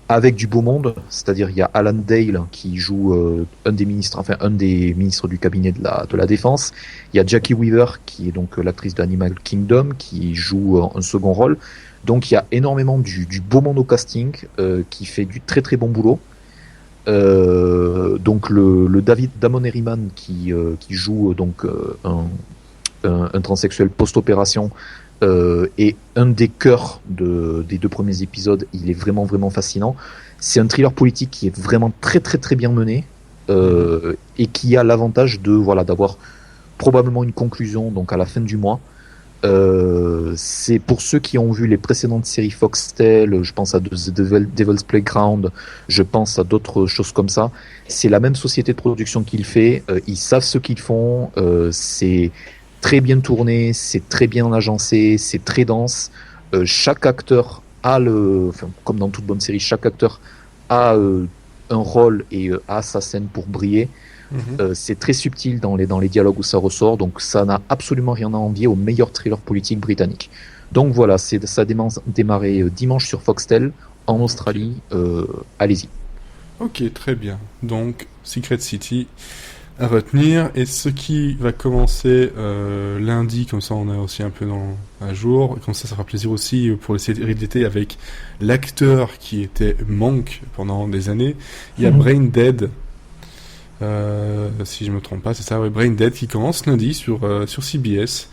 avec du beau monde, c'est-à-dire il y a Alan Dale qui joue un des ministres du cabinet de la défense. Il y a Jackie Weaver qui est donc l'actrice d'Animal Kingdom qui joue un second rôle. Donc il y a énormément du beau monde au casting qui fait du très très bon boulot. Donc le Damon Herriman qui joue donc un transsexuel post-opération est un des cœurs des 2 premiers épisodes. Il est vraiment vraiment fascinant. C'est un thriller politique qui est vraiment très très très bien mené et qui a l'avantage d'avoir probablement une conclusion donc à la fin du mois. C'est pour ceux qui ont vu les précédentes séries Foxtel, je pense à The Devil's Playground, je pense à d'autres choses comme ça. C'est la même société de production qui le fait, ils savent ce qu'ils font, c'est très bien tourné, c'est très bien agencé, c'est très dense. Chaque acteur a comme dans toute bonne série, chaque acteur a un rôle et a sa scène pour briller. C'est très subtil dans les dialogues où ça ressort, donc ça n'a absolument rien à envier au meilleur thriller politique britannique. Donc voilà, ça a démarré dimanche sur Foxtel en Australie. Allez-y. Ok, très bien. Donc Secret City à retenir, et ce qui va commencer lundi, comme ça on a aussi un peu à jour, comme ça fera plaisir aussi pour les séries d'été avec l'acteur qui était Monk pendant des années. Il y a Brain Dead. Si je me trompe pas, c'est ça, Brain Dead qui commence lundi sur CBS.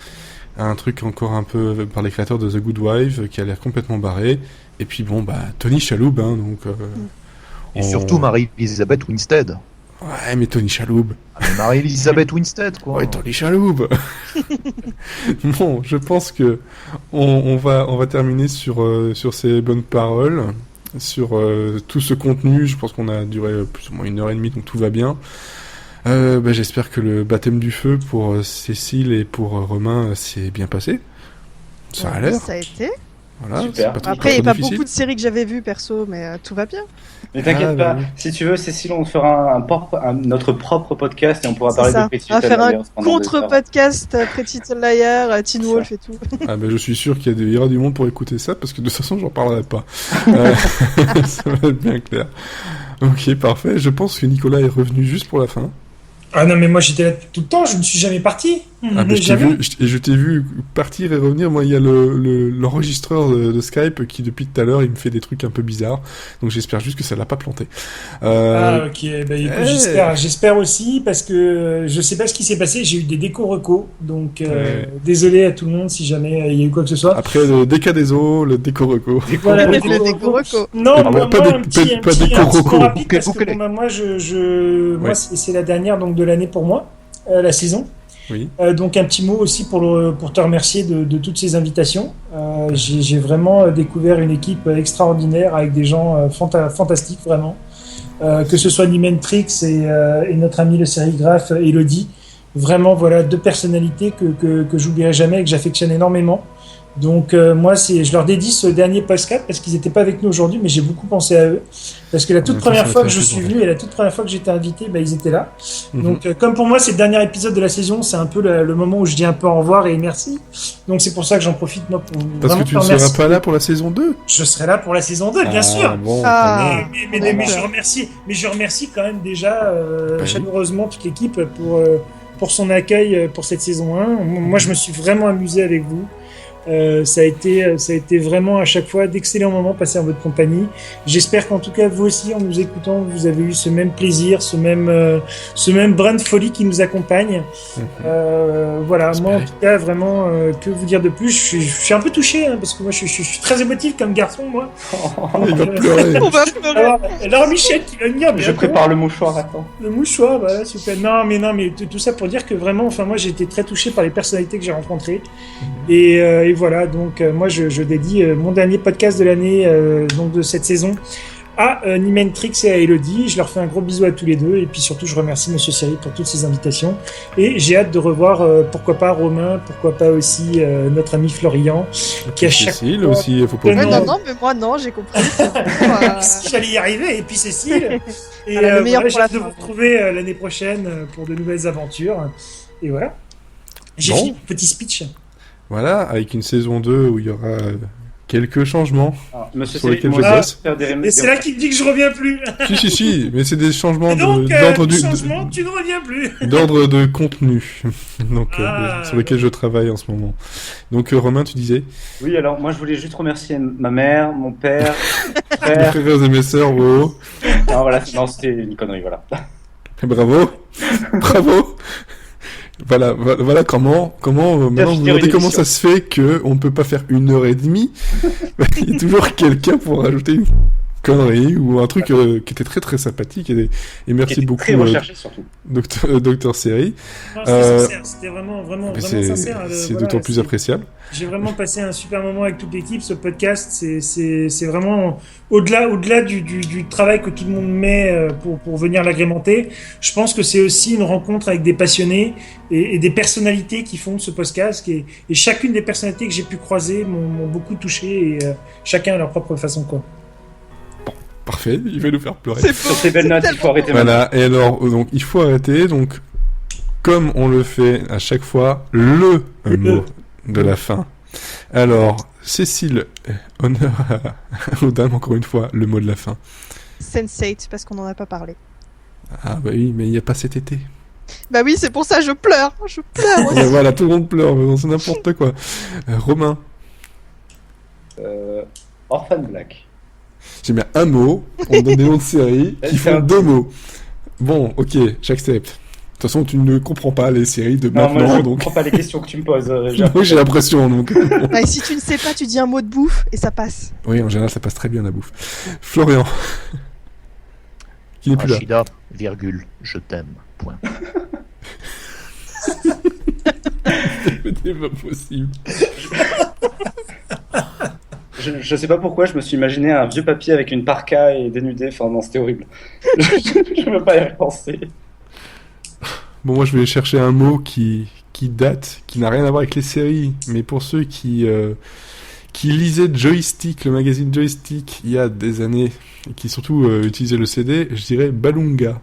Un truc encore un peu par les créateurs de The Good Wife qui a l'air complètement barré. Et puis Tony Shalhoub, donc. Et surtout Marie-Elisabeth Winstead. Ouais, mais Tony Shalhoub. Marie-Elisabeth Winstead, quoi. Ouais, Tony Shalhoub. Bon, je pense que on va terminer sur ces bonnes paroles, sur tout ce contenu. Je pense qu'on a duré plus ou moins 1h30, donc tout va bien. J'espère que le baptême du feu pour Cécile et pour Romain s'est bien passé. Ça a l'air. Ça a été. Voilà, Super. Après, il n'y a pas beaucoup de séries que j'avais vues perso, mais tout va bien. Mais t'inquiète pas, oui. si tu veux, Cécile, on fera notre propre podcast et on pourra parler de Pretty On va faire Little Liars un pendant des heures. contre-podcast Pretty Little Liars, Teen Wolf et tout. Je suis sûr qu'il y aura du monde pour écouter ça, parce que de toute façon, j'en parlerai pas. Ça va être bien clair. Ok, parfait. Je pense que Nicolas est revenu juste pour la fin. Ah non, mais moi j'étais là tout le temps, je ne suis jamais parti. Je t'ai vu partir et revenir. Moi, il y a l'enregistreur de Skype qui, depuis tout à l'heure, il me fait des trucs un peu bizarres. Donc, j'espère juste que ça l'a pas planté. Ah, ok. Écoute, j'espère aussi, parce que je sais pas ce qui s'est passé. J'ai eu des déco-recos. Donc, désolé à tout le monde si jamais il y a eu quoi que ce soit. Après le déca des eaux, le déco-reco. Voilà, le déco-reco. Non, moi, un petit rapide, parce Vous que moi, c'est la dernière donc, de l'année pour moi, la saison. Oui. Donc un petit mot aussi pour te remercier de toutes ces invitations. J'ai vraiment découvert une équipe extraordinaire avec des gens fantastiques vraiment. Que ce soit Nimentrix et notre ami le sérigraphe Elodie. Vraiment voilà 2 personnalités que j'oublierai jamais et que j'affectionne énormément. Donc moi je leur dédie ce dernier podcast parce qu'ils n'étaient pas avec nous aujourd'hui, mais j'ai beaucoup pensé à eux parce que la toute première fois que je suis venu et la toute première fois que j'étais invité, ils étaient là. Donc comme pour moi c'est le dernier épisode de la saison, c'est un peu le moment où je dis un peu au revoir et merci. Donc c'est pour ça que j'en profite moi pour parce que tu ne seras pas là pour la saison 2. Je serai là pour la saison 2 bien sûr. Bon, mais je remercie quand même déjà chaleureusement toute l'équipe pour son accueil pour cette saison 1. Moi je me suis vraiment amusé avec vous. Ça a été vraiment à chaque fois d'excellents moments passés en votre compagnie. J'espère qu'en tout cas vous aussi en nous écoutant vous avez eu ce même plaisir, ce même brin de folie qui nous accompagne. Voilà, moi en tout cas vraiment que vous dire de plus, je suis un peu touché parce que moi je suis très émotif comme garçon moi. Il va pleurer. On va pleurer. Alors Michel qui va venir. Je prépare le mouchoir, attends. Le mouchoir, voilà, super. Non mais tout ça pour dire que vraiment, moi j'ai été très touché par les personnalités que j'ai rencontrées et voilà, donc moi je dédie mon dernier podcast de l'année, donc de cette saison, à Nimentrix et à Elodie. Je leur fais un gros bisou à tous les deux et puis surtout je remercie Monsieur Seri pour toutes ces invitations et j'ai hâte de revoir pourquoi pas Romain, pourquoi pas aussi notre ami Florian qui a chaque Cécile aussi, faut pas non, mais moi non, j'ai compris. J'allais y arriver et puis Cécile et le meilleur voilà, pour la j'ai hâte de vous retrouver l'année prochaine pour de nouvelles aventures et voilà. J'ai fini mon petit speech. Voilà, avec une saison 2 où il y aura quelques changements sur lesquels je bosse. Et c'est là qu'il me dit que je reviens plus. Si, mais c'est des changements d'ordre tu ne reviens plus. D'ordre de contenu, donc sur lesquels je travaille en ce moment. Donc Romain, tu disais? Oui, alors moi je voulais juste remercier ma mère, mon père, frère. Mes frères et mes sœurs, wow. Non, c'était une connerie, voilà. Bravo. Voilà comment maintenant vous me demandez comment ça se fait qu'on ne peut pas faire 1h30. Il y a toujours quelqu'un pour rajouter une connerie ou un truc qui était très très sympathique et merci beaucoup très recherché surtout Docteur Seri. C'était vraiment sincère. C'est d'autant plus appréciable. J'ai vraiment passé un super moment avec toute l'équipe. Ce podcast, c'est vraiment au-delà du travail que tout le monde met pour venir l'agrémenter. Je pense que c'est aussi une rencontre avec des passionnés et des personnalités qui font ce podcast. Et chacune des personnalités que j'ai pu croiser m'ont beaucoup touché et chacun à leur propre façon, quoi. Parfait, il va nous faire pleurer. Sur ces belles notes, il faut arrêter. Voilà, et alors, donc, il faut arrêter. Donc, comme on le fait à chaque fois, le mot de la fin. Alors, Cécile, honneur aux dames, encore une fois, le mot de la fin. Sense8, parce qu'on n'en a pas parlé. Ah bah oui, mais il n'y a pas cet été. Bah oui, c'est pour ça, je pleure aussi. Et voilà, tout le monde pleure, mais c'est n'importe quoi. Romain. Orphan Black. J'ai mis un mot, on donne des noms de séries qui font 2 mots. Bon, ok, j'accepte. De toute façon, tu ne comprends pas les séries de maintenant. Moi, je ne donc... comprends pas les questions que tu me poses. J'ai l'impression, donc. Et si tu ne sais pas, tu dis un mot de bouffe et ça passe. Oui, en général, ça passe très bien la bouffe. Florian. qui n'est plus là. Rachida, virgule, je t'aime. Point. C'est pas possible. Je sais pas pourquoi, je me suis imaginé un vieux papy avec une parka et dénudé. Enfin, non, c'était horrible. Je veux pas y repenser. Bon, moi, je vais chercher un mot qui date, qui n'a rien à voir avec les séries, mais pour ceux qui lisaient Joystick, le magazine Joystick, il y a des années, et qui surtout utilisaient le CD, je dirais Balunga.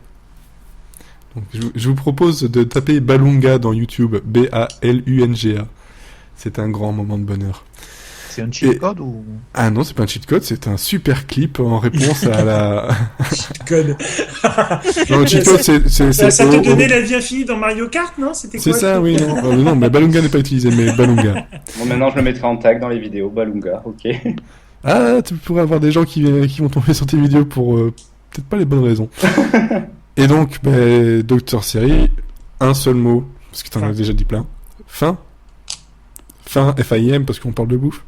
Donc, je vous propose de taper Balunga dans YouTube, Balunga. C'est un grand moment de bonheur. C'est un cheat code ou... Ah non, c'est pas un cheat code, c'est un super clip en réponse à la... Cheat code. Non, le cheat code, c'est... Ça te donnait la vie infinie dans Mario Kart, non? C'était quoi? C'est ça, oui, non. Non, mais Balunga n'est pas utilisé, mais Balunga. Bon, maintenant, je le mettrai en tag dans les vidéos, Balunga, ok. Ah, tu pourrais avoir des gens qui vont tomber sur tes vidéos pour peut-être pas les bonnes raisons. Et donc, Docteur Série, un seul mot, parce que t'en as déjà dit plein. Fin, F-I-M, parce qu'on parle de bouffe.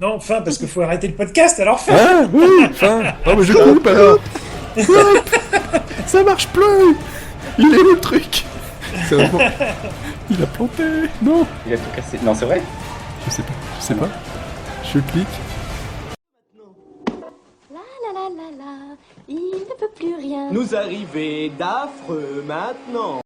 Non, fin, parce qu'il faut arrêter le podcast, alors fin. Ah, oui, fin. Oh, mais je coupe alors. Ça marche plus. Il est où le truc? Sérieusement. Il a planté. Non. Il a tout cassé. Non, c'est vrai? Je sais pas. Je clique. Il ne peut plus rien Nous arriver d'affreux maintenant.